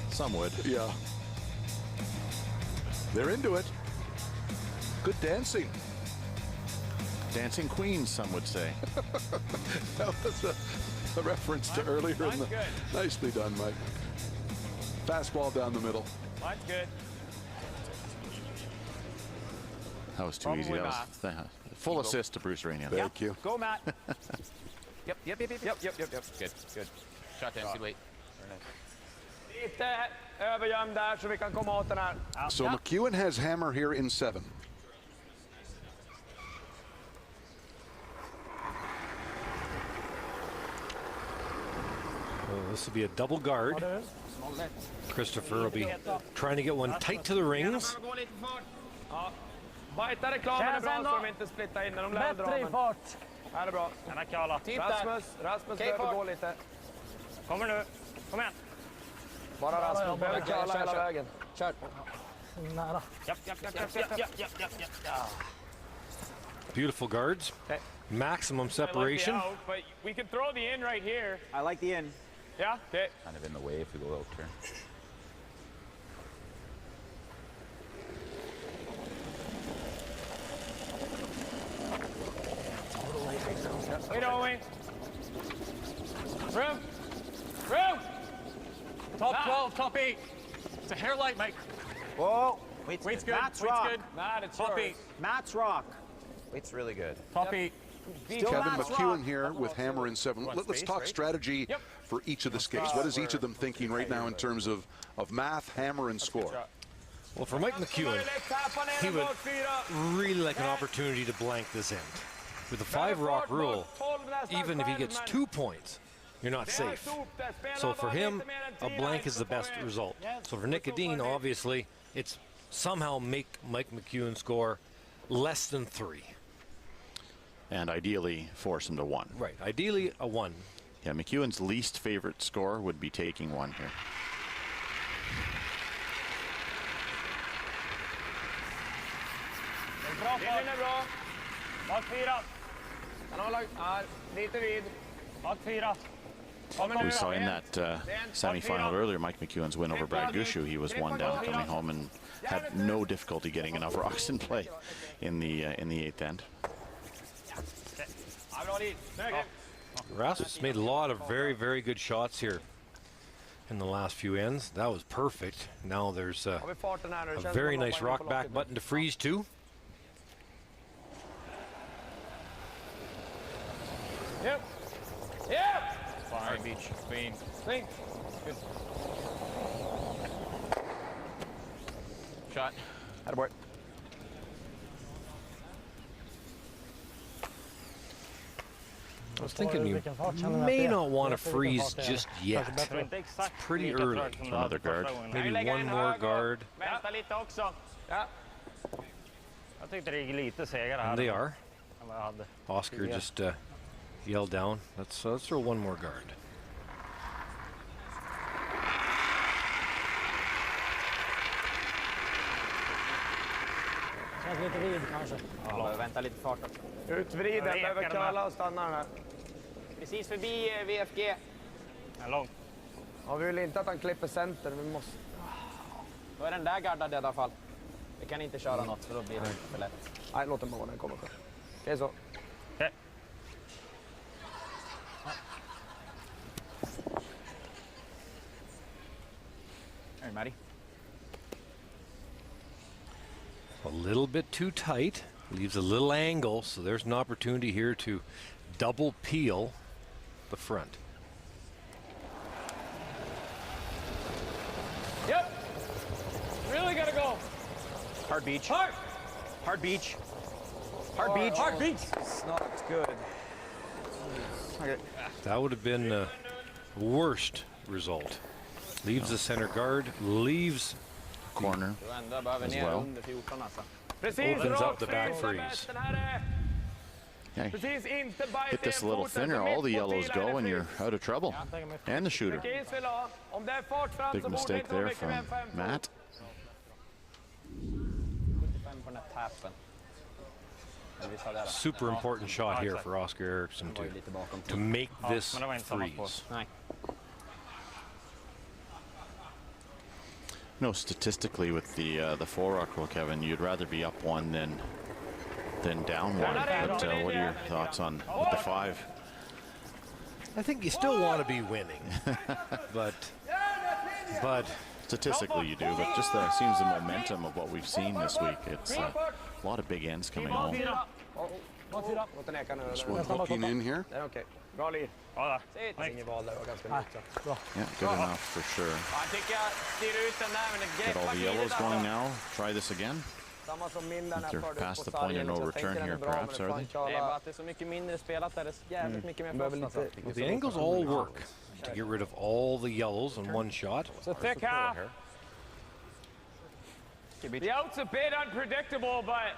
Some would. Yeah. They're into it. Good dancing. Dancing queens, some would say. That was a reference to earlier in the... Good. Nicely done, Mike. Fastball down the middle. Mine's good. That was too easy. That was full assist to Bruce Rainier. Thank you. Go, Matt. Yep. Good. Shot down, good weight. Lite övergömd där så vi kan komma åt den här. So Mcewen has hammer here in 7. This will be a double guard. Christopher will be trying to get one tight to the rings. Bajta reklamen är bra så de inte splittar in när de lär dra. Bättre i fart. Här är bra. Rasmus behöver gå lite. Kommer nu. Kom igen. Bara Rasmus behöver kalla hela vägen. Kör. Nära. Japp. Beautiful guards. Okay. Maximum separation. I like the out, but we can throw the in right here. I like the in. Yeah? Okay. Kind of in the way if we go out here. Wait, Owen. Room. Top 12, top 8. It's a hair light, Mike. Whoa. Weight's good. Matt's Weight's rock. good. Matt, it's Top yours. 8. Matt's rock. Weight's really good. Top 8. Kevin Mcewen here with hammer in 7. Let's talk strategy for each of the skates. What is each of them thinking right now in terms of math, hammer, and score? Well, for Mike Mcewen, he would really like an opportunity to blank this end. With the 5-rock rule, even if he gets 2 points, you're not safe. So for him, a blank is the best result. So for Nick Edin, obviously, it's somehow make Mike Mcewen score less than 3. And ideally force him to 1. Right, ideally a 1. Yeah, McEwen's least favorite score would be taking 1 here. Linjen är bra. Bak 4. Han har lite vid. Bak 4. We saw in that semifinal earlier, Mike McEwen's win over Brad Gushu. He was 1 down coming home and had no difficulty getting enough rocks in play in the 8th end. Rasmus made a lot of very, very good shots here in the last few ends. That was perfect. Now there's a very nice rock back button to freeze too. Yep. Fine. Beach. Clean. Clean. Good. Shot. Attaboy. I was thinking you may not want to freeze just yet. It's pretty early. Another guard. Maybe 1 more guard. Vänta lite också. Ja. Jag tyckte det gick lite segare här. And they are. än vad jag hade. Oscar just yelled down. Let's throw 1 more guard. Känns lite vid kanske. Ja, vänta lite fart. Utvriden, behöver kalla och stanna den här. Precis förbi VFG. Lång. Ja, vi vill inte att han klipper center. Vi måste... Då är den där gardad i alla fall. Vi kan inte köra något för då blir det för lätt. Nej, låt den bara när den kommer själv. Okej så. Okej. Hey, Matty. A little bit too tight. Leaves a little angle, so there's an opportunity here to double peel the front. Yep. Really gotta go. Hard beach. Hard. Hard beach. Hard beach. Hard beach. It's not good. Okay. That would have been the worst result. Leaves the center guard, leaves corner as well. Opens up the back freeze. Yeah, Precis inte bajsa hit this a little foten thinner, så all the mitt på yellows pilen go, är and fritt. you're out of trouble. And the shooter. Mycket is vill ha. Om det är fart fram Big så borde det mistake inte vara there mycket from mer än 5 fot. Matt. 75 på den här tappen. Super important shot here for Oscar Eriksson to make this freeze. No, statistically with the four-rock rule, Kevin, you'd rather be up one than down one. But what are your thoughts on with the 5? I think you still want to be winning, but statistically you do. But just seems the momentum of what we've seen this week. It's a lot of big ends coming home. Just one hooking in here. Okay. Bra lead. Ingen val där, var ganska nytt. Yeah, good enough for sure. Jag tycker jag styr ut den där, men det Get all greppar the glidet yellows där. going now. Try this again. Samma som min där när jag They're förde ut past på the point of sargen. no Så jag return tänker den here, är bra, perhaps, men are fan they? Det är bara att det är så mycket mindre spelat där. Det är jävligt mycket mer Well, fast. the angles all work to get rid of all the yellows in one shot. So thick half. The out's a bit unpredictable, but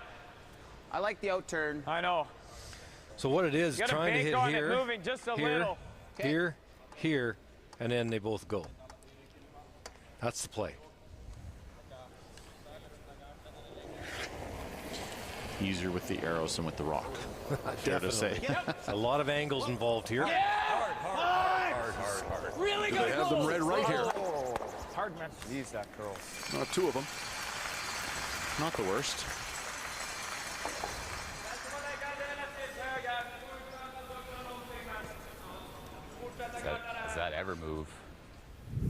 I like the out turn. I know. So what it is, You gotta trying to bank hit on it, here, moving just a here, little. here, here, and then they both go. That's the play. Easier with the arrows than with the rock. Fair to say. A lot of angles involved here. Hard. Really Do good. they have them red right here? It's hard, man. Use that curl. 2 of them. Not the worst. Does that ever move?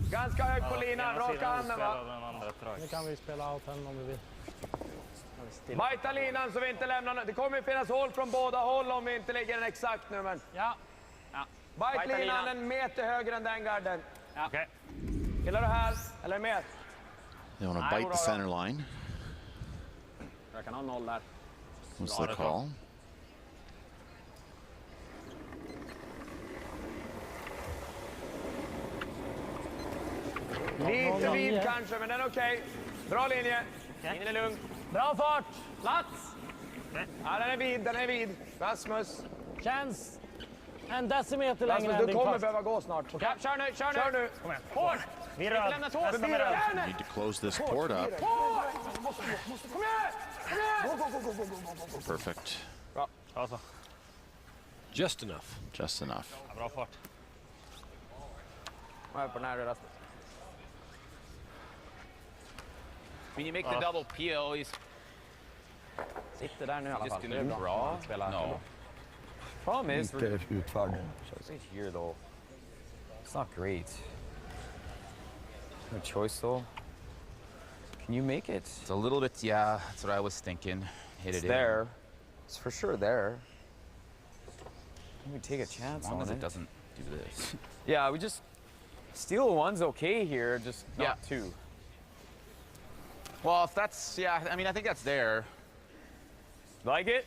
Ganska hög på linan, raka handen va? Nu kan vi spela out här om vi vill. Bajta linan så vi inte lämnar. Det kommer ju finnas hål från båda håll om vi inte lägger den exakt nu, men... Ja. Bajt linan en meter högre än den garden. Ja. Okej. Gillar du här? Eller mer? They want to bite the center line. Jag kan ha 0 där. What's the call? Lite vid kanske, men den är okej. Bra linje. In är lugn. Bra fart. Plats. Ja, den är vid. Rasmus. Känns en decimeter längre Rasmus, än du din kommer fast. behöva gå snart. Ja, kör nu. Kom igen. Hårt. Vi rör. Lämna tåg. Nästa med rör. Need to close this port up. Kom igen. Perfect. Bra. Alltså. Just enough. Just enough. Ja, bra fart. Jag är på den här Rasmus. When you make the double peel, he's Sitter där nu i alla just fall. gonna draw. No. Problem is, Inte utförd. Right here though. It's not great. No choice though. Can you make it? It's a little bit, yeah, that's what I was thinking. Hit It's it there. in. It's for sure there. We take a chance As long on as it. it doesn't do this. Yeah, we just steal one's okay here, just not Yeah. 2. Well, if that's, yeah, I mean, I think that's there. like it?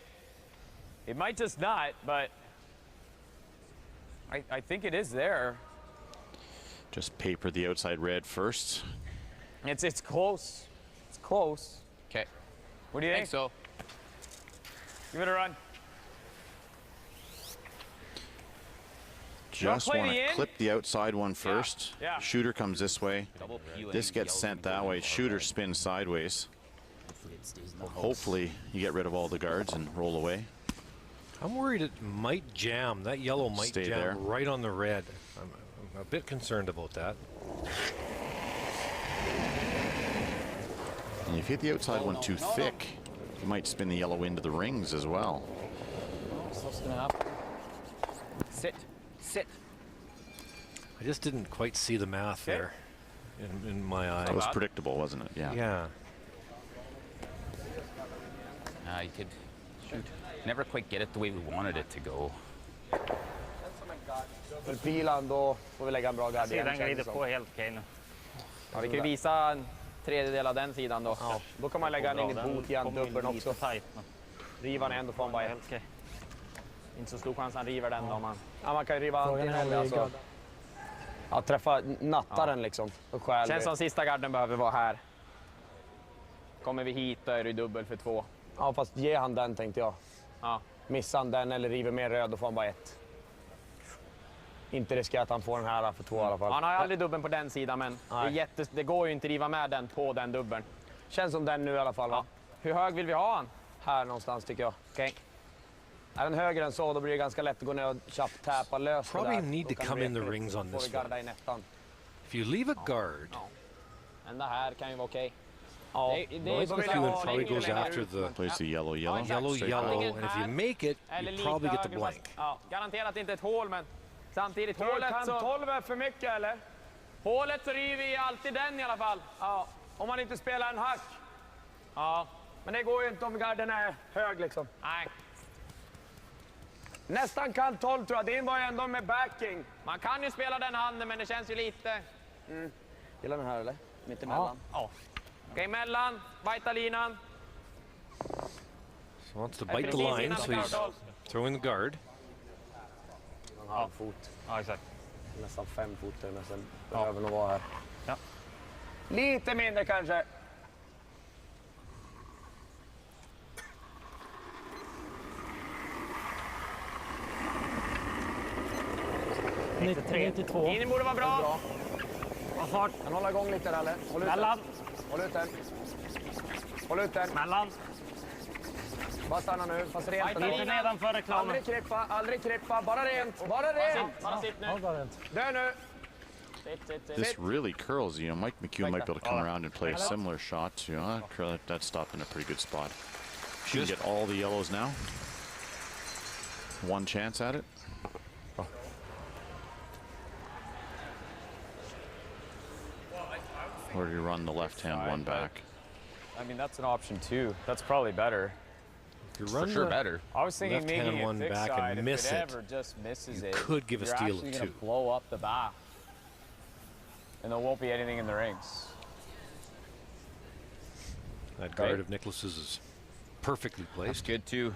It might just not, but I think it is there. Just paper the outside red first. It's close. It's close. Okay. What do you I think? think so. Give it a run. Just play want the to in? clip the outside one first. Yeah. Shooter comes this way. Double peeling, This gets yellow sent and that yellow way. and Shooter yellow. spins sideways. house. Hopefully you get rid of all the guards and roll away. I'm worried it might jam. That yellow might Stay jam there. right on the red. I'm a bit concerned about that. And if you hit the outside one too thick, you might spin the yellow into the rings as well. What's gonna happen? Sit. Sit. I just didn't quite see the math there in my eye. That was predictable, wasn't it? Yeah. Yeah. You could shoot. Never quite get it the way we wanted it to go. För bilan då får vi lägga en bra gard igen. Den känns det glider som. på helt okej nu. Ja, vi kan ju visa en tredjedel av den sidan då. Ja. Då kan man lägga en in i bot igen, dubbeln också. Riva den ändå får han bara helt okej. Inte så stor chans han river den då. Ja, man kan ju riva antingen eller alltså. Ja, träffa nattaren liksom. Och stjäl. Känns som sista garden behöver vara här. Kommer vi hit då är det dubbel för 2. Ja, fast ge han den tänkte jag. Ja. Missar han den eller river med röd, då får han bara 1. Inte riskera att han får den här för 2 i alla fall. Han har aldrig dubben på den sidan, men det går ju inte att riva med den på den dubben. Känns som den nu i alla fall, va? Hur hög vill vi ha han? Här någonstans tycker jag. Okej. Är den högre än så, då blir det ganska lätt att gå ner och täpa lös. Probably need to come in the rings on this one. If you leave a guard. Ända här kan ju vara okej. Probably goes after the plays the yellow, yellow. Yellow, and if you make it, you probably get the blank. Ja, garanterat inte ett hål, men samtidigt hålet så... 12 är för mycket, eller? Hålet så river vi alltid den i alla fall. Ja, om man inte spelar en hack. Ja, men det går ju inte om garden är hög liksom. Nej. Nästan kan 12 tror jag. Det var ju ändå med backing. Man kan ju spela den handen, men det känns ju lite... Gillar den här, eller? Mitt emellan. Ja. Okej, mellan. Bajta linan. So wants to bite the line, so he's throwing the guard. En halv fot. Ja, exakt. Nästan 5 fot, men sen behöver nog vara här. Ja. Lite mindre kanske. Lite 92. Inen borde vara bra. Vad fart. Kan hålla igång lite där, eller? Håll ut den. Håll ut den. Håll ut den. Mellan. Bara stanna nu. Fast rent. Lite nedanför reklamen. Aldrig krippa. Bara rent. Bara rent. Bara sitt nu. Dö nu. This really curls. You know, Mike Mcewen might be able to come around and play a similar shot. You know, that's stopped in a pretty good spot. She can get all the yellows now. One chance at it. Or do you run the left-hand one back? I mean, that's an option too. That's probably better. You run for sure better. I was thinking maybe one a back side, and miss if it it. ever just misses You it, could give a you're steal actually of gonna 2. blow up the back, and there won't be anything in the rings. That guard of Nicholas's is perfectly placed. That's good too.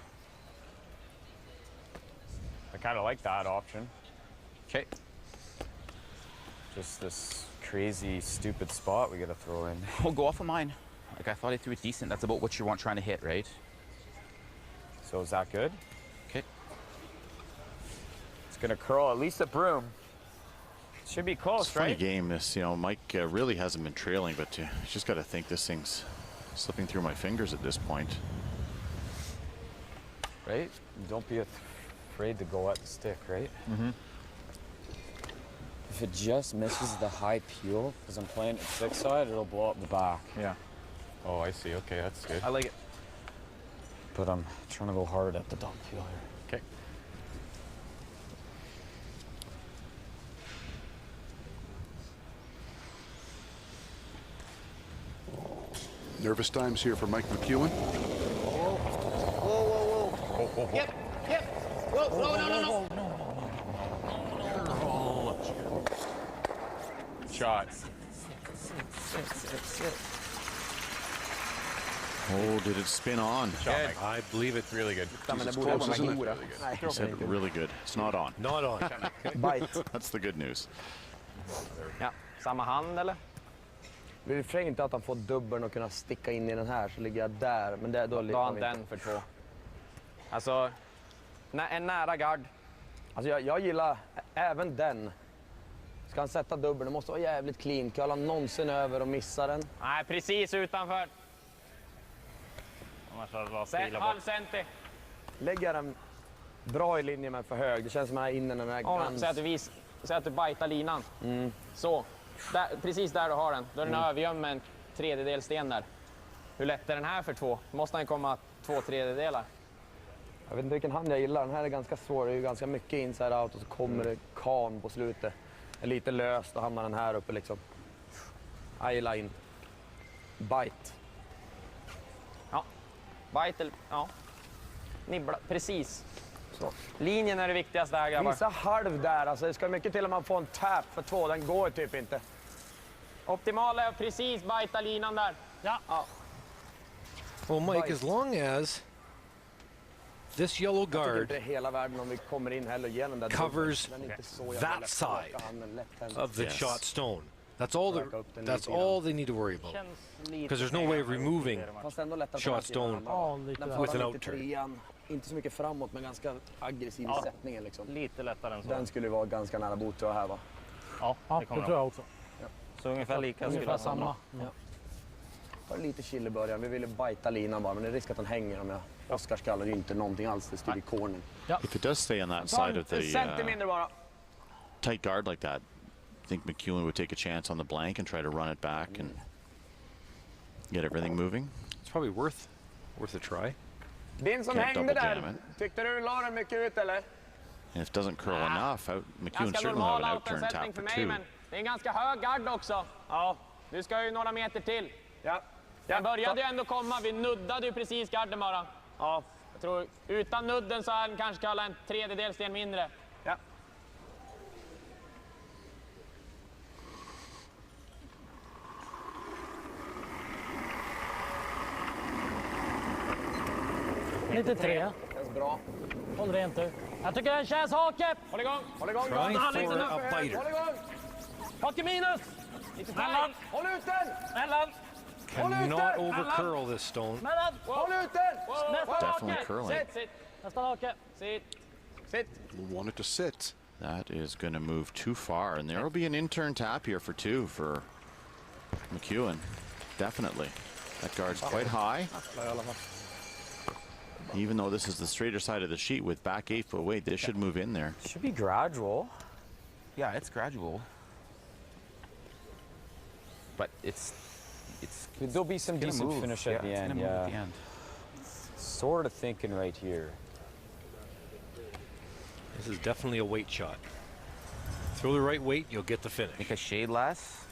I kind of like that option. Okay. Just this crazy, stupid spot we gotta throw in. We'll go off of mine. Like, I thought I threw it decent. That's about what you want trying to hit, right? So is that good? Okay. It's gonna curl at least a broom. Should be close, it's a funny game. This, you know, Mike really hasn't been trailing, but you just got to think this thing's slipping through my fingers at this point. Right? Don't be afraid to go at the stick, right? Mm-hmm. If it just misses the high peel, because I'm playing it 6 side, it'll blow up the back. Yeah. Oh, I see. Okay, that's good. I like it. But I'm trying to go hard at the dump peel here. Okay. Nervous times here for Mike Mcewen. Whoa, whoa, whoa. Yep. Whoa, no. Shot. Oh, did it spin on? Good. I believe it. Really good. It's close, isn't it? He said really good. It's not on. Not on. Bite. That's the good news. Ja, samma hand eller? Det blir för inte att han får dubbeln och kunna sticka in i den här, så ligger jag där. Men det, då har han den för 2. Alltså, en nära gard. Alltså jag gillar även den. Ska han sätta dubbeln, det måste vara jävligt clean. Kan han någonsin över och missa den? Nej, precis utanför. Halv centi. Lägger den bra i linje med för hög. Det känns som att den är inne när den är gans. Säg att du bajtar linan. Så. Där, precis där du har den. Då är den övergömd med en 1/3 sten där. Hur lätt är den här för 2? Måste den komma 2/3? Jag vet inte vilken hand jag gillar. Den här är ganska svår. Det är ju ganska mycket inside out och så kommer det kan på slutet. Är lite löst och hamnar den här uppe liksom. Jag gillar in. Bite. Ja. Bite eller... Ja. Nibbla. Precis. Så. Linjen är det viktigaste här, grabbar. Visa halv där. Alltså, det ska mycket till om man får en tap för 2. Den går typ inte. Optimala är precis bajta linan där. Ja. Well, Mike, as long as this yellow guard hela världen om vi kommer in heller genom där covers that side of the shot stone, That's all they need to worry about. Because there's no way of removing shot stone with an out turn. Inte så mycket framåt, men ganska aggressiv i sättningen liksom. Lite lättare än så. Den skulle vara ganska nära Botö här, va? Ja, det tror jag också. Ja. Så ungefär lika. Ungefär samma. Ja. Var lite chill i början. Vi ville bajta linan bara, men det är risk att den hänger om jag Oskarskallar ju inte någonting alls. Det styr i cornern. If it does stay on that side of the tight guard like that, I think Mcewen would take a chance on the blank and try to run it back and get everything moving. It's probably worth a try. Din som hängde där, tyckte du la den mycket ut eller? And if it doesn't curl enough, Mcewen certainly have an out-turn tap for 2. Men det är en ganska hög gard också. Ja, du ska ju några meter till. Ja. Den började ju ändå komma, vi nuddade ju precis garden bara. Ja. Jag tror utan nudden så hade den kanske kallat en tredjedel sten mindre. Ja. Lite 3. Känns bra. Håll rent du. Jag tycker den känns hake. Håll igång. Håll igång. Trying for a biter. Håll igång. Hake minus. Mellan. Håll ut den. Mellan. Cannot overcurl this stone. Mellan. Håll ut den. Nästa Definitely hake. curling. Sitt. Nästa hake. Sitt. Sitt. Want it to sit. That is going to move too far, and there will be an in-turn tap here for 2 for Mcewen. Definitely. That guard's quite high. Even though this is the straighter side of the sheet with back 8-foot weight, this should move in there. Should be gradual. Yeah, it's gradual. But there'll be some decent finish at the end. Yeah. Sort of thinking right here. This is definitely a weight shot. Throw the right weight, you'll get the finish. Think a shade less.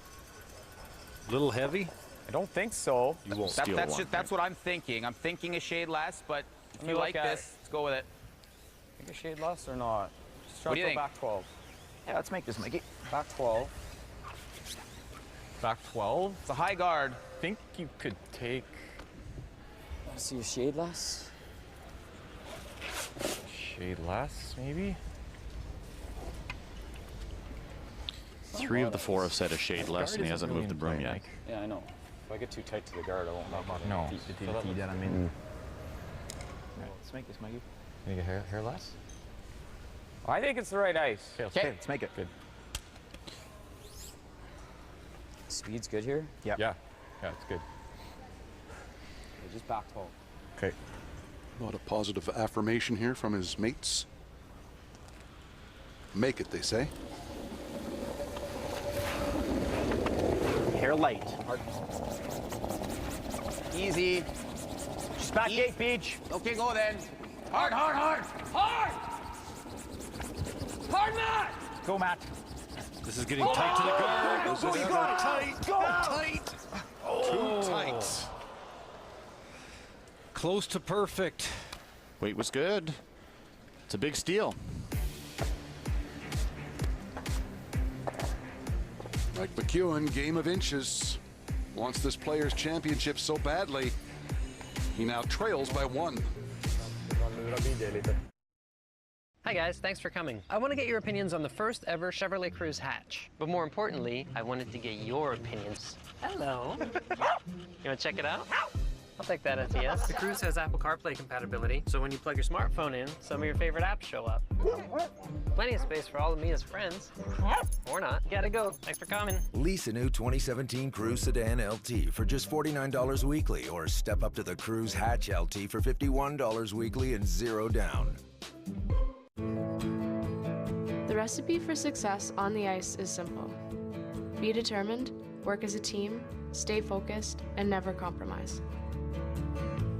Little heavy. I don't think so. You won't steal one. That's what I'm thinking. I'm thinking a shade less, but if you like this, let's go with it. Think a shade less or not? Just try to go back 12. Yeah, let's make this, Mikey. Back 12. Back 12? It's a high guard. I think you could take... See a shade less? Shade less, maybe? 3 of the 4 have said a shade less, and he hasn't moved the broom yet. Yeah, I know. If I get too tight to the guard, I won't make it. No. Let's make this, Mikey. Make a hair less? I think it's the right ice. Okay, let's make it. Good. Speed's good here? Yeah. Yeah, it's good. Okay, just back 12. Okay. A lot of positive affirmation here from his mates. Make it, they say. Hair light. Easy. Just back 8, Beach. Okay, go then. Hard, hard, hard. Hard! Hard, Matt! Go, Matt. This is getting tight to the guard. Go, tight. Go, tight. Too tight. Close to perfect. Weight was good. It's a big steal. Like Mcewen, game of inches. Wants this Players' Championship so badly. He now trails by 1. Hi guys, thanks for coming. I want to get your opinions on the first ever Chevrolet Cruze hatch. But more importantly, I wanted to get your opinions. Hello. You want to check it out? I'll take that as a yes. The Cruze has Apple CarPlay compatibility, so when you plug your smartphone in, some of your favorite apps show up. Plenty of space for all of Mia's friends. Or not. Gotta go. Thanks for coming. Lease a new 2017 Cruze Sedan LT for just $49 weekly, or step up to the Cruze Hatch LT for $51 weekly and 0 down. The recipe for success on the ice is simple. Be determined, work as a team, stay focused, and never compromise.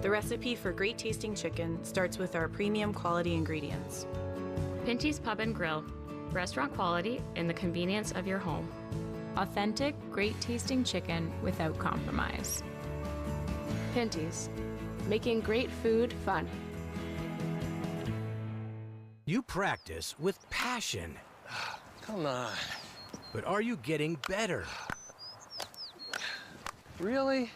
The recipe for great tasting chicken starts with our premium quality ingredients. Pinty's Pub and Grill, restaurant quality in the convenience of your home. Authentic, great tasting chicken without compromise. Pinty's, making great food fun. You practice with passion. Come on. But are you getting better? Really?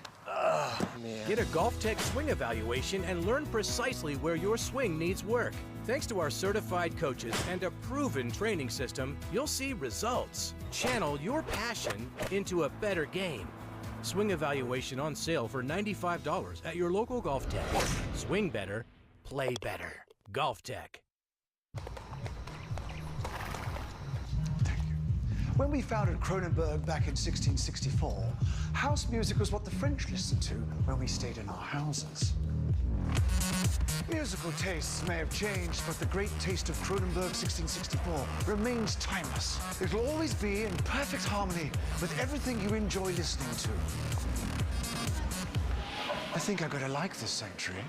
Get a GolfTech swing evaluation and learn precisely where your swing needs work. Thanks to our certified coaches and a proven training system, you'll see results. Channel your passion into a better game. Swing evaluation on sale for $95 at your local GolfTech. Swing better, play better. GolfTech. When we founded Kronenberg back in 1664, house music was what the French listened to when we stayed in our houses. Musical tastes may have changed, but the great taste of Kronenberg 1664 remains timeless. It will always be in perfect harmony with everything you enjoy listening to. I think I'm going to like this sanctuary.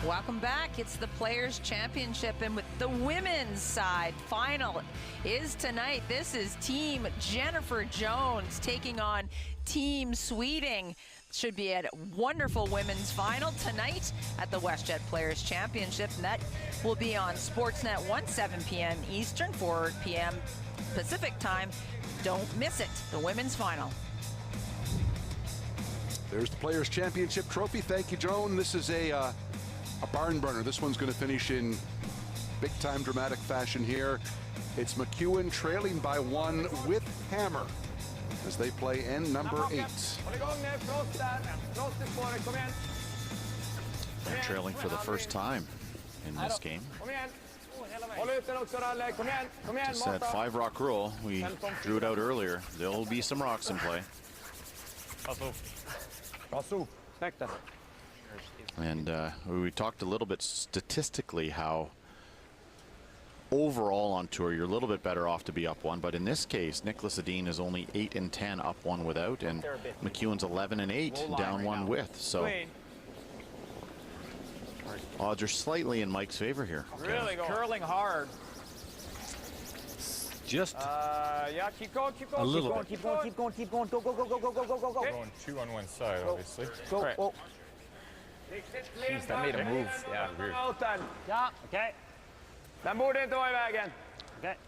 Welcome back. It's the Players' Championship, and with the women's side, final is tonight. This is Team Jennifer Jones taking on Team Sweeting. Should be a wonderful women's final tonight at the WestJet Players' Championship, and that will be on Sportsnet 1, 7 p.m. Eastern, 4 p.m. Pacific time. Don't miss it, the women's final. There's the Players' Championship trophy. Thank you, Joan. This is a barn burner. This one's going to finish in big-time dramatic fashion here. It's Mcewen trailing by 1 with hammer as they play end number 8. They're trailing for the first time in this game. Just that 5-rock rule. We drew it out earlier. There'll be some rocks in play. And we talked a little bit statistically how overall on tour you're a little bit better off to be up 1, but in this case Nicholas Edin is only 8 and 10 up 1 without, and McEwen's 11 and 8 down 1 with. So odds are slightly in Mike's favor here. Really curling hard. Just yeah, keep going, keep going, a little keep going, keep going, keep going, keep going, go, go, go, go, go, go, go. Going 2 on one side, obviously. Go, Right. go. Jeez, that made a move. Yeah, weird. Ja, okej. Den borde inte vara i vägen. Okej.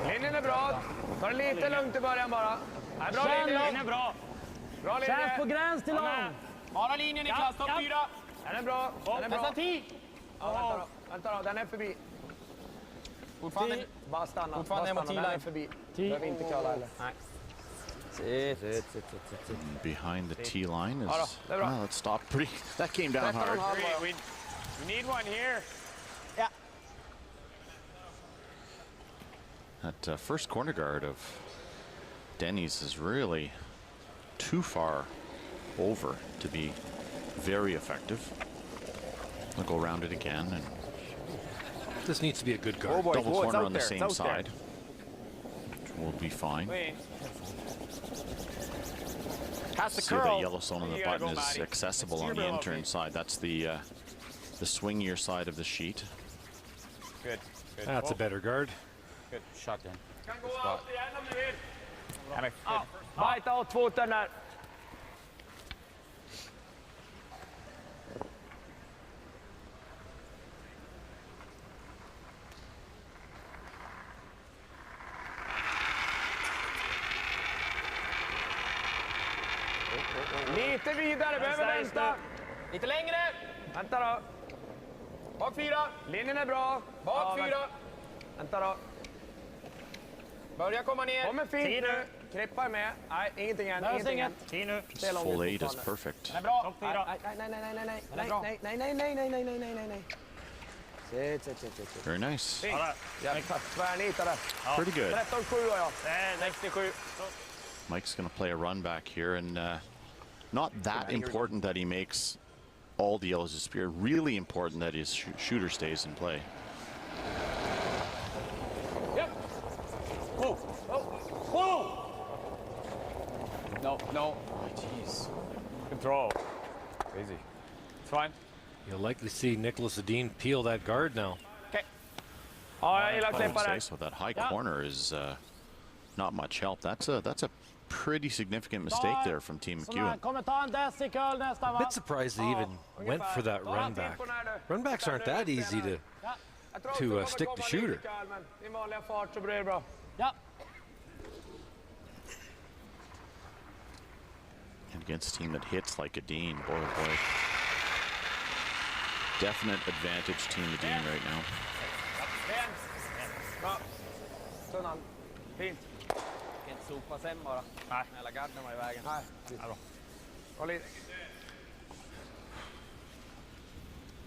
Linjen är bra. Ta det lite lugnt i början bara. Nej, bra linje. Linjen är bra. Bra linje. Känns på gräns till lång. Bara linjen i klass, topp 4. Den är bra. Den är bra. Nästan 10. Ja, vänta då. Den är förbi. Fortfarande. Bara stanna. Fortfarande mot T-line. Den är förbi. Behöver inte kalla heller. Nej. Behind the tee line is let's stop pretty. That came down hard. We need one here. Yeah. That first corner guard of Denny's is really too far over to be very effective. I'll go around it again, and this needs to be a good guard. Double corner on the same side, which will be fine. Pass the See curl. that yellow stone on the button is accessible on the intern side. That's the swingier side of the sheet. Good. Good. That's a better guard. Good shot then. Bajta åt foten där. Lite vidare, behöver vänta. Lite längre. Vänta då. Bak 4. Linjen är bra. Bak 4. Vänta då. Börja komma ner. Kommer fint nu. Krippar med. Nej, ingenting än. Ingenting än. Full 8 is perfect. Det är bra. Nej. Very nice. Tvärnita där. Pretty good. 13-7 har jag. 67. Mike's going to play a run back here, and not that important that he makes all the yellows disappear. Really important that his shooter stays in play. Yep. Whoa. Whoa. No. Oh, jeez. Control. Crazy. It's fine. You'll likely see Nicholas Edin peel that guard now. Okay. Ja, jag gillar att klippa där. So that high corner is not much help. That's a pretty significant mistake there from Team Mcewen. A bit surprised they even went for that run back. Run backs aren't that easy to stick the shooter. And against a team that hits like Edin, boy, oh boy. Definite advantage Team Edin right now. Fint. Inte sopa sen bara. Nej. Snälla garden var i vägen. Nej. Håll i.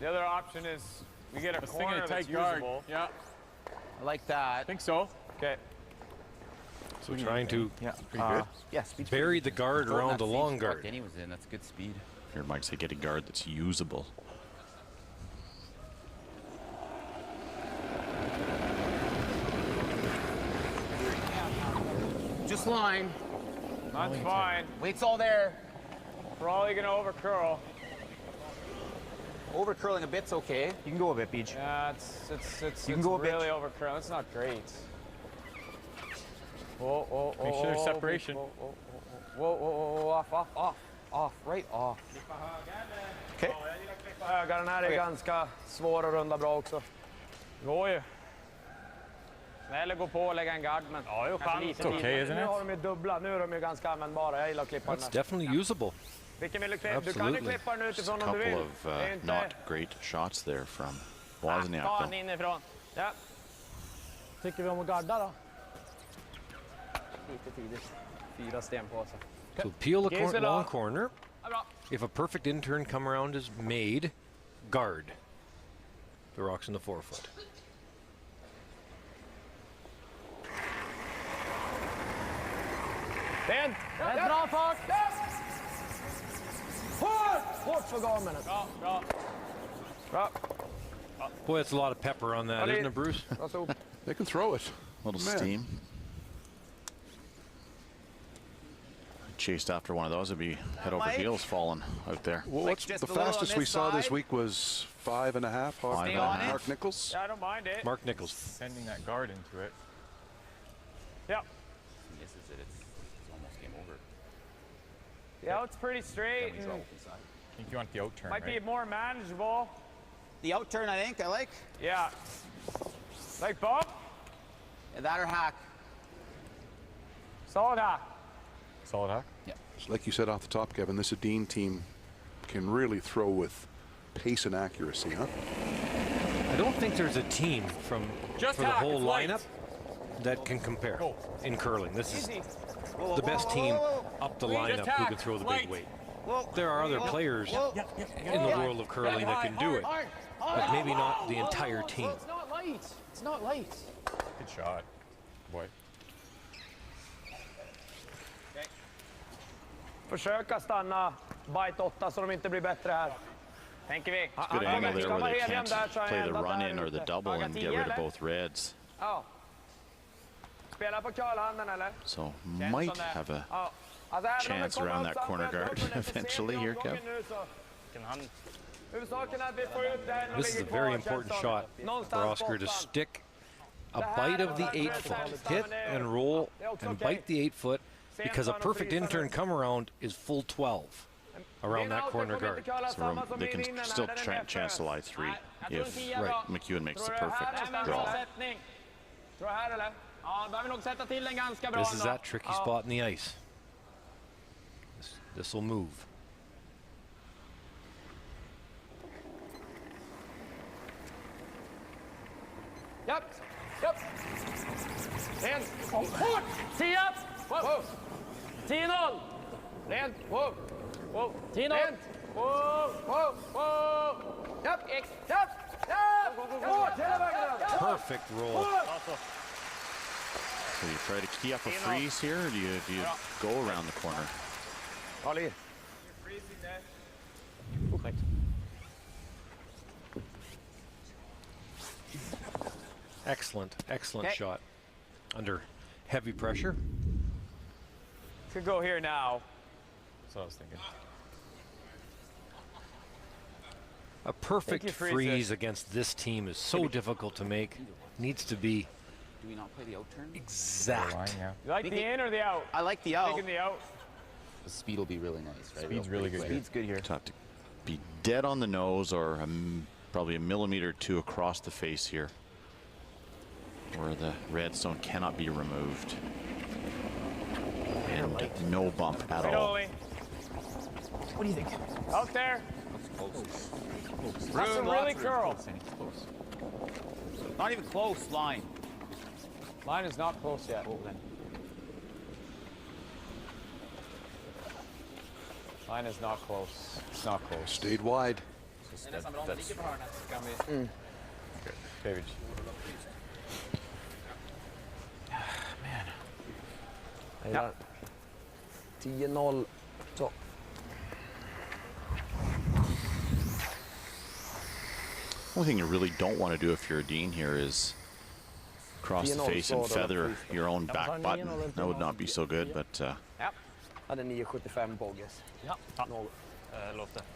The other option is we get a corner that's usable. Yeah. I like that. I think so. Okay. So trying to yes, bury the guard around the long guard. Denny was in. That's good speed. Here, Mike say get a guard that's usable. Just line. That's fine. Weight's all there. Probably gonna overcurl. Overcurling a bit's okay. You can go a bit, Beach. Yeah, it's really overcurl. It's not great. Whoa, Make sure there's separation. Whoa, off, right off. Okay. Den här är ganska svår att runda bra också. Går ju. Eller gå på och lägga en guard, men kanske lite It's okay, isn't Nu it? har de ju dubbla, nu är de ju ganska användbara. Jag gillar att klippa den That's här. definitely usable. Vilken vill du klippa? Du kan ju klippa den Just a utifrån om du couple vill. of Det är inte... not great shots there from Wozniak. Ta den inifrån. Ja. Tycker vi om att garda då? Lite tidigt. 4 sten på sig. So peel the long corner. If a perfect intern come around is made, guard the rocks in the forefoot. Fint! Ett bra fart! Hårt för gamen. Bra. Boy, that's a lot of pepper on that, isn't it, Bruce? They can throw it. A little Man. steam. Chased after one of those, it'd be head over heels falling out there. Well, what's the fastest we saw this week was 5.5. Mark Nichols. Yeah, I don't mind it. Mark Nichols. Sending that guard into it. Yeah. Misses it. It's almost game over. Yeah, it's pretty straight. I think you want the out turn, Might right? be more manageable. The out turn, I think. I like. Yeah. Like Bob? Yeah, that or hack. Solid hack. Solid hack? Yeah. So like you said off the top, Kevin, this Edin team can really throw with pace and accuracy, huh? I don't think there's a team for the whole lineup that can compare in curling. This is the best team up the lineup who can throw the big weight. There are other players in the world of curling that can do it, but maybe not the entire team. It's not light. It's not light. Good shot, boy. Försöka stanna bite 8 så de inte blir bättre här. Tänker vi. Good angle there where they can't play the run in or the double and get rid of both reds. Ja. Spela på curlhanden eller? So might have a chance around that corner guard eventually here, Kev. This is a very important shot for Oscar to stick a bite of the 8-foot, hit and roll and bite the 8-foot, because a perfect intern come around is full 12 around that corner guard. So they can still chance to lie 3 if Mcewen makes the perfect draw. This is that tricky spot in the ice. This will move. Japp. Rent. Hårt! 10 upp! 10-0! Rent. Wow. 10-0! Rent. Wow. Japp. Hårt hela vägen över. Perfect roll. So you try to key up a freeze here, or do you go around the corner? Ali. Excellent shot under heavy pressure. Could go here now. That's what I was thinking. A perfect freeze against this team is so difficult to make. Needs to be Do we not play the out turn? Exact. You like the in or the out? I like the out. Taking the out. The speed will be really nice, right? Speed's really good. Speed's good here. Tough to be dead on the nose or probably a millimeter or two across the face here, where the redstone cannot be removed. And no bump at all. What do you think? Out there. Close. That's a really curl. Close. Not even close, line. Line is not close yet. Oh, then. Line is not close. It's not close. Stayed wide. That's David. Man. Ja. 10-0. Så. Only thing you really don't want to do if you're Edin here is cross the face and feather your own back button. That would not be so good, but Hade 9,75 Bogges.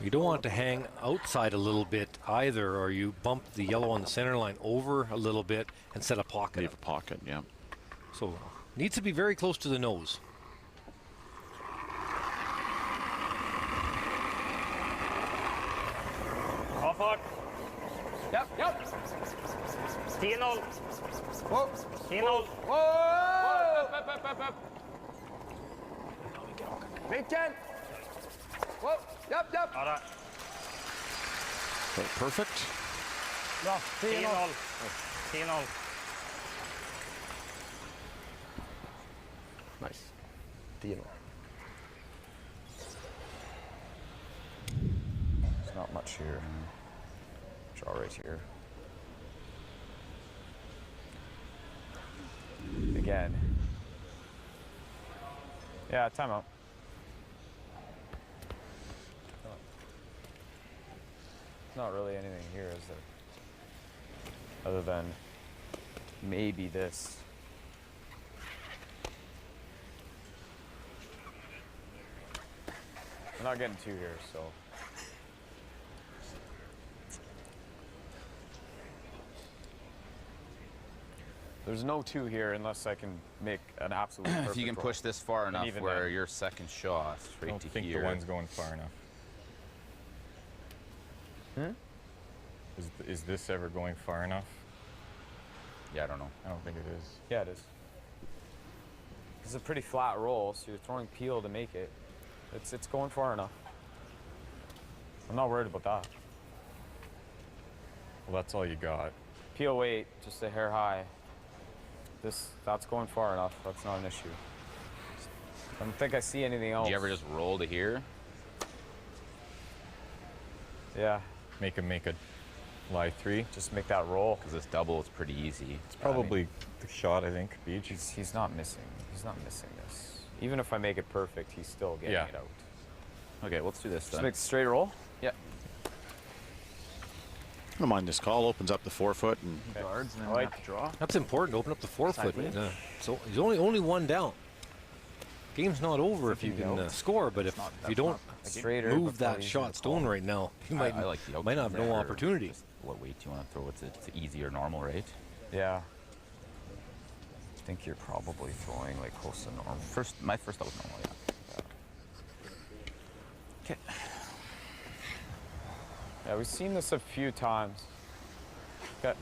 You don't want it to hang outside a little bit either, or you bump the yellow on the center line over a little bit and set a pocket. leave a pocket, yeah. So needs to be very close to the nose. Bra fart. Yep. 10-0. Whoa. 10-0. Whoa. Upp. Micken. Whoa. Yep. Ja, där. Perfect. Bra. 10-0. 10-0. Nice. 10-0. There's not much here. Draw right here. Again. Yeah, timeout. Not really anything here, is there? Other than maybe this. We're not getting two here, so. There's no two here unless I can make an absolute perfect If you can roll. push this far enough even where then. your second shot I right don't to think here. the one's going far enough. Is this ever going far enough? Yeah, I don't know. I don't think it is. Yeah, it is. It's a pretty flat roll, so you're throwing peel to make it. It's going far enough. I'm not worried about that. Well, that's all you got. Peel weight, just a hair high. That's going far enough. That's not an issue. I don't think I see anything else. Do you ever just roll to here? Yeah. Make a lie 3. Just make that roll. Because this double is pretty easy. It's probably the shot, I think, Beach. He's not missing. He's not missing this. Even if I make it perfect, he's still getting it out. Okay, let's do this Just then. make a straight roll? Yeah. I don't mind this call. Opens up the 4-foot and Guards, and then we have to draw. That's important to open up the 4-foot. Exactly. So he's only one down. Game's not over if you can score, but if you don't move that shot stone right now, you might I like the might not have no there. opportunity. Just what weight do you want to throw? It's easy or normal, right? Yeah. I think you're probably throwing like close to normal. My first thought was normal, yeah. Okay. Yeah, we've seen this a few times. Okay.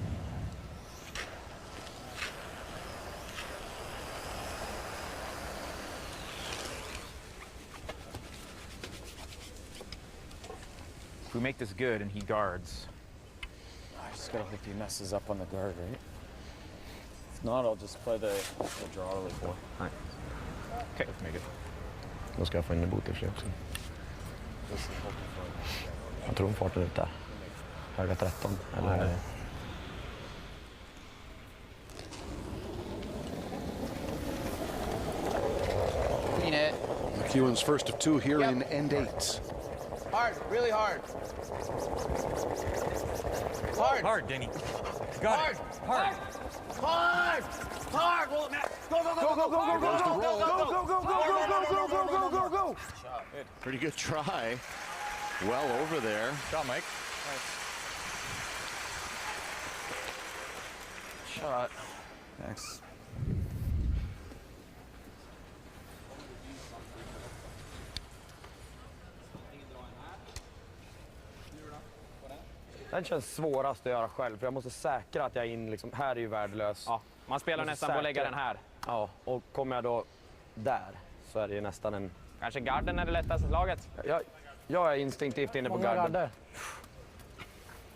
If we make this good and he guards. I just gotta hope he messes up on the guard, right? If not, I'll just play the draw really cool. Nej. Okay, let's make it. Då ska jag få in en bot i och för sig också. Jag tror farten ut där. Höga 13. Eller... Clean it. Mcewen's first of 2 here in end 8. Hard, really hard. Hard. Hard, Denny. Got hard. it. Hard. Hard. Hard. Roll it, Matt. Go, go, go, go, go, go, go, go, go, go, go, go, go, go. pretty good try. Well over there. Shot, Mike. Shot. Thanks. Den känns svårast att göra själv, för jag måste säkra att jag är in liksom, här är ju värdelös. Ja, man spelar nästan på att lägga den här. Ja, och kommer jag då där så är det ju nästan en... Kanske garden är det lättaste slaget. Jag är instinktivt inne på garden.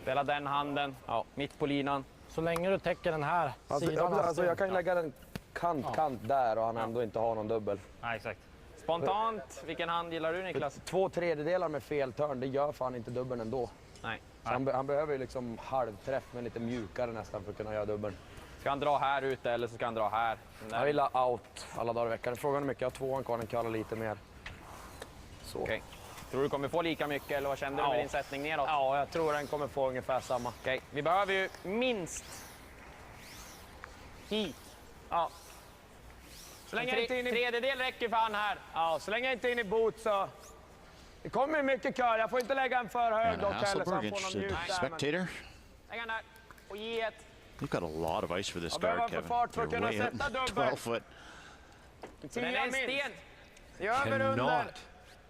Spela den handen, mitt på linan. Så länge du täcker den här sidan. Alltså, jag kan lägga den kant där och han ändå inte har någon dubbel. Ja, exakt. Spontant, vilken hand gillar du, Niklas? 2/3 med fel törn, det gör fan inte dubbeln ändå. Nej. Så han behöver ju liksom halvträff men lite mjukare nästan för att kunna göra dubbeln. Ska han dra här ute eller så ska han dra här? Jag vill ha out alla dagar i veckan. Frågan är mycket, jag har 2an kvar, den kallar lite mer. Så. Okej. Tror du kommer få lika mycket eller vad kände du med din sättning neråt? Ja, jag tror den kommer få ungefär samma. Okej, vi behöver ju minst hit. Ja. Så länge inte in i... tredjedel räcker för han här. Ja, så länge inte in i boot så... Det kommer mycket kör, jag får inte lägga en för hög dock heller så han får någon mjuk där. Spectator. Lägg han där och ge ett. You've got a lot of ice for this guard, Kevin. You're way out 12 foot. Så den är en sten. Det är över under.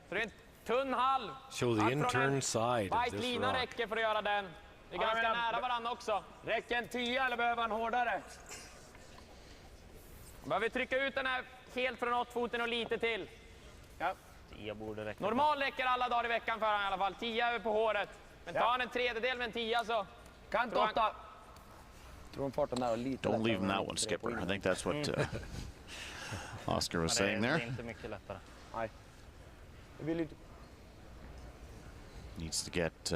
Så det är en tunn halv. Show the intern side of this lina rock. räcker för att göra den. Det är ganska nära varandra också. Räcker en 10 eller behöver han hårdare? Behöver trycka ut den här helt från 8-foten och lite till. Ja. 10 borde räcka. Normal räcker alla dagar i veckan för han i alla fall. 10 över på håret. Men tar han en tredjedel med en 10 så... Kant 8. Tror han farten där och lite. Don't leave him that one, Skipper. I think that's what Oscar was saying there. Det är inte mycket lättare. Nej. Det vill inte... Needs to get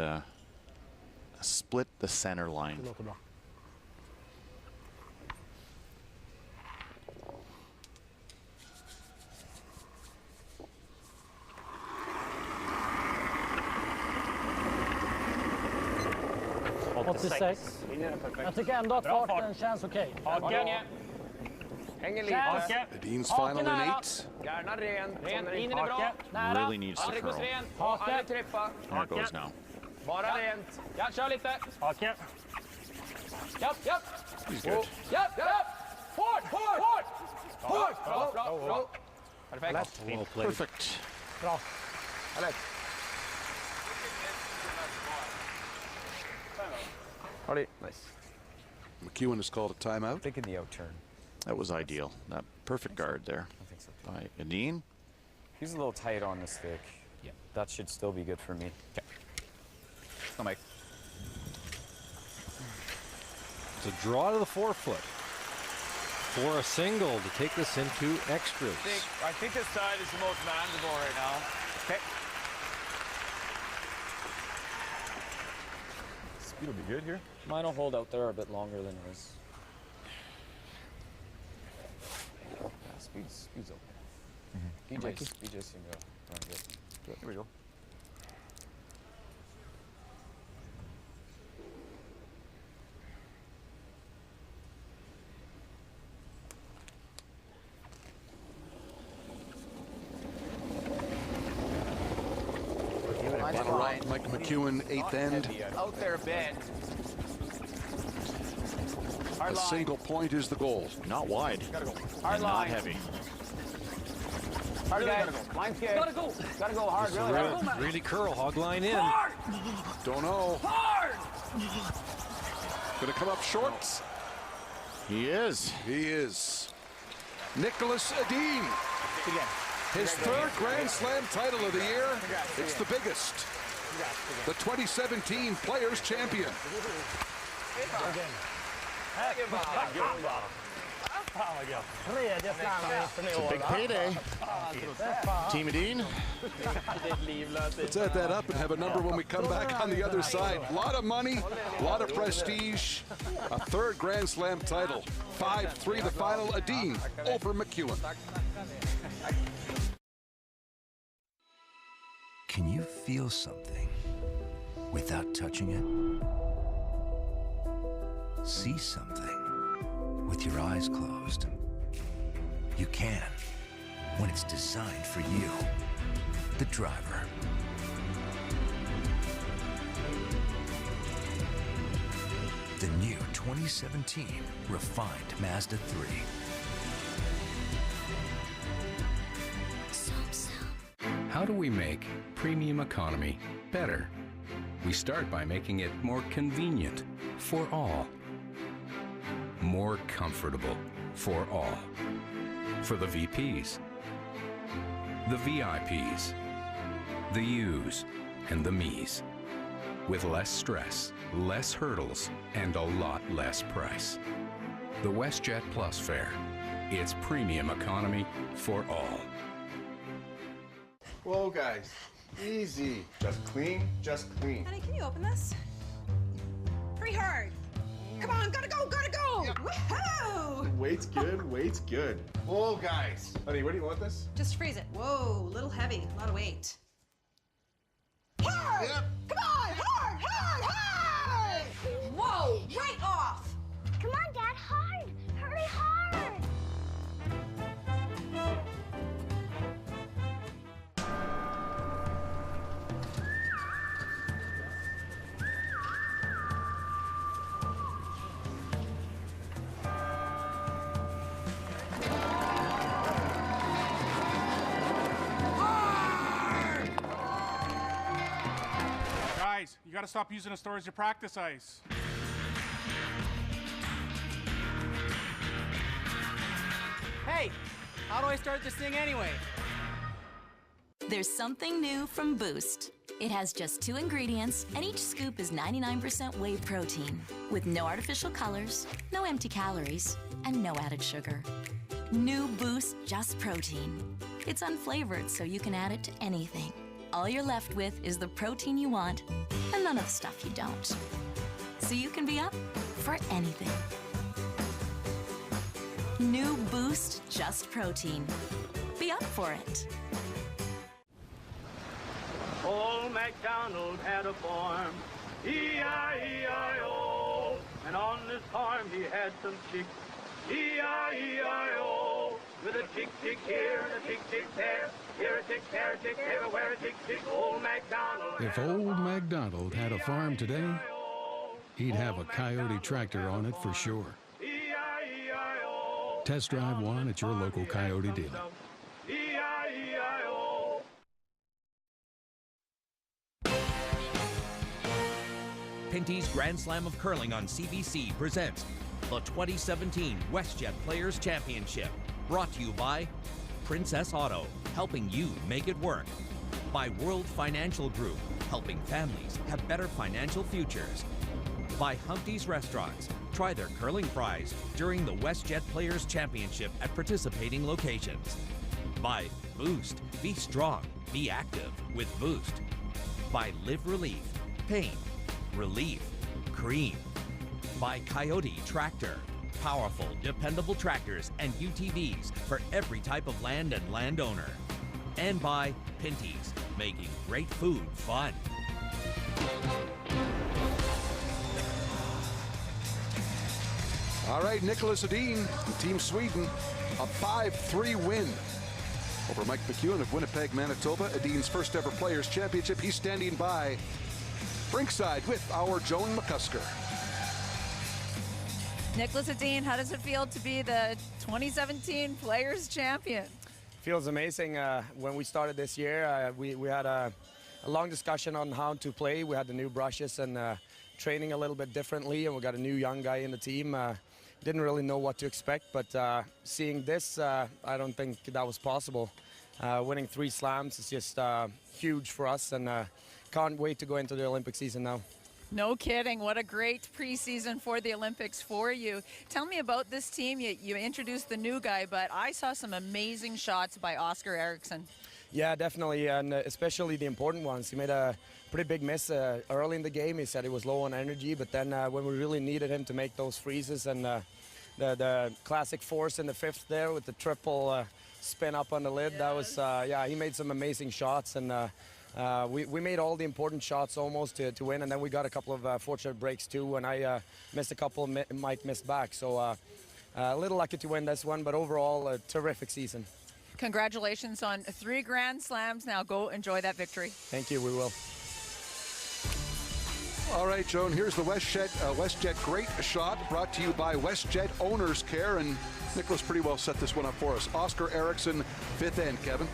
split the center line. Det låter bra. Jag tycker ändå att farten känns okej. Hänger lite. Edin's final in 8. Gärna ren. Linen är bra. Nära. Really needs to Aldrig hos curl. ren. Aldrig trippa. There it goes now. Bara rent. Ja, kör lite. Hake. Japp. He's good. Japp. Hårt. Bra. Perfekt. Perfect. Bra. Nice. McEwen has called a timeout. Thinking the out turn. That was ideal. That perfect guard there by Edin. He's a little tight on the stick. Yeah. That should still be good for me. Okay. No, Mike. It's a draw to the forefoot for a single to take this into extras. I think this side is the most manageable right now. Okay. Speed will be good here. Mine will hold out there a bit longer than his. Yeah, speed's okay. BJ's seem to run good. Here we go. Final round, Mike McEwen, 8th end. Out there a bit. A single point is the goal. Not wide. Hard Not line. heavy. Hard guy. Line's good. Gotta go hard, really. Really curl, hog line in. Hard! Don't know. Hard! Gonna come up short. He is. He is. Nicholas Edin. His third Grand Slam title of the year. It's the biggest. The 2017 Players Champion. It's a big payday. Team Edin. Let's add that up and have a number when we come back on the other side. A lot of money, a lot of prestige, a third Grand Slam title. 5-3 the final. Edin over McEwen. Can you feel something without touching it? See something with your eyes closed? You can when it's designed for you, the driver. The new 2017 refined Mazda 3. How do we make premium economy better? We start by making it more convenient for all. More comfortable for all. For the VPs, the VIPs, the U's, and the me's. With less stress, less hurdles, and a lot less price. The WestJet Plus fare. It's premium economy for all. Whoa, guys. Easy. Just clean, just clean. Honey, can you open this? Pretty hard. Come on, gotta go, gotta go! Yep. Woohoo! Weight's good, weight's good. Whoa, guys. Honey, where do you want this? Just freeze it. Whoa, a little heavy, a lot of weight. Hard! Yep. Come on, hard, hard, hard! Whoa, right off! Come on, Dad, hard! Hurry hard! Guys, you gotta stop using the store as your practice ice. Hey, how do I start this thing anyway? There's something new from Boost. It has just 2 ingredients, and each scoop is 99% whey protein, with no artificial colors, no empty calories, and no added sugar. New Boost Just Protein. It's unflavored, so you can add it to anything. All you're left with is the protein you want, and none of the stuff you don't. So you can be up for anything. New Boost Just Protein. Be up for it. Old MacDonald had a farm, E-I-E-I-O. And on this farm he had some chicks, E-I-E-I-O. With a tick, tick here and a tick, tick there. Here a tick, there a tick, everywhere a tick, tick. Old MacDonald. If old MacDonald had a farm today, he'd have a Coyote tractor on it for sure. Test drive one at your local Coyote dealer. E-I-E-I-O. Pinty's Grand Slam of Curling on CBC presents the 2017 WestJet Players Championship. Brought to you by Princess Auto, helping you make it work. By World Financial Group, helping families have better financial futures. By Humpty's Restaurants. Try their curling fries during the WestJet Players Championship at participating locations. By Boost. Be strong, be active with Boost. By Live Relief. Pain, relief, cream. By Coyote Tractor. Powerful, dependable tractors and UTVs for every type of land and landowner. And by Pinty's, making great food fun. All right, Nicholas Edin, Team Sweden, a 5-3 win over Mike Mcewen of Winnipeg, Manitoba. Edin's first ever Players Championship. He's standing by rinkside with our Joan McCusker. Nicholas Edin, how does it feel to be the 2017 Players Champion? Feels amazing. When we started this year, we had a long discussion on how to play. We had the new brushes and training a little bit differently, and we got a new young guy in the team. Didn't really know what to expect, but seeing this, I don't think that was possible. Winning 3 slams is just huge for us, and can't wait to go into the Olympic season now. No kidding. What a great preseason for the Olympics for you. Tell me about this team. You introduced the new guy, but I saw some amazing shots by Oscar Eriksson. Yeah, definitely, and especially the important ones. He made a pretty big miss early in the game. He said he was low on energy, but then when we really needed him to make those freezes and the classic force in the 5th there with the triple spin up on the lid, that was, yeah, he made some amazing shots, and we made all the important shots almost to win, and then we got a couple of fortunate breaks too, and I missed a couple, Mike missed back, so a little lucky to win this one, but overall a terrific season. Congratulations on 3 Grand Slams. Now go enjoy that victory. Thank you, we will. All right, Joan, here's the WestJet Great Shot, brought to you by WestJet Owners Care, and Nicholas pretty well set this one up for us. Oscar Eriksson, fifth end, Kevin.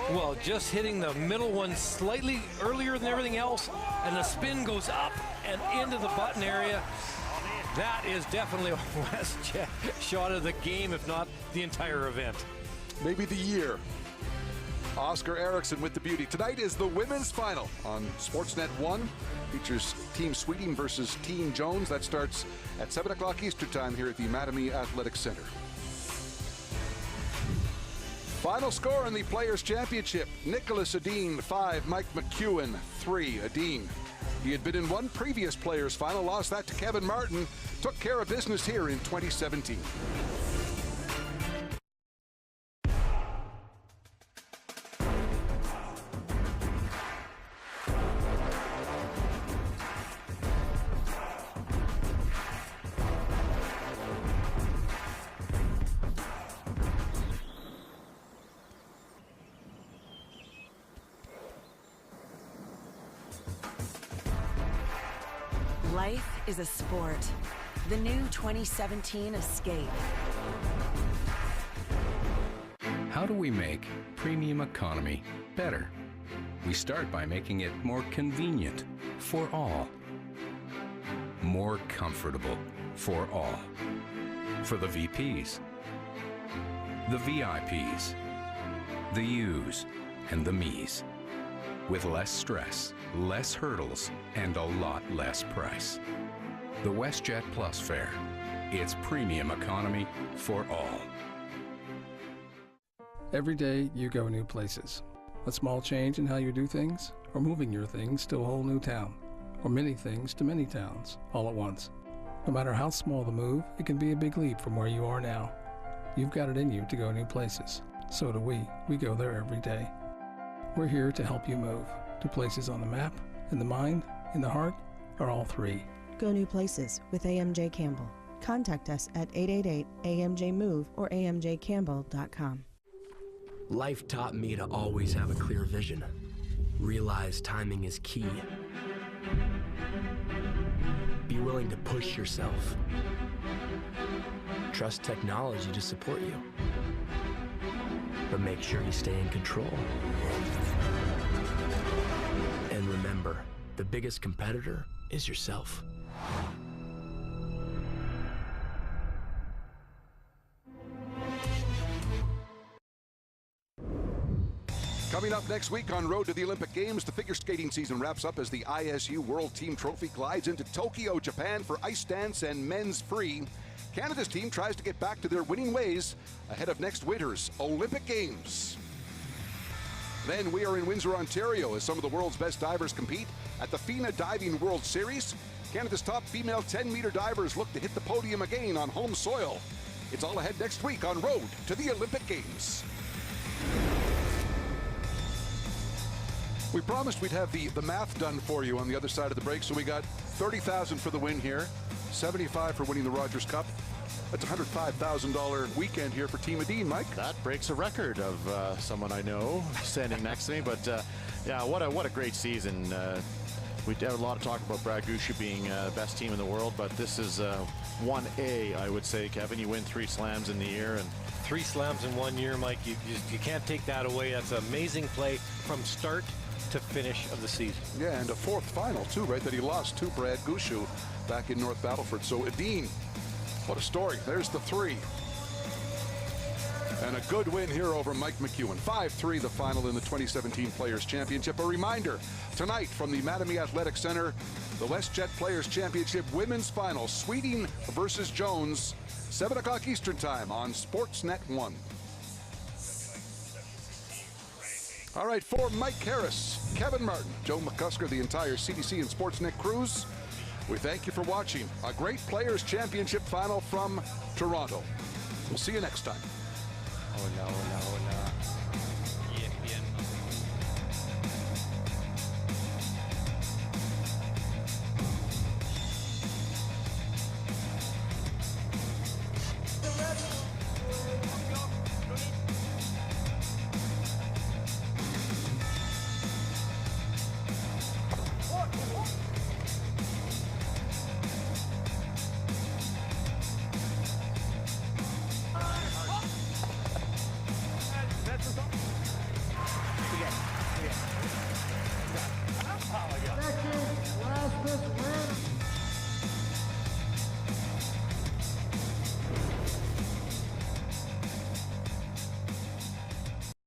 Well, just hitting the middle one slightly earlier than everything else, and the spin goes up and into the button area. That is definitely a WestJet shot of the game, if not the entire event. Maybe the year. Oscar Eriksson with the beauty. Tonight is the women's final on Sportsnet 1. Features Team Sweeting versus Team Jones. That starts at 7 o'clock Eastern Time here at the Mattamy Athletic Center. Final score in the Players' Championship. Nicholas Edin, 5. Mike Mcewen, 3. Edin. He had been in one previous Players' final, lost that to Kevin Martin. Took care of business here in 2017. Life is a sport. The new 2017 Escape. How do we make premium economy better? We start by making it more convenient for all. More comfortable for all. For the VPs, the VIPs, the U's, and the me's. With less stress, less hurdles, and a lot less price. The WestJet Plus fare. It's premium economy for all. Every day you go new places. A small change in how you do things, or moving your things to a whole new town, or many things to many towns all at once. No matter how small the move, it can be a big leap from where you are now. You've got it in you to go new places. So do we. We go there every day. We're here to help you move to places on the map, in the mind, in the heart, or all three. Go new places with AMJ Campbell. Contact us at 888-AMJ-MOVE or amjcampbell.com. Life taught me to always have a clear vision. Realize timing is key. Be willing to push yourself. Trust technology to support you. But make sure you stay in control. And remember, the biggest competitor is yourself. Coming up next week on Road to the Olympic Games, the figure skating season wraps up as the ISU World Team Trophy glides into Tokyo, Japan for ice dance and men's free. Canada's team tries to get back to their winning ways ahead of next winter's Olympic Games. Then we are in Windsor, Ontario, as some of the world's best divers compete at the FINA Diving World Series. Canada's top female 10-meter divers look to hit the podium again on home soil. It's all ahead next week on Road to the Olympic Games. We promised we'd have the math done for you on the other side of the break, so we got $30,000 for the win here, $75,000 for winning the Rogers Cup. That's a $105,000 weekend here for Team Edin, Mike. That breaks a record of someone I know standing next to me. But yeah, what a great season. We have a lot of talk about Brad Gushue being the best team in the world, but this is 1A, I would say, Kevin. You win 3 slams in the year. And 3 slams in 1 year, Mike. You can't take that away. That's amazing play from start to finish of the season. Yeah, and a 4th final, too, right, that he lost to Brad Gushue back in North Battleford. So Edin, what a story. There's the 3. And a good win here over Mike Mcewen. 5-3 the final in the 2017 Players' Championship. A reminder, tonight from the Mattamy Athletic Center, the WestJet Players' Championship Women's Final, Sweeting versus Jones, 7 o'clock Eastern Time on Sportsnet 1. All right, for Mike Harris, Kevin Martin, Joe McCusker, the entire CDC and Sportsnet crews, we thank you for watching a great Players' Championship final from Toronto. We'll see you next time. Oh no, no, no.